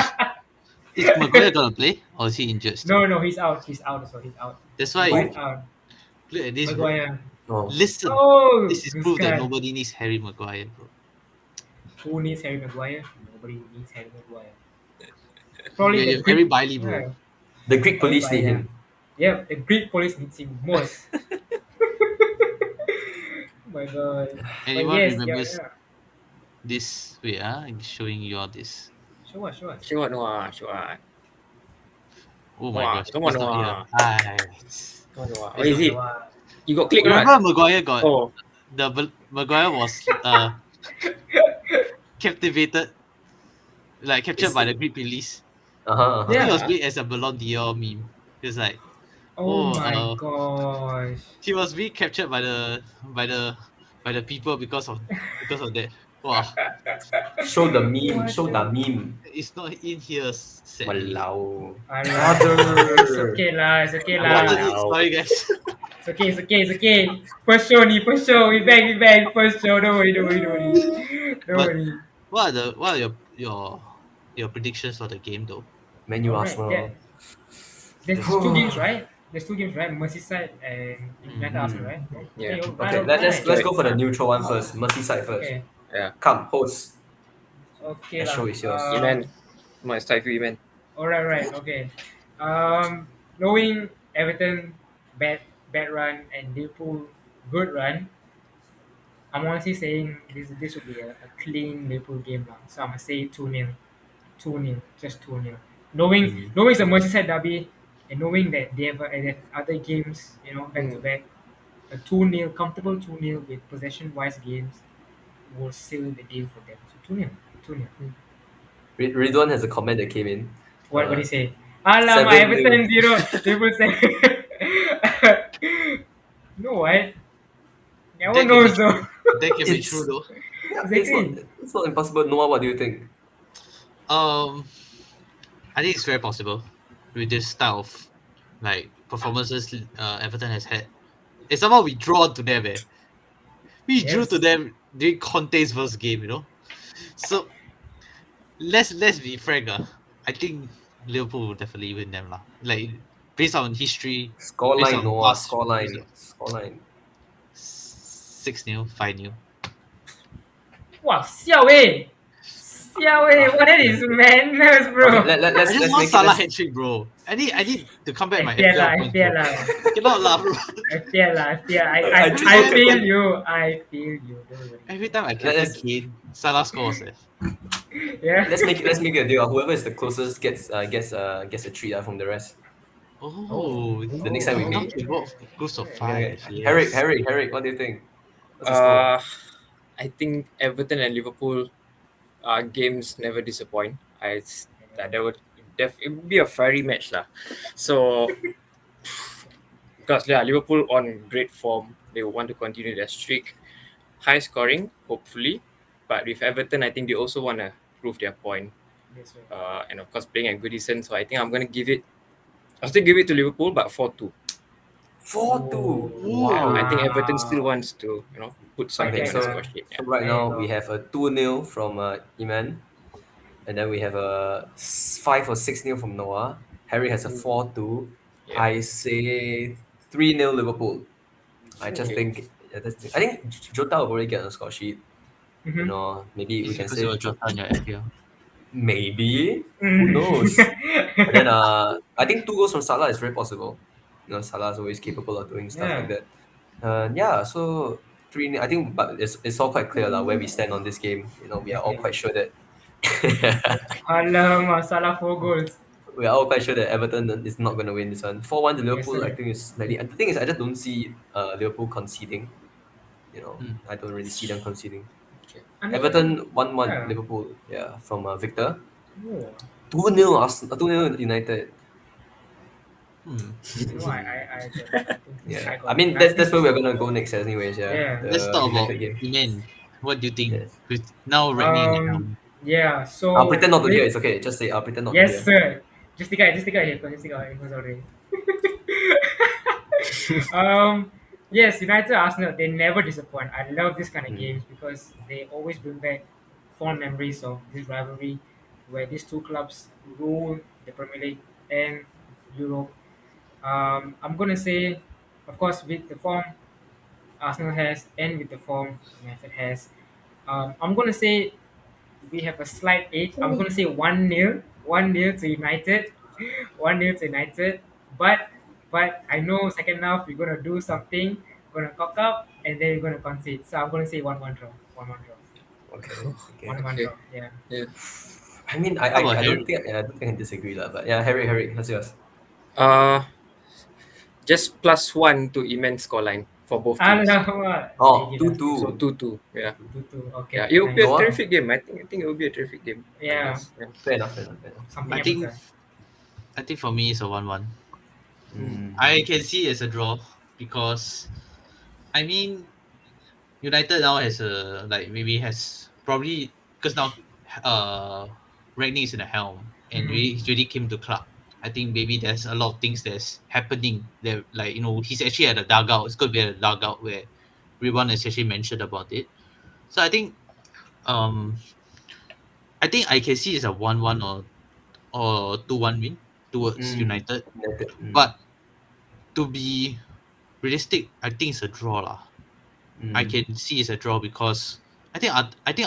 is Maguire gonna play or is he injured still? No, he's out. He's out. So he's out. That's why Maguire's Who? out. look at this, bro. Maguire. Oh. Listen, Oh, this is this proof that guy. nobody needs Harry Maguire, bro. Who needs Harry Maguire? Nobody needs Harry Maguire. You Probably the have Harry Greek. Bailey, bro. Yeah, The Greek police everybody. need Yeah, him. yeah. The Greek police needs him most. Oh my god. But Anyone yes, yeah, remembers yeah. this? Wait, I'm showing you all this. Sure. Sure Noah, sure. Oh my Noah, gosh, come on he's not here. Noah. Hi. Come on, Noah. What It's is not- it? You got click Remember right? Maguire got Oh, Maguire was captivated, like captured It's by the Greek police. uh-huh, I think it uh-huh. was Yeah. made as a Ballon d'Or meme. It was like, Oh oh, my gosh. he was being captured by the people because of that. Wow, Show the meme. What Show the the? meme. it's not in here, sadly. Walao. Alah, it's Brother. okay lah. It's okay What lah. is it? Sorry, guys. It's okay. First show ni, first show. We back. First show. Don't worry. Don't But worry. what are your predictions for the game though? Man U All right. Arsenal. There's two games, right? There's two games, right? Merseyside and United Arsenal, Mhm. right? yeah. Okay, all right, Okay, all let's right. go for the neutral one first. Merseyside first. Okay, Yeah. Come, host. okay The lah. show is yours. Iman. Come on, it's time for you, man. All right, okay. Knowing Everton bad run and Liverpool good run, I'm honestly saying this would be a clean Liverpool game now. So I'm gonna say 2-0. 2-0, just 2-0. Mm. Knowing it's a Merseyside derby and knowing that they have other games, back to Mm. back, a 2-0, comfortable 2-0 with possession wise games will seal the deal for them. So 2-0. 2-0. Ridwan has a comment that came in. What do you say? Alamak, 7-0. Everton 0, Liverpool 7. No, what? No one That can be knows though. that can be It's- true though. Yeah, Exactly. it's not impossible. Noah, what do you think? Um, I think it's very possible with this style of like performances Everton has had. And somehow we draw to them. We drew to Yes. them during Conte's first game. So let's be frank. I think Liverpool will definitely win them lah. Like based on history, based Scoreline, on Noah. past Scoreline. results. Scoreline. 6-0, 5-0. Wow, Xiao Wei. Xiao Wei, what that is madness, bro. Okay, let's I just let's want make Salah it. hat trick, bro. I need to come back my FPL lah, FPL points, FPL bro. lah. Cannot lah, bro. FPL lah, FPL. I just I want to feel get- you. I feel you. Don't worry. Every time I captain Let's- Kane, Salah scores. Yeah. Let's make it a deal. Whoever is the closest gets a treat from the rest. Oh, The next time we now meet. we got groups of Okay. 5. Yes. Harry, what do you think? What's the score? I think Everton and Liverpool games never disappoint. There would it would be a fiery match lah. So because Liverpool on great form, they want to continue their streak, high scoring hopefully, but with Everton I think they also want to prove their point. That's right. And of course playing at Goodison, so I think I'll still give it to Liverpool, but 4-2. 4-2. Ooh. Wow. I think Everton still wants to put something Okay, on the so- score sheet. So right now we have a 2-0 from Iman, and then we have a 5 or 6-0 from Noah. Harry has a 4-2. Yeah. I say 3-0 Liverpool. I just Okay. think I think Jota will probably get on the score sheet. You Mhm. know, maybe we can Because say you were Jota on your FPL. maybe. Who Mm. knows? And then I think 2 goals from Salah is very possible. Salah is always capable of doing stuff Yeah. like that. So 3. I think, but it's all quite clear where we stand on this game. We are all quite sure that Alamak, Salah 4 goals. we are all quite sure that Everton is not going to win this one. 4-1 to Liverpool. sir. I think is slightly. And the thing is, I just don't see Liverpool conceding. I don't really see them conceding. I mean, Everton 1-1 Yeah. Liverpool. Yeah, from Victor. Oh, 2-0 Arsenal. 2-0 United. no, I don't. Yeah, got I mean nothing that's where to we're gonna go next, anyways. Yeah. Yeah. The Let's talk about United game. Iman. What do you think? Yes. With now Ragnick. Yeah, so I'll pretend not to with- hear. It's okay. Just say I'll pretend not Yes, to hear. sir. Just take out headphones. Just take out headphones already. Yes, United Arsenal, they never disappoint. I love this kind of games because they always bring back fond memories of this rivalry where these two clubs rule the Premier League and Europe. I'm gonna say, of course, with the form Arsenal has and with the form United has, I'm gonna say we have a slight edge. I'm gonna say 1-0, 1-0 to United, 1-0 to United. But I know second half we're gonna do something, gonna cock up, and then we're gonna concede. So I'm gonna say 1-1 draw, 1-1 draw, Okay. Okay. 1-1 Okay. draw. Yeah. I mean, I How about I Harry? don't think I can disagree but yeah, Harry, what's yours? Just +1 to Iman's scoreline for both teams. Alamak. Oh, Okay, 2-2. So 2-2. Yeah. 2-2. Okay. Yeah. It will be a Noah? terrific game. I think it will be a terrific game. Yeah. Fair enough. Something I think happens, I think for me it's a 1-1. Mm. I can see it as a draw because I mean United now has probably because now Ragnick is in the helm and Mhm. he really came to club. I think maybe there's a lot of things that's happening there, he's actually at a dugout. It's gonna be at a dugout where everyone has actually mentioned about it. So I think I can see it's a 1-1 or 2-1 win towards United. United. But to be realistic, I think it's a draw lah. I can see it's a draw because I think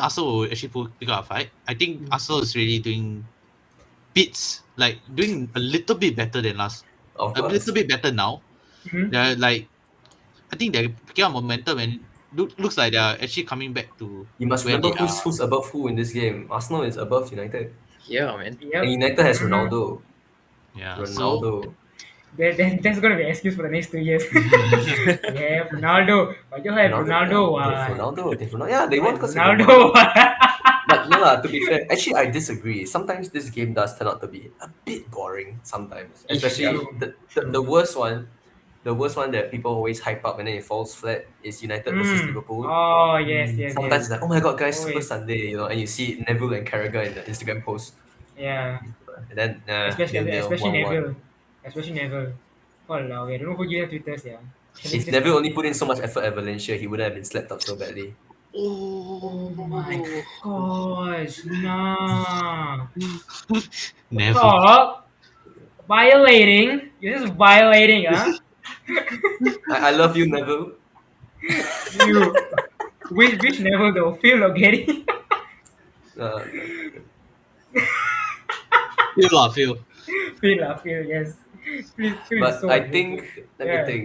Arsenal will actually pick up a fight. I think Arsenal is really doing doing a little bit better than last. Of A course. little bit better now. Mhm. They're I think they're picking up momentum and looks like they're actually coming back to You must where remember they who's above who in this game. Arsenal is above United, Yeah, man. Yep. and United has Mhm. Ronaldo. Yeah. Ronaldo. That's gonna be an excuse for the next 2 years. Yeah, Ronaldo. Why you have Ronaldo? Ronaldo. Yeah, they won because of Ronaldo. But No lah, to be fair, actually I disagree. Sometimes this game does turn out to be a bit boring sometimes. Especially True. the worst one that people always hype up and then it falls flat is United versus Mm. Liverpool. Oh yes, yes, Sometimes yes. it's like, oh my god, guys, Super Always. Sunday, and you see Neville and Carragher in the Instagram post. Yeah. And then Especially 0-0, especially 1-1. Neville. Especially Neville. Walao, I don't know who gave them Twitters, yeah. Can they If just Neville only put in so much effort at Valencia, he wouldn't have been slept up so badly. Oh my Oh, gosh, nah. never. Stop violating. You're just violating, huh? I love you, Neville. You which level though? Phil or Gary? Uh, Feel lah, feel. Phil, Phil, yes. Phil is but so I underrated. think, let me Yeah. think.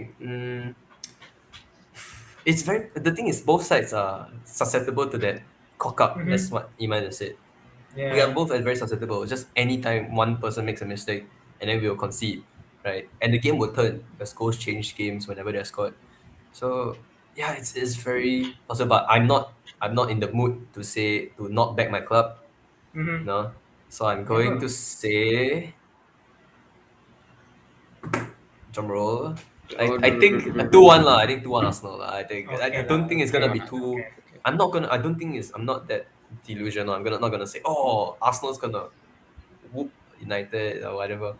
It's the thing is both sides are susceptible to that cock up. That's Mm-hmm. what Iman has said. We are Yeah. both very susceptible. Just anytime one person makes a mistake and then we will concede, right? And the game will turn because goals change games whenever they're scored. So yeah, it's very possible. But I'm not in the mood to say to not back my club. Mm-hmm. No. So I'm going Never. to say drum roll. I think 2-1 lah. I think 2-1 Arsenal lah. I Okay don't lah. think it's Okay gonna be lah. too. Okay. I don't think I'm not that delusional. Not gonna say, oh, Arsenal's gonna whoop United or whatever.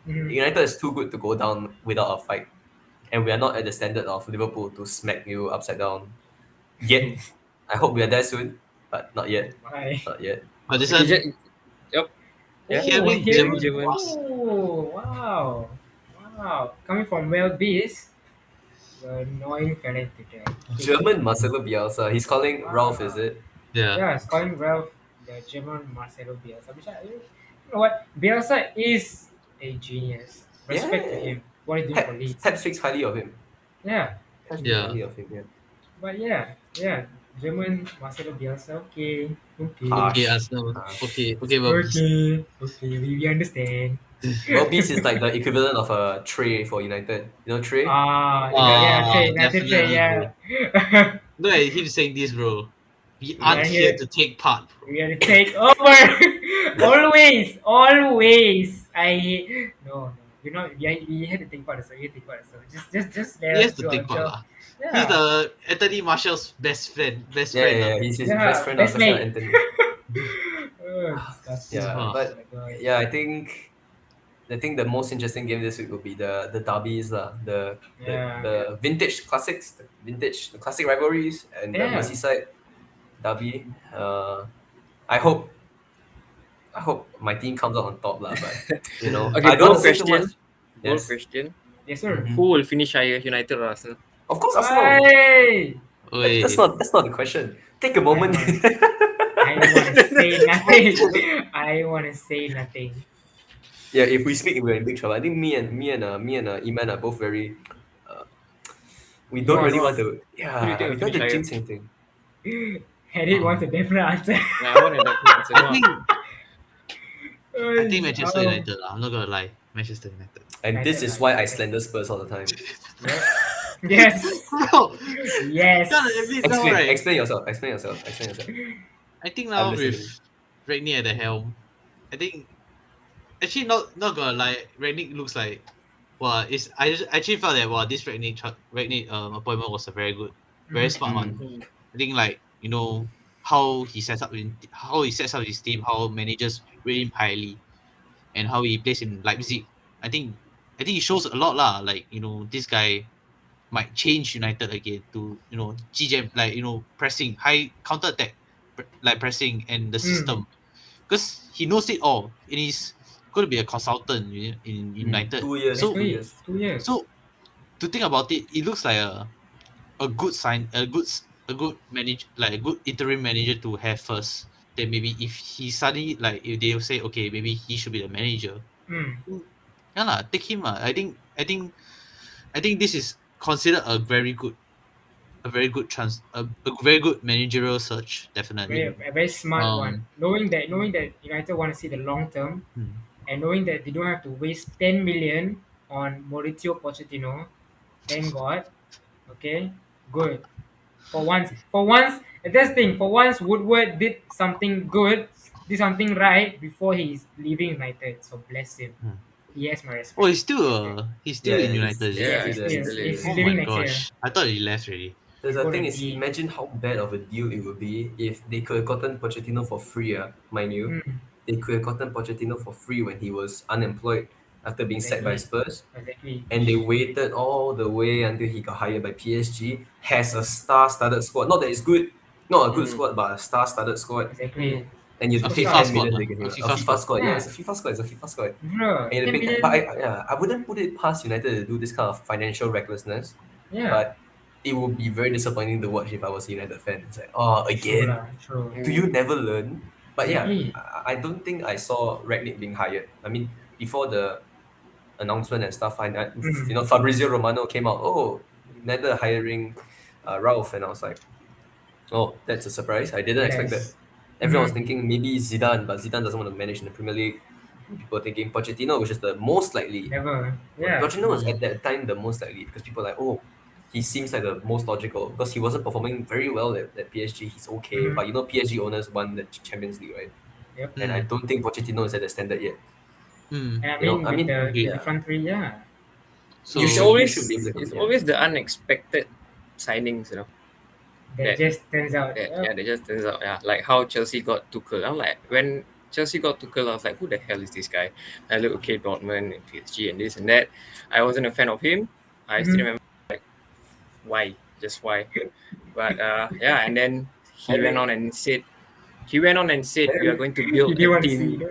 Mm-hmm. United is too good to go down without a fight, and we are not at the standard of Liverpool to smack you upside down yet. I hope we are there soon, but not yet. Bye. Not yet. But this Okay, one, yep. Yeah. Oh, hearing here. German Oh, wow. Wow. Coming from Well Beast, the annoying fella today. German Marcelo Bielsa. He's calling Ralph, is it? yeah, Yeah, it's calling Ralph the German Marcelo Bielsa. Which you know what? Bielsa is a genius. Respect to Yeah. him. What he's doing for Leeds. Pep speaks highly of him. Yeah. Pep speaks Yeah. highly of him. Yeah. But yeah. German Marcelo Bielsa, okay. Okay. Harsh. okay, Arsenal. Harsh. Okay, but Okay, we understand. Well, Beast is like the equivalent of a Trey for United. You know Trey? Yeah, Trey, United Trey, definitely, yeah. no, I keep saying this, bro. We We aren't are here here. to take part, bro. We are to take over. always. I hate. No. You know, we had to take part. So you take part. So just let He us has do to our take part, job. lah. Yeah. He's the Anthony Marshall's best friend. Yeah. He's his Yeah, best friend, best mate. Anthony. Disgusting. Yeah, Oh. but Oh my God. yeah, I think the most interesting game this week will be the derbies lah, Yeah. the vintage classics, the classic rivalries, and the Yeah. Merseyside derby. I hope my team comes out on top lah, but Okay, I don't want bold to say too much. question. Bold Yes, question. Yes, sir. Mhm. Who will finish higher, United or Arsenal? of course Arsenal. Hey! Wait, That's not the question. Take a moment. I want to say nothing. I want to say nothing. Yeah, if we speak, we're in big trouble. I think me and Iman are both very. We don't really want to. Who do you Yeah, think we will don't want to finish jinx anything. Harry wants a definite answer. Yeah, I want to definitely answer. I think Manchester Oh, United. I'm not gonna lie, Manchester United. And this United, is why I United. slander Spurs all the time. yeah. Yes. Bro, Yes. God, at least now, right? Explain yourself. Explain yourself. I think now I'm listening. with Ragnick at the helm, I think actually not gonna lie, Ragnick looks like actually felt that this Ragnick appointment was a very good, very smart one. I think like how he sets up his team, how managers rate him highly, and how he plays in Leipzig. I think it shows a lot lah. Like this guy might change United again to GGM, like pressing high counter attack, like pressing and the system, because he knows it all and he's going to be a consultant in United. 2 years. So 2 years. 2 years. so to think about it, it looks like a good sign, a good manager, like a good interim manager to have first. Then maybe if he suddenly, like if they say okay, maybe he should be the manager. Yeah lah, take him lah. I think this is considered a very good managerial search, definitely. A very smart one. Knowing that United want to see the long term, and knowing that they don't have to waste 10 million on Mauricio Pochettino. Thank God. Okay, good. For once, that's the thing. For once, Woodward did something good, did something right before he's leaving United. So bless him. Hmm. He has my Oh, respect. he's Yeah, still in yeah, United, is it? Yeah, Yeah, still he's there, still he's still still he's, there. he's Oh leaving my next year. gosh. I thought he left already. The Gonna thing is, be. imagine how bad of a deal it would be if they could have gotten Pochettino for free, mind you. Mm, They could have gotten Pochettino for free when he was unemployed after being sacked by exactly. Spurs. Exactly. And they waited all the way until he got hired by PSG, has a star-studded squad. Not that it's good, not a good Mm. squad, but a star-studded squad. Exactly. And you have A to pay FIFA superstar. 10 squad million lah. to get A him. A FIFA FIFA squad. squad, yeah, Yeah. it's a FIFA squad, it's a FIFA squad. Bro, And 10 the big, but billion. I wouldn't put it past United to do this kind of financial recklessness, Yeah. but it would be very disappointing to watch if I was a United fan. It's like, oh, True again, lah. True. do you never learn? But yeah, Exactly. I don't think I saw Ragnick being hired. I mean, before the announcement and stuff, Mm. Fabrizio Romano came out, oh, United hiring Ralph, and I was like, oh, that's a surprise. I didn't expect that. Yes. Everyone was Mm-hmm. thinking maybe Zidane, but Zidane doesn't want to manage in the Premier League. People thinking Pochettino, which is the most likely. Never. Yeah. Pochettino was at that time the most likely because people are like, oh, he seems like the most logical because he wasn't performing very well at PSG. He's okay, Mm-hmm. but PSG owners won the Champions League, right? Yep. And I Mm. don't think Pochettino is at the standard yet. Mm. And I You know, mean, I with mean, the Agreed. with the front three, yeah, So you should be able to It's compete. always the unexpected signings, that that just turns out. that Yep. yeah, they just turns out, yeah, like how Chelsea got Tuchel. I'm like, when Chelsea got Tuchel, I was like, who the hell is this guy? I look, okay, Dortmund and PSG and this and that. I wasn't a fan of him. I still Mhm. remember, like, why, just why. But yeah, and then he went on and said we are going to You build didn't a want to see. team.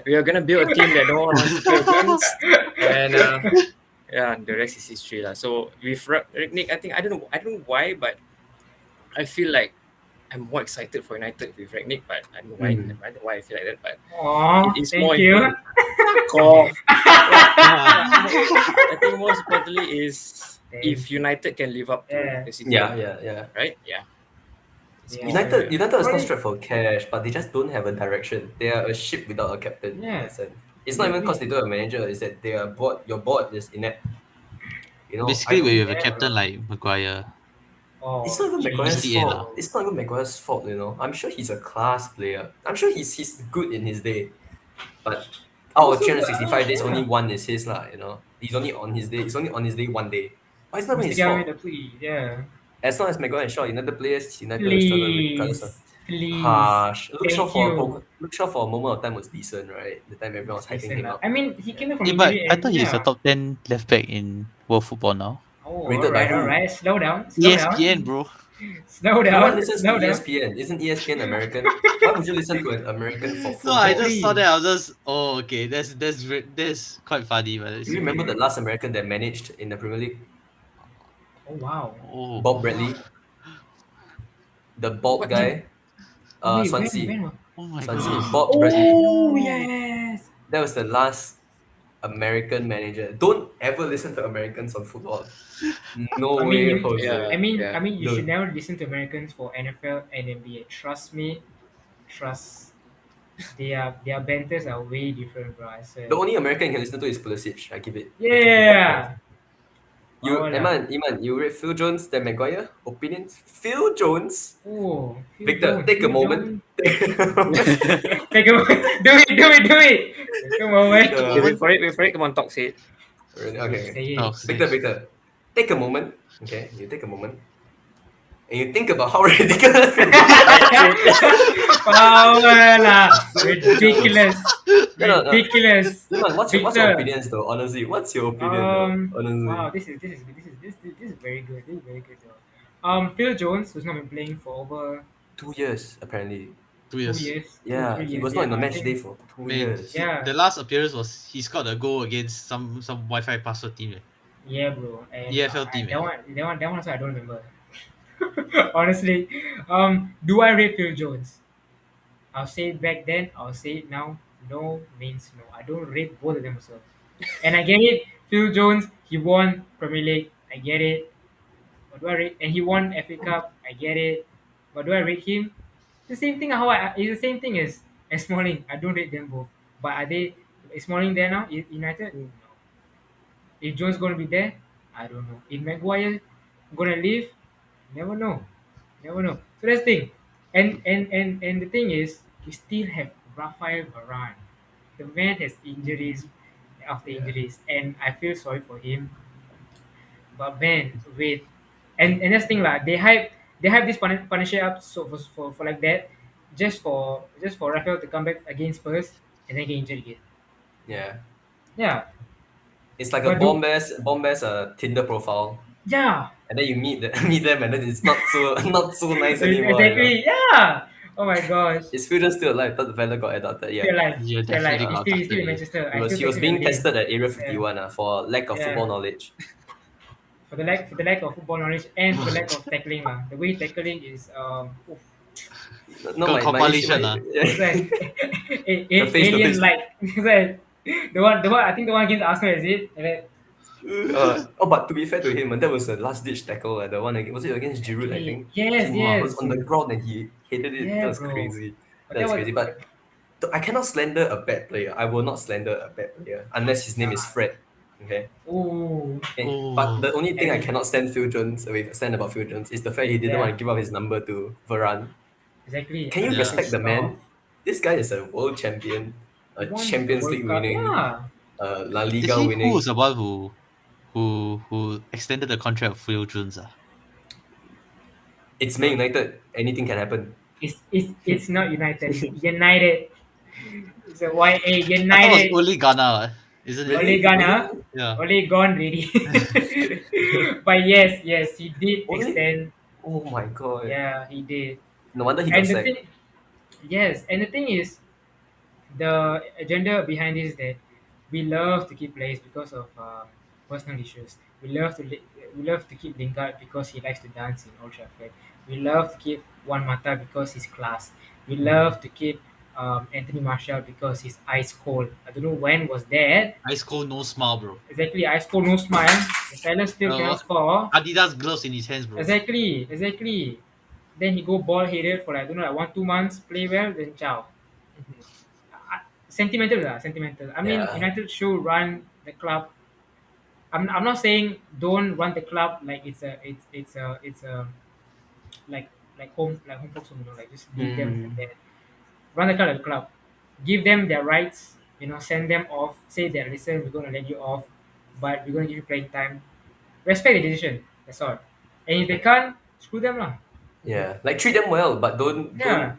We are going to build a team that no one wants to play against, and yeah, the rest is history lah. So with Rangnick, I don't know why, but I feel like I'm more excited for United with Rangnick, but I don't know why. I don't know why I feel like that, but Aw, it is thank more you. important. Fuck off. yeah. I think most importantly is if United can live up to Yeah. the City, Yeah. right? Yeah. It's Yeah. more United, yeah. United is not Sorry. strapped for cash, but they just don't have a direction. They are a ship without a captain. Yeah. In that sense. It's not even because they don't have a manager. It's that they are board. Your board is inept. You know, I Basically, when don't. you have a Yeah, captain bro. like Maguire, Oh, It's not even Maguire's jeez. GTA lah. fault. It's not even Maguire's fault. You know, I'm sure he's a class player. I'm sure he's good in his day, but out of Also, 365 days, only yeah. one is his lah. You know, he's only on his day. He's only on his day one day. But it's not even Mr. his Gary fault. the plea. Yeah. As long as Maguire and Shaw, United players, United will struggle regardless of. Please. Please. Harsh. Thank you. Luke Shaw for a moment of time was decent, right? The time everyone was hyping Decent him lah. up. I mean, he came from Yeah, but injury I and thought he's a yeah. top 10 left back in world football now. Oh, Rated by who? alright. Slow down. Slow down. ESPN, bro. Slow No down. one listens to Slow down. ESPN. Isn't ESPN American? Why would you listen to an American for No, football? I just saw Exactly. that. I was just, oh, okay, that's quite funny, but it's Do you remember the last American that managed in the Premier League? Oh wow. Oh, Bob Bradley, the bald What guy. Oh, wait, Swansea. when? oh my Swansea. god. Bob Bradley. Oh yes. That was the last American manager. Don't ever listen to Americans on football. No I mean, way, you- Jose. Yeah. I mean, you No. should never listen to Americans for NFL and NBA. Trust me, trust. Their banters are way different, bro. I swear. The only American you can listen to is Pulisic. I give it. Yeah. You, Power lah. Iman, you rate Phil Jones than Maguire? Opinions? Phil Jones? Oh, Phil Victor, Jones, take a Phil moment. Jones. Take a moment. Do it. Take a moment. Okay, wait for it. Come on, talk, say it. Okay. Say it. Oh, Victor, take a moment. Okay, you take a moment. And you think about how ridiculous Power lah. Ridiculous. No. Ridiculous. Iman, what's your Victor. opinions though? Honestly, what's your opinion though? Honestly. Wow, this is very good. This is very good though. Phil Jones, who's not been playing for over 2 years apparently. 2 2 years. years. Yeah, 3 he years. was not in the I match think- day for 2 Man, years. Yeah. the last appearance was he scored a goal against some Wi-Fi password team. Yeah, bro. And EFL team, That one also I don't remember. Honestly, do I rate Phil Jones? I'll say it back then. I'll say it now. No means no. I don't rate both of them also. And I get it. Phil Jones, he won Premier League. I get it. But do I rate? And he won FA Cup. I get it. But do I rate him? The same thing. It's the same thing as Smalling. I don't rate them both. But are they? Is Smalling there now? United? No. If Jones gonna be there, I don't know. If Maguire gonna leave, Never know. Never know. So that's the thing. And the thing is, we still have Rafael Varane. The man has injuries after injuries, and I feel sorry for him. But man, wait, and that's the thing lah. They hype this Punisher up so for like that, just for Rafael to come back against Spurs and then get injured again. Yeah. Yeah, It's like a but do Bombas Tinder profile. yeah, And then you meet meet them and then it's not so not so nice anymore, you know. exactly. Yeah. Oh my gosh. Is Fusion still alive? Thought the fella got adopted, yeah. Still alive. Yeah, Still alive. definitely He's got still, he's still in adopted. Manchester. He I was, still he was text him being every day. tested at Area 51 for lack of Yeah. football knowledge. For the lack of football knowledge and for the lack of tackling lah. The way tackling is oof. No, Got compilation, It's like The face-to-face. alien like. It's like the one I think the one against Arsenal is it? And then, But to be fair to him, that was a last ditch tackle. The one was it against Giroud? I think. Yes, Wow, it was yes. on the ground and he headed it. Yeah, That was bro. crazy. But That's that was- crazy. But I cannot slander a bad player. I will not slander a bad player unless his name is Fred. Okay. Ooh. Okay. Oh. But the only thing I And- cannot stand about Phil Jones is the fact he didn't Yeah. want to give up his number to Varane. Exactly. Can you Yeah. respect the Stop. man? This guy is a world champion, a Won Champions World League Cup. winning, Yeah. La Is Liga he winning. who was the one who extended the contract of Phil Jones? It's Man United. Anything can happen. It's not United. It's United. It's a YA I thought it United. was Ole Gunnar, isn't it? Ole Gunnar. Yeah. Ole gone really. But yes, he did Ole? extend. Oh my god. Yeah, he did. No wonder he got And the sacked. thing, yes, and the thing is, the agenda behind this is that we love to keep players because of personal issues. We love to keep Lingard because he likes to dance in Old Trafford. We love to keep Juan Mata because he's class. We love to keep Anthony Martial because he's ice cold. I don't know when was that. Ice cold, no smile, bro. Exactly, ice cold, no smile. The fella still Oh. cannot score. Adidas gloves in his hands, bro. Exactly. Then he go ball headed for like, I don't know, like 1-2 months, play well, then ciao. Sentimental lah, sentimental. I mean, Yeah. United should run the club. I'm not saying don't run the club like it's a like home folks home, like just leave them from there. Run the club like a club. Give them their rights, send them off, say that listen, we're gonna let you off, but we're gonna give you playing time. Respect the decision, that's all. And if they can't, screw them lah. Yeah. Like treat them well, but don't Yeah.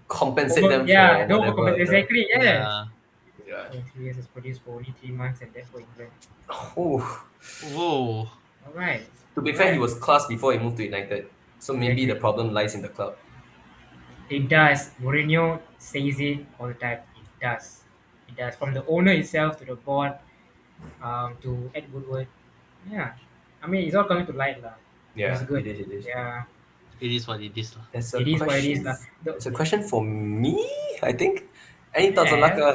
compensate Over- them yeah, for don't whatever. overcompensate. Exactly, yes. Yeah. Yeah. 3 years has produced for only 3 months and that's for England. Oh. Whoa. Alright. To be fair, he was class before he moved to United. So maybe the Exactly. problem lies in the club. It does. Mourinho says it all the time. It does. It does. From the owner itself to the board, to Ed Woodward. Yeah. I mean, it's all coming to light, lah. Yeah, It's good. it is. Yeah. It is what it is. Lah. There's a It is what it question. is, lah. It's a question for me, I think. Any thoughts on Yeah. Laka?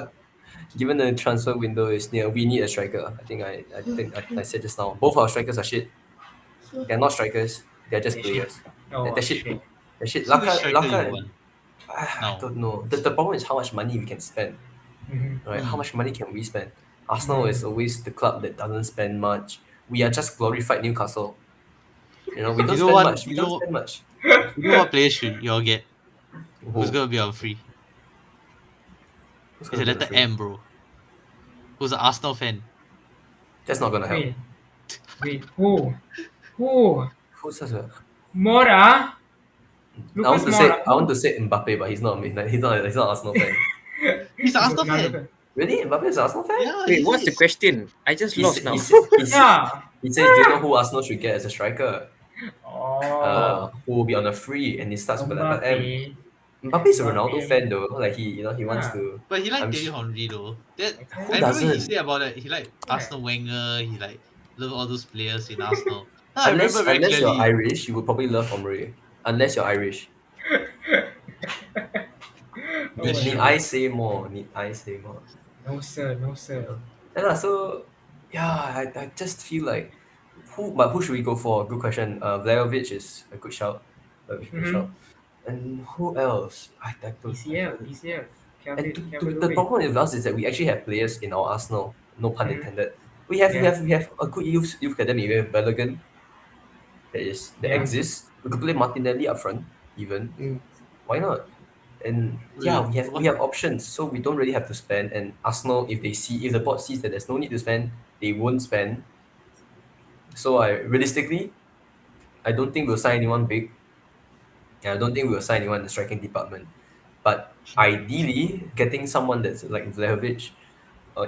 Given the transfer window is near, we need a striker. I said just now. Both our strikers are shit. They're not strikers. They're just They're players. Oh, They're shit. shit. They're shit. So which Laka, striker you Laka. want? I No. don't know. The problem is how much money we can spend. Mhm. Right? Mm. How much money can we spend? Arsenal is always the club that doesn't spend much. We are just glorified Newcastle. We don't You know spend what- much. We you don't know- spend much. You know what players should you all get? Who's Who- gonna be on free? who's It's a gonna be letter free? M, bro. Who's an Arsenal fan? That's not gonna help. Wait. Who? Who? Who's such a? Mora? I want Lucas to say Moura. Mbappe, but he's not. He's not an Arsenal fan. He's an Arsenal fan. Another- Really? Mbappe is an Arsenal fan? Yeah. Wait, he what's the is. question? I just He, lost s- now. he, s- Yeah. he says, do you know who Arsenal should get as a striker? Oh. Who will be on a free, and it starts with the letter M. Mbappe. Mbappe is a Mbappe. Ronaldo fan though. Like he wants Yeah. to. But he liked I'm Thierry sh- Henry though. That, Who I remember he doesn't? said about it. He liked Arsenal Wenger. He like love all those players in Arsenal. I Unless remember very you're clearly. Irish, you would probably love Omri. Unless you're Irish. Oh, Need well. I say more? Need I say more? No sir, no sir. Yeah, so yeah, I just feel like who should we go for? Good question. Vlahovic is a good shout. Good shout. And who else? I don't. ECL. And Calvin the Lewin. problem with us is that we actually have players in our Arsenal. No pun Mhm. intended. We have Yeah. a good youth academy. We have Balogun. that Yeah. exists. We could play Martinelli up front, even. Mm. Why not? And yeah, we have options, so we don't really have to spend. And Arsenal, if the board sees that there's no need to spend, they won't spend. So I don't think we'll sign anyone big. And I don't think we'll sign anyone in the striking department. But ideally, getting someone that's like Vlahovic,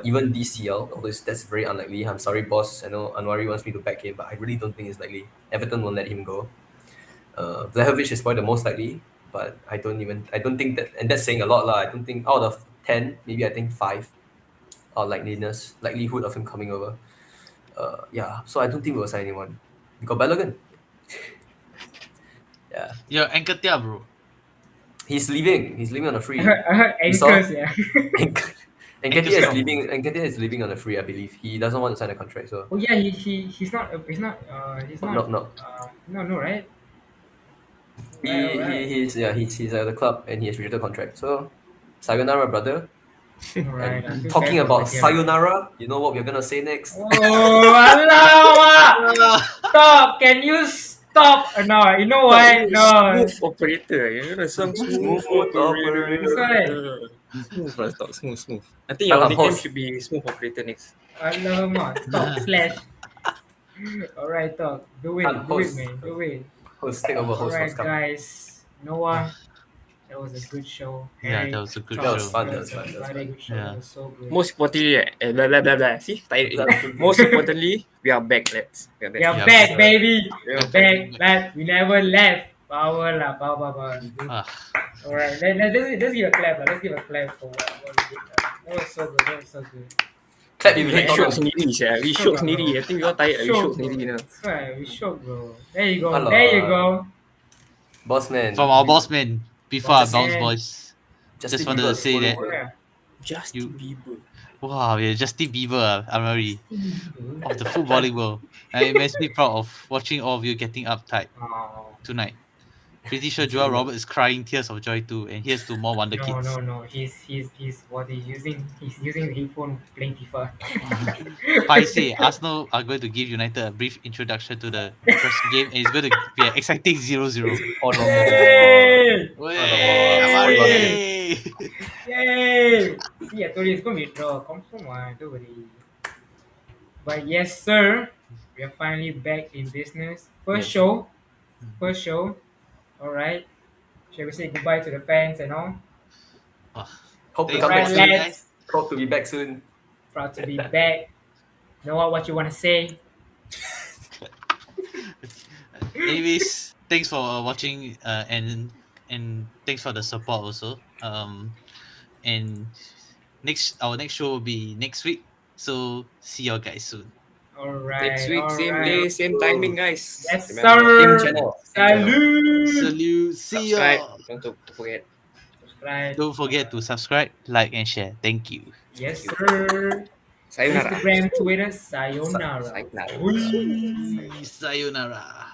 even DCL, although that's very unlikely. I'm sorry, boss. I know Anwari wants me to back him, but I really don't think it's likely. Everton won't let him go. Vlahovic is probably the most likely, but I don't think that, and that's saying a lot, lah. I don't think out of 10, maybe I think 5 are likelihood of him coming over. Yeah, so I don't think we'll sign anyone. We got Balogun. Yeah, You're Enketia, bro. he's leaving. He's leaving on a free. I heard You saw? anchors, yeah. Enketia Anchor is leaving on a free, I believe. He doesn't want to sign a contract, so Oh yeah, he's not no. no, right? He's at the club and he has rejected contract. So sayonara, brother. Alright, I And feel talking bad for about Enketia. sayonara, you know what we're gonna say next? Oh, Allah! Stop! Can you stop? No, you know what? No. Smooth operator. You know the song Smooth operator. That's right. Smooth, let's talk smooth. I think your nickname Host. should be smooth operator next. Alamak, stop, slash. Alright, talk. Do it, Host. man. Do it. Host, take over. Host, Alright, come. guys. Noah, that was a good show. Yeah, Harry, that was a good That was show. fun. that That was was fun. a That was bloody fun. good show. Yeah. It was so good. Most importantly, blah blah blah blah. See, most importantly, we are back, lads. We are back. We are Yeah, back, sir. baby. We We're are back. But we never left. Power lah, power. Ah, Alright, let's give a clap lah. Let's give a clap for what we did. That was so good. That was so good. Clap if you We hate shook Tottenham. sendiri, sia. We shook sendiri. I think we all tired. We shook bro. sendiri now. That's right. We shook, bro. There you go. Hello. There you go. Boss man. from our boss man, before our Boss bounce man. boys. Justin just wanted to Bieber, say that- spoiler. Yeah. Justin You- Bieber. Wow, yeah, Justin Bieber, Amari, of the footballing world. And it makes me proud of watching all of you getting uptight Oh. tonight. Pretty sure Joel Robert is crying tears of joy too, and here's to more Wonder Kids. No. He's what he's using. He's using the phone playing FIFA. I say Arsenal are going to give United a brief introduction to the first game, and it's going to be an exciting 0-0. Oh no. Yay! Way, Amari! Yay! See, I told you it's gonna be a draw. Confirm one. Don't worry. But yes, sir. We are finally back in business. First show. All right. Shall we say goodbye to the fans and all? Hope to Thank come Alright, back soon. lads. Hope to be back soon. Proud to be back. Know what you want to say? Anyways, thanks for watching, and thanks for the support also. And our next show will be next week. So see you guys soon. All right. Next week, all same right. day, same timing, guys. Yes, Remember, sir. Same channel. Same channel. Salute. Salute. See Subscribe. you. Don't forget. Subscribe. Don't forget to subscribe, like, and share. Thank you. Yes, sir. Sayonara. Instagram, Twitter, sayonara. Sayonara. Wee. Sayonara.